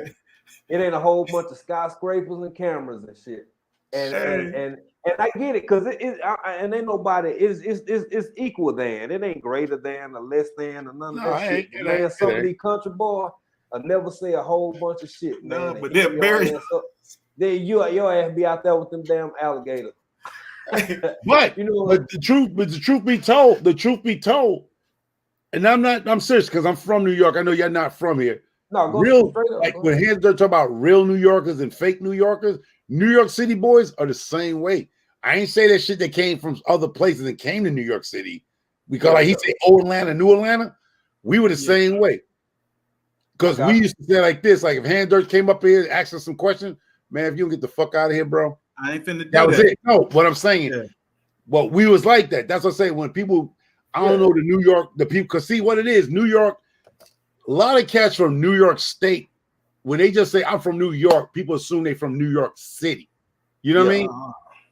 It ain't a whole bunch of skyscrapers and cameras and shit. And I get it because and ain't nobody it's equal than. It ain't greater than or less than or none of that shit. Man, some of these country boy I never say a whole bunch of shit, man. But they're buried. Then your ass be out there with them damn alligators. But the truth be told, and I'm serious because I'm from New York. I know you're not from here. No, real like when hands are talking about real New Yorkers and fake New Yorkers, New York City boys are the same way. I ain't say that shit that came from other places and came to New York City because like he said old Atlanta, new Atlanta, we were the same way. Because we used to say like this, like if Hand Dirt came up here and asked us some questions, man, if you don't get the fuck out of here, bro. I ain't finna do that. Was it. No, what I'm saying, well, we was like that. That's what I'm saying. When people, I don't know the New York, the people, because see what it is, New York, a lot of cats from New York State, when they just say I'm from New York, people assume they from New York City. You know what I mean?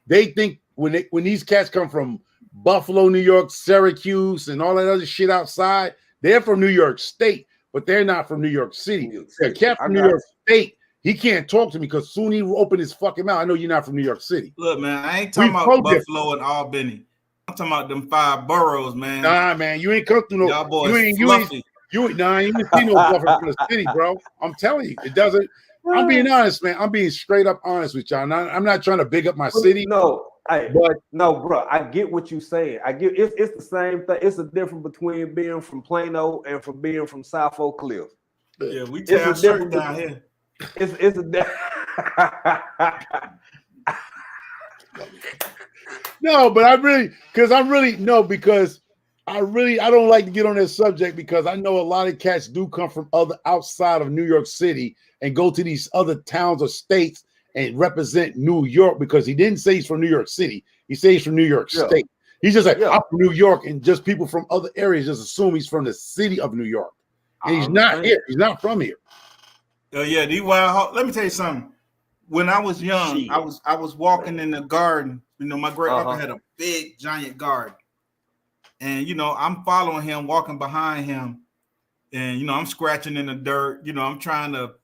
They think when these cats come from Buffalo, New York, Syracuse, and all that other shit outside, they're from New York State. But they're not from New York City. A cat from New York State, he can't talk to me because soon he will open his fucking mouth. I know you're not from New York City. Look, man, I ain't talking about Buffalo and Albany. I'm talking about them 5 boroughs, man. Nah, man, you ain't come through no. Y'all boys you ain't see no Buffalo from the city, bro. I'm telling you, it doesn't. I'm being honest, man. I'm being straight up honest with y'all. I'm not trying to big up my city. No, bro. I get what you're saying. I get it's the same thing. It's a difference between being from Plano and from being from South Oak Cliff. Yeah, we It's tear a shirts different. down here. It's a. No, but I don't like to get on this subject because I know a lot of cats do come from other outside of New York City and go to these other towns or states and represent New York because he didn't say he's from New York City. He says he's from New York State. He's just like, I'm from New York, and just people from other areas just assume he's from the city of New York. And he's not here. He's not from here. Oh yeah, these wild. Let me tell you something. When I was young, I was walking in the garden. You know, my great uncle had a big giant garden. And you know, I'm following him, walking behind him, and you know, I'm scratching in the dirt. You know, I'm trying to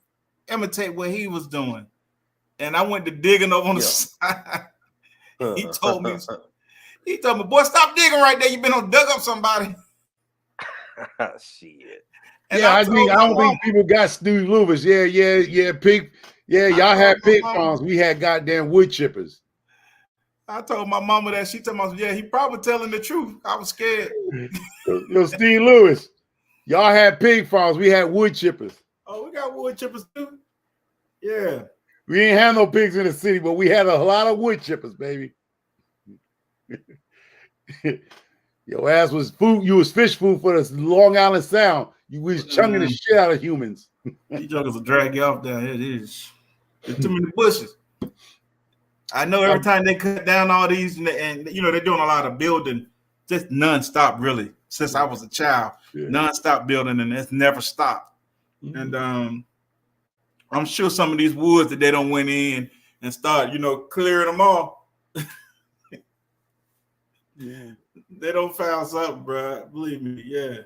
imitate what he was doing. And I went to digging over on the side. He told me, boy, stop digging right there. You been on dug up somebody. Shit. And I don't think people got Stu Lewis. Pig. Yeah, y'all had pig farms. We had goddamn wood chippers. I told my mama that. She told me, he probably telling the truth. I was scared. Yo, Steve Lewis, y'all had pig farms. We had wood chippers. Oh, we got wood chippers too. Yeah. We ain't have no pigs in the city, but we had a lot of wood chippers, baby. Your ass was food. You was fish food for the Long Island Sound. You was chunking the shit out of humans. These jokers will drag you off down here. There's too many bushes. I know every time they cut down all these, and you know they're doing a lot of building, just nonstop, really. Since I was a child, nonstop building, and it's never stopped. And I'm sure some of these woods that they don't went in and start, you know, clearing them off. They don't foul something, bro. Believe me,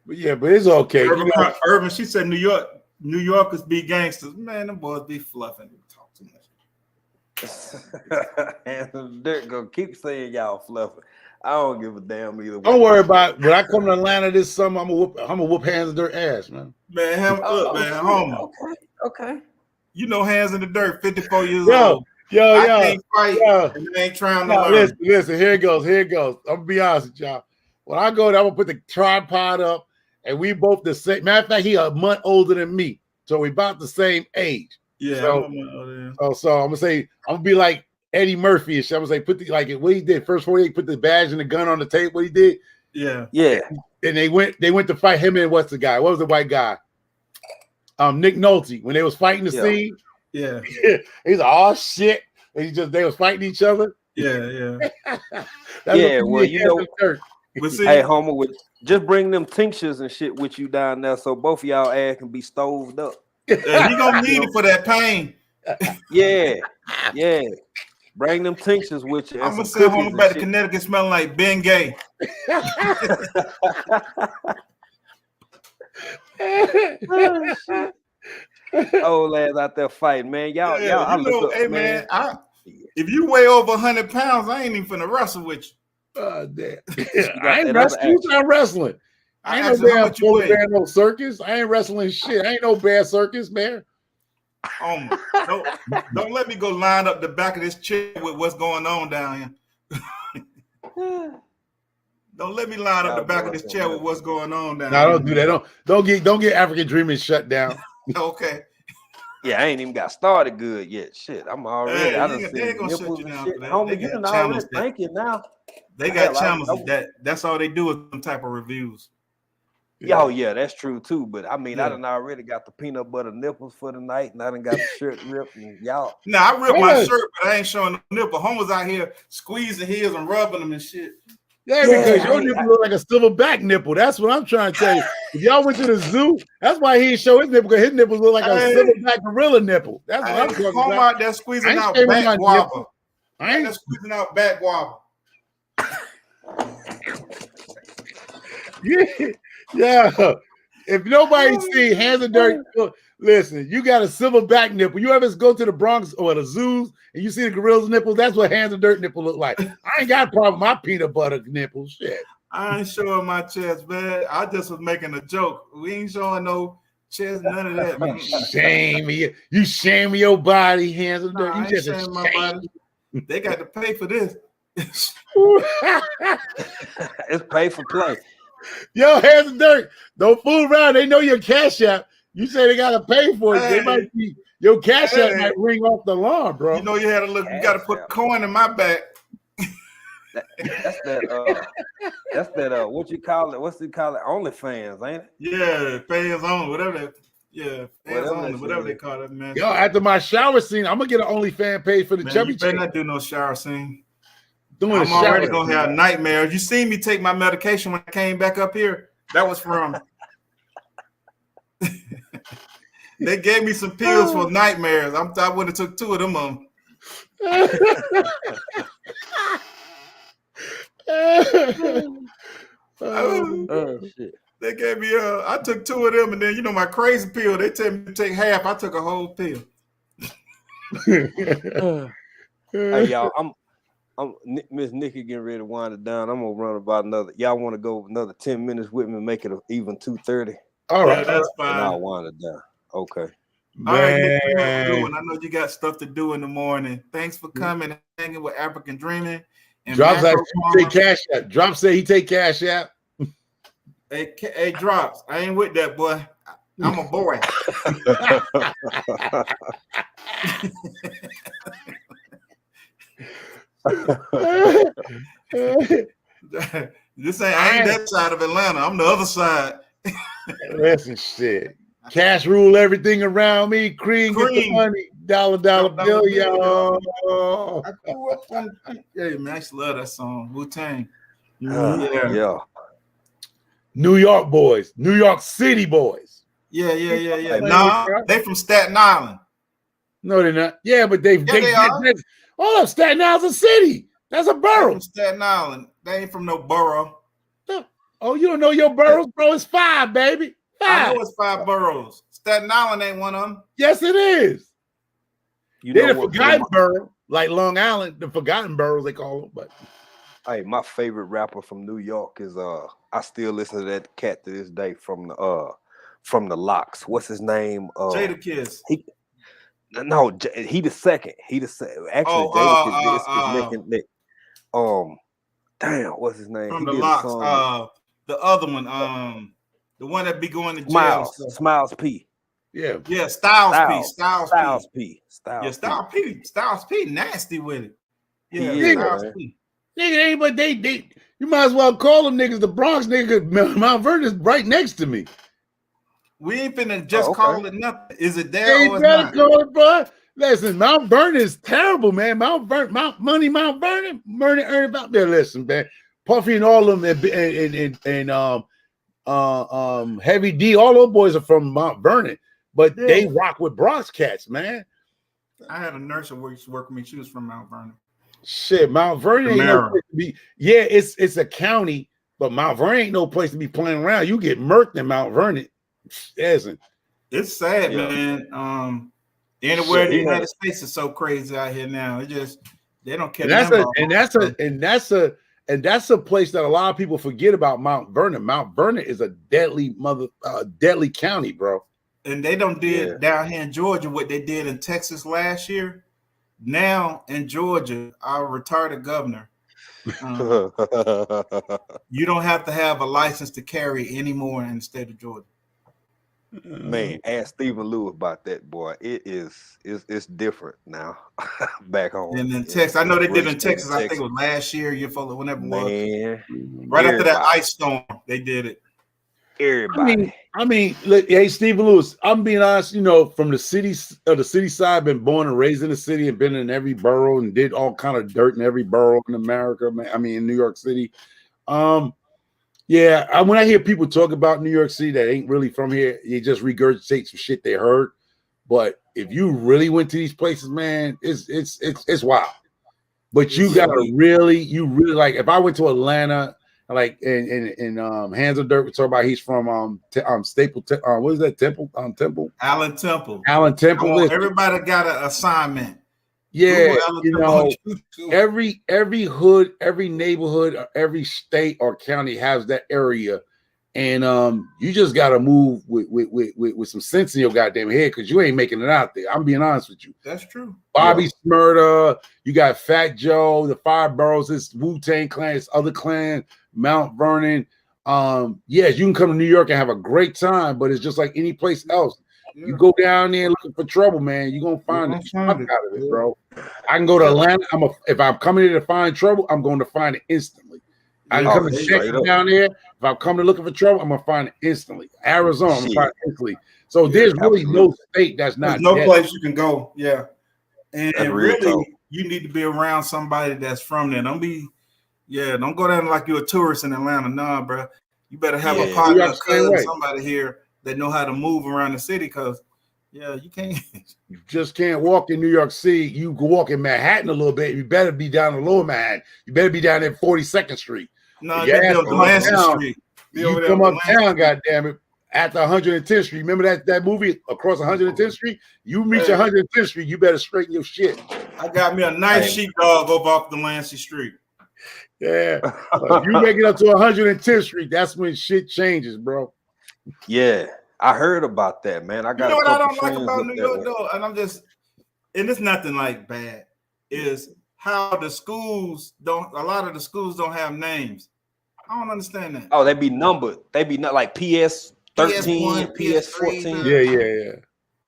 but it's okay. Urban, she said New Yorkers be gangsters. Man, them boys be fluffing. Talk too much. And they're gonna keep saying y'all fluffing. I don't give a damn either way. Don't worry about it. When I come to Atlanta this summer, I'm gonna whoop Hands in Dirt ass, man. Man, homo. Okay. You know, Hands in the Dirt, 54 years old. I can't fight. And they ain't trying to learn. Listen, here it goes. I'm gonna be honest with y'all. When I go there, I'm gonna put the tripod up, and we both the same. Matter of fact, he a month older than me, so we about the same age. Yeah. So I'm gonna say I'm gonna be like Eddie Murphy-ish. I'm gonna say what he did first 48, put the badge and the gun on the table. What he did. Yeah. And they went to fight him and what's the guy? What was the white guy? Nick Nolte when they was fighting the scene. Yeah. He's like, oh shit. And they was fighting each other. Yeah. Well, you know, hey, homo, just bring them tinctures and shit with you down there so both of y'all ass can be stoved up. He gonna need it for that pain. Yeah. Bring them tinctures with you. I'm gonna send home back to Connecticut smelling like Ben Gay. Old lads out there fighting, man. Y'all, hey man, if you weigh over 100 pounds, I ain't even finna wrestle with you. Oh damn! I ain't wrestling. I'm wrestling. I ain't no circus. I ain't wrestling shit. I ain't no bad circus, man. Don't let me go line up the back of this chair with what's going on down here. Don't let me line up the back of this chair with what's going on down here. No, don't do that. Don't get African Dreamin shut down. Okay. Yeah, I ain't even got started good yet. Shit, I'm already. I done they seen ain't gonna shut you down. Homie, you done already thinking now. They got channels that's all they do is some type of reviews. Oh yeah, that's true too. But I mean, I done already got the peanut butter nipples for the night, and I done got the shirt ripped. And y'all, I ripped my shirt, but I ain't showing no nipple. Homer's out here squeezing his and rubbing them and shit. Yeah, because your nipple look like a silverback nipple. That's what I'm trying to tell you. If y'all went to the zoo, that's why he didn't show his nipple, because his nipples look like a silverback gorilla nipple. That's what I'm talking about. Home out there squeezing out back guava. I ain't squeezing out back guava. Yeah. If nobody see Hands in Dirt, listen, you got a silverback nipple. You ever go to the Bronx or the zoos and you see the gorilla's nipples? That's what Hands in Dirt nipple look like. I ain't got a problem with my peanut butter nipples. Shit. I ain't showing my chest, man. I just was making a joke. We ain't showing no chest, none of that. Man. You shame your body, Hands in Dirt. You just shame my body. They got to pay for this. It's pay for play. Yo, Hands of Dirt, don't fool around. They know your Cash App. You say they gotta pay for it. Hey. They might be your Cash App Hey. might ring off the alarm, bro. You know you had to look. You got to put a coin in my back. That's that what you call it? What's it called? OnlyFans, ain't it? Yeah, fans only, whatever that. Yeah, fans Whatever only, that whatever shit they is. call it, man. Yo, after my shower scene, I'm gonna get an OnlyFans page for the Man, chubby you better chick. not do no shower scene. Doing I'm already gonna have nightmares. You seen me take my medication when I came back up here? That was from. They gave me some pills for nightmares. I would have took 2 of them on. Oh shit. They gave me I took 2 of them, and then my crazy pill. They tell me to take half. I took a whole pill. Hey y'all, I'm Miss Nikki getting ready to wind it down. I'm gonna run about another. Y'all want to go another 10 minutes with me, make it even 2:30? All right, that's fine. And I'll wind it down. Okay. All right, Nick, you have a good one. I know you got stuff to do in the morning. Thanks for coming and hanging with African Dreaming. And Drops said he take Cash App. Drops said he take Cash App. Hey, Drops, I ain't with that, boy. I'm a boy. I ain't that side of Atlanta. I'm the other side. Listen, shit. Cash rule everything around me. Cream, get the money. Dollar bill, y'all. Hey, man, I used to love that song. Wu-Tang. Yeah. New York boys. New York City boys. Yeah. Nah, they from Staten Island. No, they're not. Yeah, but they are. Oh, Staten Island's a city. That's a borough. From Staten Island. They ain't from no borough. Oh, you don't know your boroughs, bro? It's 5, baby. 5. I know it's 5 boroughs. Staten Island ain't one of them. Yes, it is. They're the forgotten borough, like Long Island, the forgotten boroughs they call them. But hey, my favorite rapper from New York is I still listen to that cat to this day from the Locks. What's his name? Jadakiss. He the second. Actually, Jadakiss is making it. Damn, what's his name? From the Locks. The other one, the one that be going to jail. Smiles P. Yeah, Styles P. Styles P. Nasty with it. Yeah, Styles P. Nigga, ain't but they. You might as well call them niggas the Bronx niggas. Mount Vernon is right next to me. We ain't finna just call it nothing. Is it there or not? Call it, bro. Listen, Mount Vernon is terrible, man. Mount Vernon, earn about there. Listen, man. Puffy and all of them and Heavy D, all those boys are from Mount Vernon, but they rock with Bronx cats, man. I had a nurse that used to work with me. She was from Mount Vernon. Shit, Mount Vernon ain't no place to be. Yeah, it's a county, but Mount Vernon ain't no place to be playing around. You get murked in Mount Vernon. It's sad, man. Anywhere in the United States is so crazy out here now. It just they don't care. And that's a place that a lot of people forget about Mount Vernon. Mount Vernon is a deadly county, bro. And they don't did down here in Georgia what they did in Texas last year. Now in Georgia, our retired governor, you don't have to have a license to carry anymore in the state of Georgia. Man, ask Stephen Lewis about that, boy. It's different now back home. And in Texas, I know they did in Texas. I think it was last year, whenever it was. Right after that ice storm, they did it. Everybody. I mean, look, hey, Stephen Lewis, I'm being honest, from the city side, been born and raised in the city and been in every borough and did all kind of dirt in every borough in America. In New York City. When I hear people talk about New York City that ain't really from here, you just regurgitate some shit they heard. But if you really went to these places, man, it's wild. But you gotta really like. If I went to Atlanta, like in Hands of Dirt, we talk about he's from Staple. What is that Temple? Temple. Allen Temple. Everybody got an assignment. Yeah, every hood, every neighborhood, every state or county has that area, and you just gotta move with some sense in your goddamn head because you ain't making it out there. I'm being honest with you. That's true. Bobby Smurda, you got Fat Joe, the 5 boroughs, this Wu-Tang Clan, this other clan, Mount Vernon, Yes, you can come to New York and have a great time, but it's just like any place else. Yeah. You go down there looking for trouble, man, you're gonna find the fuck out of it, bro. I can go to Atlanta. If I'm coming here to find trouble, I'm going to find it instantly. I can come to Texas down there. If I'm coming looking for trouble, I'm gonna find it instantly. Arizona, I'm gonna find it instantly. So there's really no state that's not there's no dead. place you can go. Yeah. And really, talk. you need to be around somebody that's from there. Don't go down like you're a tourist in Atlanta. Nah, bro. You better have a partner, a cousin, somebody here that know how to move around the city, because you can't. You just can't walk in New York City. You can walk in Manhattan a little bit. You better be down in Lower Manhattan. You better be down there 42nd Street. No, you better be on Delancey Street. You come uptown, goddamn it, at the 110th Street. Remember that movie Across 110th Street? You reach 110th Street, you better straighten your shit. I got me a nice sheepdog over off Delancey Street. Yeah. If you make it up to 110th Street, that's when shit changes, bro. Yeah. I heard about that, man. I got. You know what I don't like about New York, though, and it's nothing like bad, is how a lot of the schools don't have names. I don't understand that. Oh, they be numbered. They be not like PS 13, PS 14.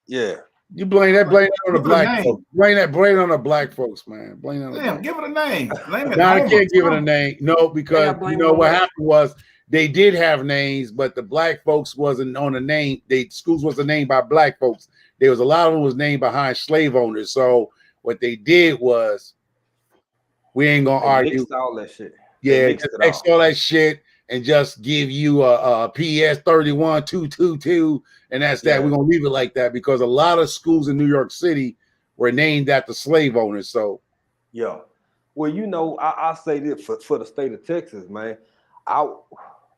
Yeah. You blame that on the black folks. Blame on the black folks, man. Blame on Damn, give it a name. I can't give it a name. No, because you know what happened was they did have names, but the black folks wasn't on the name. Schools wasn't named by black folks. There was a lot of them was named behind slave owners. So what they did was, we ain't gonna argue all that shit. Yeah, just X all that shit and just give you a PS 31222, and that's that. We're gonna leave it like that because a lot of schools in New York City were named after slave owners. So well, you know, I say this for the state of Texas, man.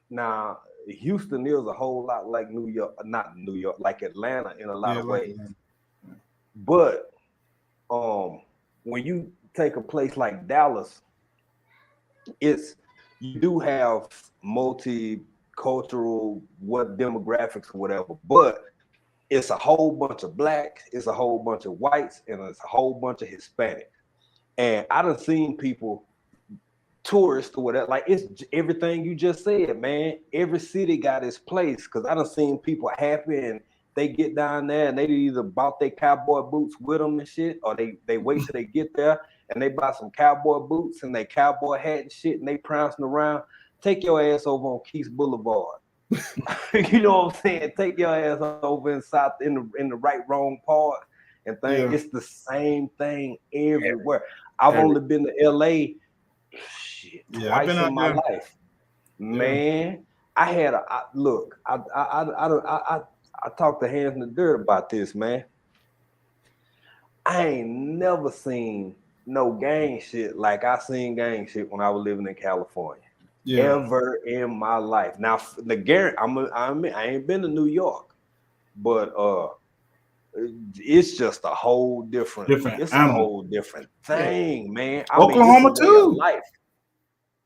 Now Houston is a whole lot like New York, not New York, like Atlanta in a lot of ways. But when you take a place like Dallas, you do have multicultural demographics or whatever, but it's a whole bunch of blacks, it's a whole bunch of whites, and it's a whole bunch of Hispanic. And I done seen people, tourists or whatever, like it's everything you just said, man. Every city got its place, because I done seen people happy and they get down there and they either bought their cowboy boots with them and shit, or they wait till they get there and they buy some cowboy boots and they cowboy hat and shit and they prancing around. Take your ass over on Keith Boulevard. You know what I'm saying? Take your ass over in the right wrong part and think it's the same thing everywhere. I've only been to LA twice in my life. Man, I had I talked to Hands in the Dirt about this, man. I ain't never seen no gang shit like I seen gang shit when I was living in California. Ever in my life. Now I ain't been to New York, but it's just a whole different a whole different thing, man. Oklahoma too. Life.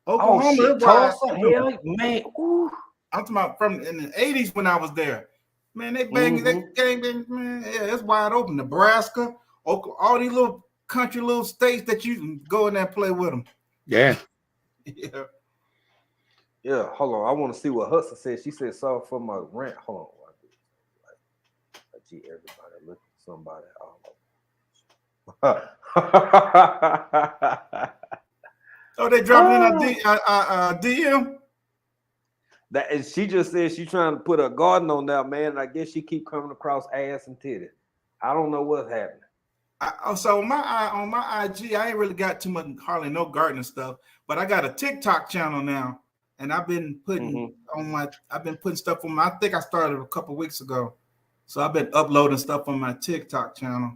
Oklahoma, Tulsa, hell, man. Ooh. I'm talking about from in the 80s when I was there. Man, they bang, they gang, man. Yeah, it's wide open. Nebraska, Oklahoma, all these little country, little states that you can go in there and play with them. Yeah. Yeah, hold on. I want to see what Hudson said. She said something for my rent. Hold on. Gee, everybody look at somebody. Oh, they dropping in a DM? That is, she just said she's trying to put a garden on that, man. And I guess she keep coming across ass and titty. I don't know what's happening. So on my IG, I ain't really got too much, hardly no gardening stuff, but I got a TikTok channel now, and I've been putting I've been putting stuff on my. I think I started a couple weeks ago, so I've been uploading stuff on my TikTok channel.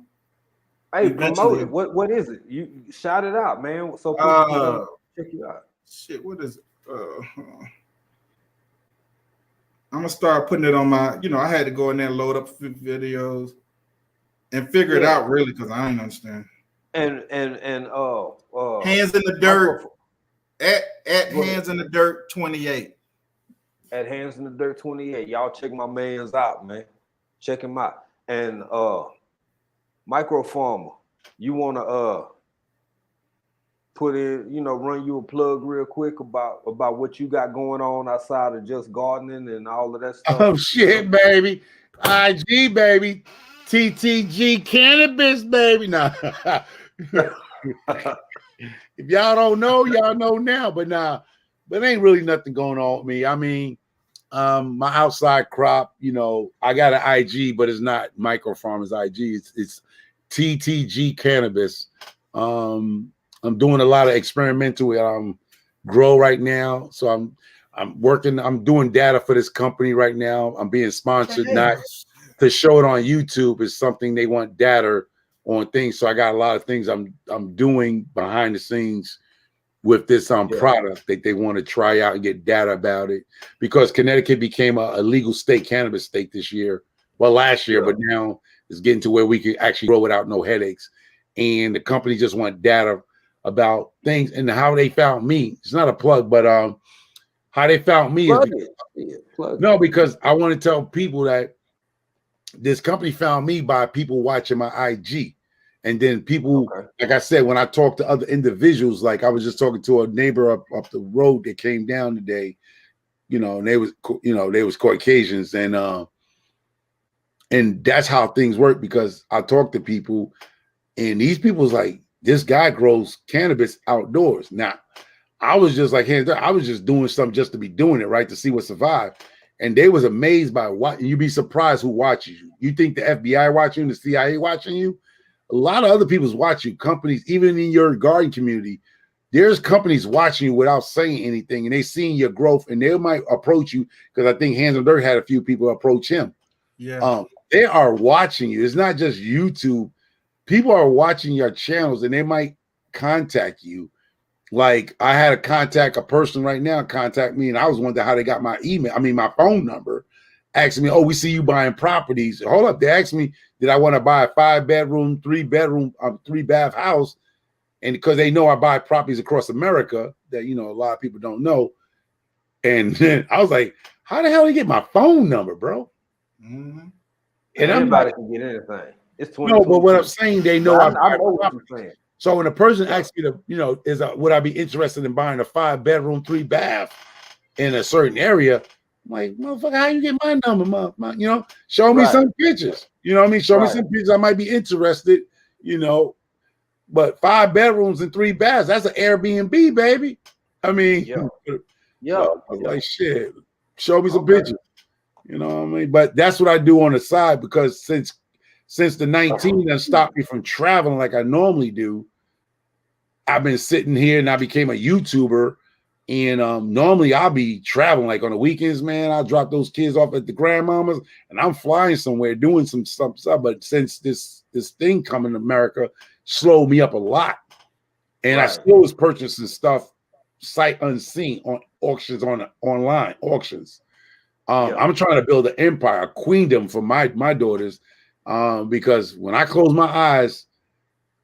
Hey, promote it. What is it? You shout it out, man. So people can check you out. Shit, what is it? I'm gonna start putting it on my. You know, I had to go in there and load up videos and figure it out really, because I ain't understand. And Hands in the Dirt at Hands in the Dirt 28. At Hands in the Dirt 28. Y'all check my man's out, man. Check him out. And Micro Farmer, you wanna put in, run you a plug real quick about what you got going on outside of just gardening and all of that stuff? Oh shit, baby. IG baby. TTG cannabis, baby. Nah. If y'all don't know, y'all know now. But but ain't really nothing going on with me. I mean, my outside crop, I got an IG, but it's not Micro Farmers IG. It's TTG cannabis. I'm doing a lot of experimental grow right now. So I'm working. I'm doing data for this company right now. I'm being sponsored, not to show it on YouTube. It's something they want data on things. So I got a lot of things I'm doing behind the scenes with this product that they want to try out and get data about it, because Connecticut became a legal state, cannabis state this year. Well, last year, but now it's getting to where we can actually grow without no headaches. And the company just want data about things and how they found me. It's not a plug, but how they found me because I want to tell people that this company found me by people watching my IG. And then people, like I said, when I talk to other individuals, like I was just talking to a neighbor up the road that came down today, and they was Caucasians, and that's how things work, because I talk to people, and these people's like, this guy grows cannabis outdoors. Now, I was just like, I was just doing something just to be doing it, right, to see what survived. And they was amazed by what, and you'd be surprised who watches you. You think the FBI watching you, the CIA watching you? A lot of other people's watching you, companies, even in your garden community. There's companies watching you without saying anything, and they seeing your growth, and they might approach you, because I think Hands on Dirt had a few people approach him. Yeah. They are watching you. It's not just YouTube. People are watching your channels, and they might contact you. Like I had a person right now contact me, and I was wondering how they got my my phone number, asking me, "Oh, we see you buying properties." Hold up, they asked me, did I want to buy a 5-bedroom, 3-bedroom, 3-bath house? And because they know I buy properties across America that a lot of people don't know. And then I was like, "How the hell did they get my phone number, bro?" Mm-hmm. And anybody can get anything. It's 20. No, but what I'm saying, they know I know what you're saying. So when a person asks me to, would I be interested in buying a 5-bedroom, 3-bath in a certain area? I'm like, motherfucker, how you get my number, show me some pictures. You know what I mean? Show me some pictures. I might be interested, but 5 bedrooms and 3 baths, that's an Airbnb, baby. I mean, so I was like, shit, show me some pictures. You know what I mean? But that's what I do on the side, because since the 19 that stopped me from traveling like I normally do, I've been sitting here and I became a YouTuber. And normally I'll be traveling, like on the weekends, man. I'll drop those kids off at the grandmama's and I'm flying somewhere doing some stuff. But since this thing coming to America slowed me up a lot. And I still was purchasing stuff sight unseen on auctions, online auctions. I'm trying to build an empire, a queendom for my daughters. Because when I close my eyes,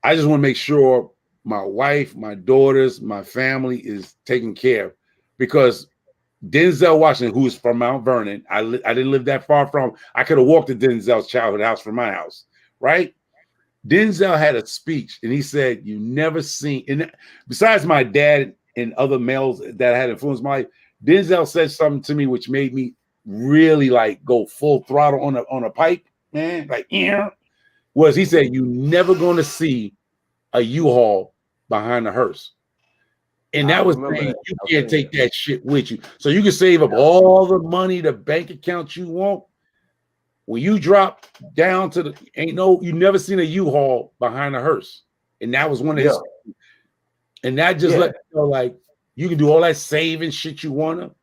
I just want to make sure my wife, my daughters, my family is taken care of. Because Denzel Washington, who's from Mount Vernon, I didn't live that far from. I could have walked to Denzel's childhood house from my house, right? Denzel had a speech, and he said, "You never seen." And besides my dad and other males that had influenced my life, Denzel said something to me which made me really like go full throttle on a pipe, man. Like, was he said, "You never going to see a U-Haul behind a hearse." And that was saying you can't take that shit with you. So you can save up all the money, the bank accounts you want. When you drop down to you never seen a U-Haul behind a hearse. And that was one of his. And that just let you know, like, you can do all that saving shit you want to.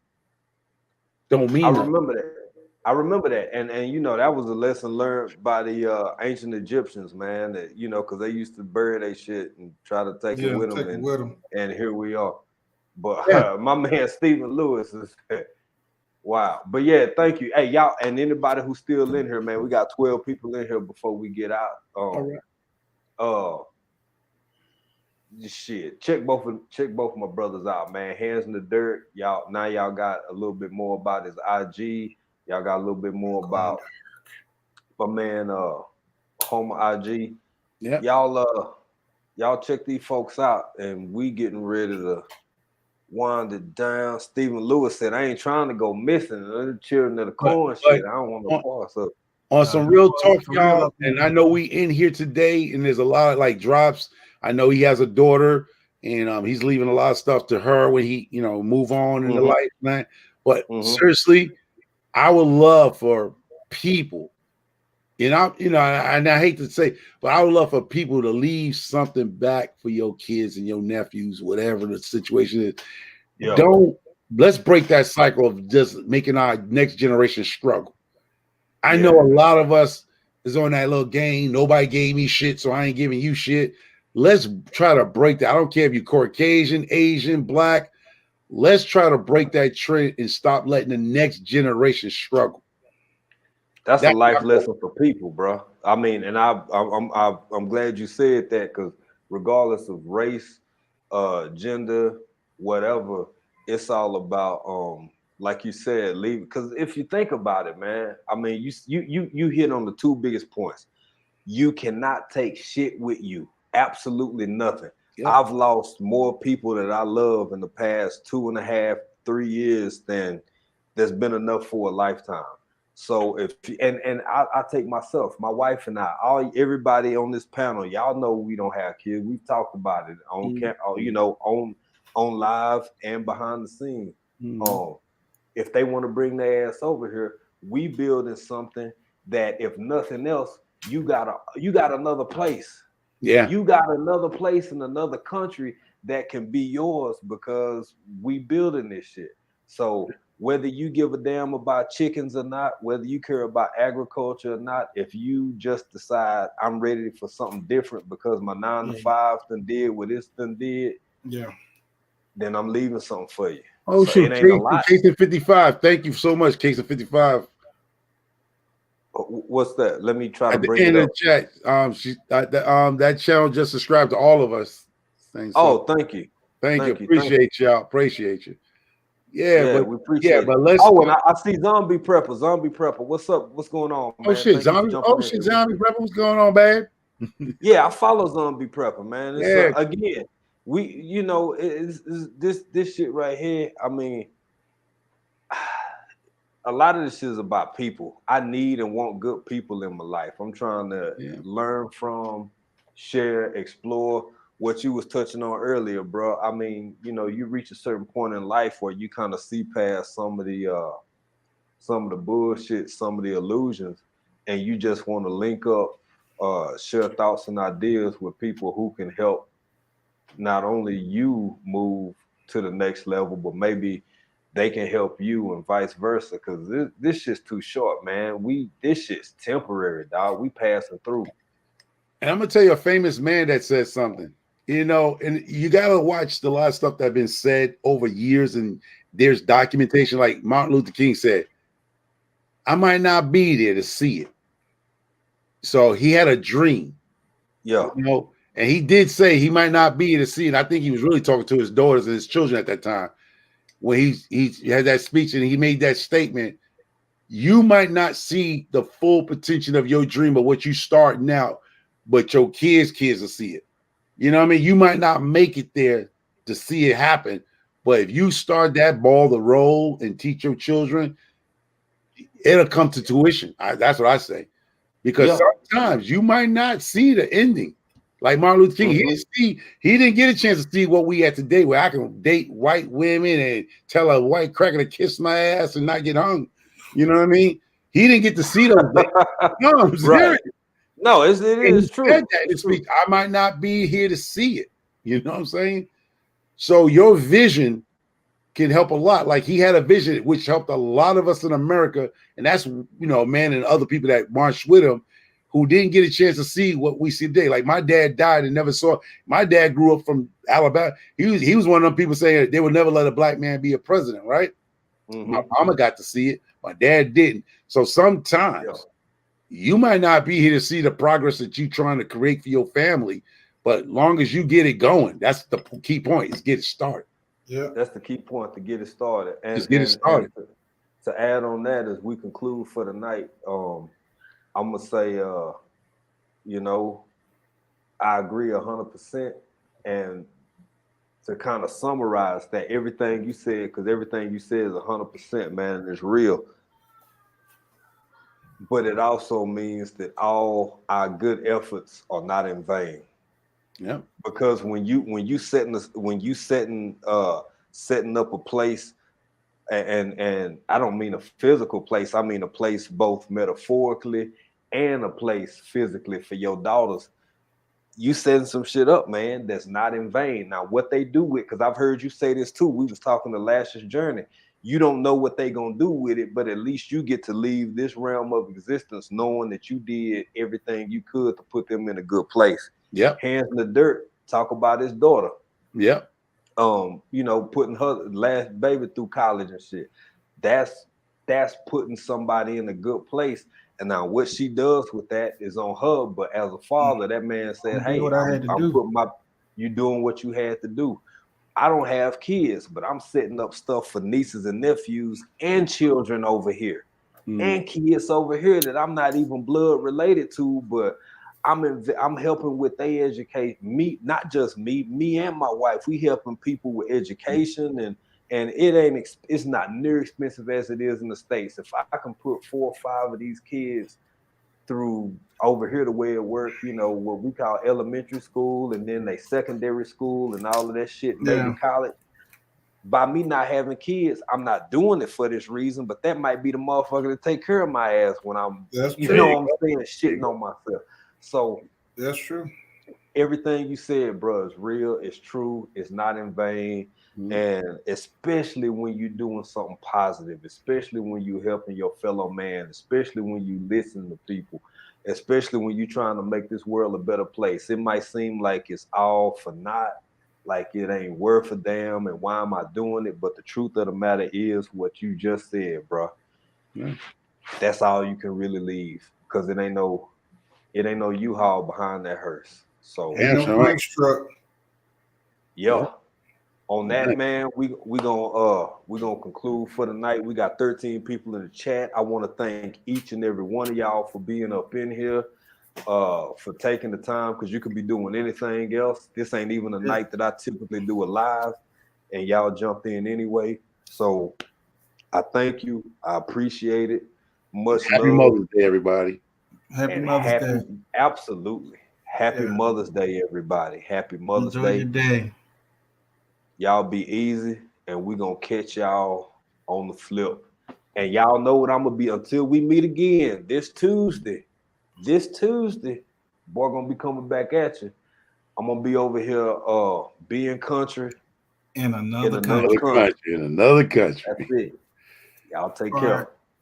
Don't mean I remember that. And that was a lesson learned by the ancient Egyptians, man, that, because they used to bury their shit and try to take it with them. And here we are. But my man, Stephen Lewis is wow. But yeah, thank you. Hey, y'all, and anybody who's still in here, man, we got 12 people in here before we get out. Shit, check both of my brothers out, man. Hands in the Dirt, y'all. Now y'all got a little bit more about his IG. Y'all got a little bit more about my man Homer IG. Yeah, y'all y'all check these folks out, and we getting ready to wind it down. Stephen Lewis said, "I ain't trying to go missing. The children of the corn shit. I don't want no parts of." On some real talk, some y'all, real and I know we in here today, and there's a lot of like drops. I know he has a daughter, and he's leaving a lot of stuff to her when he, move on in the life, man. But seriously, I would love for people, and I hate to say, but I would love for people to leave something back for your kids and your nephews, whatever the situation is. Yeah. Let's break that cycle of just making our next generation struggle. I know a lot of us is on that little game. Nobody gave me shit, so I ain't giving you shit. Let's try to break that. I don't care if you're Caucasian, Asian, Black. Let's try to break that trend and stop letting the next generation struggle. That's a life lesson for people, bro. I mean, and I'm glad you said that, because regardless of race, gender, whatever, it's all about like you said, leave. Because if you think about it, man, I mean, you hit on the two biggest points. You cannot take shit with you. Absolutely nothing. Yeah. I've lost more people that I love in the past 2.5, 3 years than there's been enough for a lifetime. So if I take myself, my wife and I, everybody on this panel, y'all know we don't have kids. We've talked about it on on live and behind the scenes. If they want to bring their ass over here, we building something that, if nothing else, you got another place. Yeah, you got another place in another country that can be yours, because we building this shit. So whether you give a damn about chickens or not, whether you care about agriculture or not, if you just decide I'm ready for something different because my 9 to 5 done did what it's done did, then I'm leaving something for you. Oh, so shoot. It ain't a lot. Case of 55. Thank you so much, Case of 55. What's that? Let me try At to bring the end it of up. the chat, that channel just subscribed to all of us. Thank you. Thank you. Appreciate y'all. Appreciate you. Yeah, we appreciate it. But let's. Oh, and I see Zombie Prepper. What's up? What's going on, man? Oh shit, Zombie Prepper. What's going on, babe? Yeah, I follow Zombie Prepper, man. It's, again, this shit right here. I mean, a lot of this is about people. I need and want good people in my life. I'm trying to learn from, share, explore what you was touching on earlier, bro. I mean, you reach a certain point in life where you kind of see past some of the bullshit, some of the illusions, and you just want to link up, share thoughts and ideas with people who can help not only you move to the next level, but maybe they can help you and vice versa. Because this shit's too short, man. This shit's temporary, dog. We passing through. And I'm gonna tell you a famous man that said something, and you gotta watch the lot of stuff that's been said over years, and there's documentation. Like Martin Luther King said, I might not be there to see it. So he had a dream. Yeah. And he did say he might not be here to see it. I think he was really talking to his daughters and his children at that time when he had that speech, and he made that statement. You might not see the full potential of your dream of what you start now, but your kids will see it. You know what I mean? You might not make it there to see it happen, but if you start that ball to roll and teach your children, it'll come to tuition. That's what I say. Because sometimes you might not see the ending. Like Martin Luther King, he didn't get a chance to see what we had today, where I can date white women and tell a white cracker to kiss my ass and not get hung. You know what I mean? He didn't get to see those days. No, I'm serious. No, it is true. Said that in his speech. I might not be here to see it. You know what I'm saying? So your vision can help a lot. Like he had a vision which helped a lot of us in America, and that's man, and other people that marched with him who didn't get a chance to see what we see today. Like my dad died and never saw. My dad grew up from Alabama. He was one of them people saying they would never let a black man be a president, right? My mama got to see it. My dad didn't. So sometimes you might not be here to see the progress that you're trying to create for your family, but long as you get it going, that's the key point, is get it started. Yeah, that's the key point, to get it started. And just get it started. And to add on that, as we conclude for the night, I'm gonna say, I agree 100%. And to kind of summarize that, everything you said, because everything you said is 100%, man, and it's real. But it also means that all our good efforts are not in vain. Yeah. Because when you setting up a place, and I don't mean a physical place, I mean a place both metaphorically and a place physically for your daughters. You setting some shit up, man, that's not in vain. Now, what they do with, because I've heard you say this too. We was talking to Lash's journey. You don't know what they gonna do with it, but at least you get to leave this realm of existence knowing that you did everything you could to put them in a good place. Yeah. Hands in the dirt. Talk about his daughter. Yeah. Putting her last baby through college and shit. That's putting somebody in a good place. And now what she does with that is on her. But as a father, that man said, "Hey, you doing what you had to do." I don't have kids, but I'm setting up stuff for nieces and nephews and children over here, and kids over here that I'm not even blood related to, but I'm helping with their education. Me, not just me and my wife. We helping people with education, and it's not near expensive as it is in the States. If I can put 4 or 5 of these kids through over here the way it works, what we call elementary school, and then they secondary school and all of that shit, maybe college. By me not having kids, I'm not doing it for this reason, but that might be the motherfucker to take care of my ass when I'm, That's you true. know what I'm saying, shitting on myself. So That's true. everything you said, bro, is real, it's true, it's not in vain. And especially when you're doing something positive, especially when you're helping your fellow man, especially when you listen to people, especially when you're trying to make this world a better place. It might seem like it's all for naught, like it ain't worth a damn, and why am I doing it? But the truth of the matter is what you just said, bro. Yeah. That's all you can really leave, because it ain't no U-Haul behind that hearse. So Ain't no Brinks truck. Yeah. On that, man, we gonna conclude for the night. We got 13 people in the chat. I want to thank each and every one of y'all for being up in here, for taking the time, because you could be doing anything else. This ain't even a night that I typically do a live, and y'all jumped in anyway. So I thank you. I appreciate it. Much Happy love. Mother's Day, everybody. Happy Mother's Day. Absolutely. Happy Mother's Day, everybody. Happy Mother's Enjoy Day. your day. Y'all be easy, and we're going to catch y'all on the flip. And y'all know what I'm going to be until we meet again this Tuesday. Boy, going to be coming back at you. I'm going to be over here being country in another country. In another country. That's it. Y'all take care.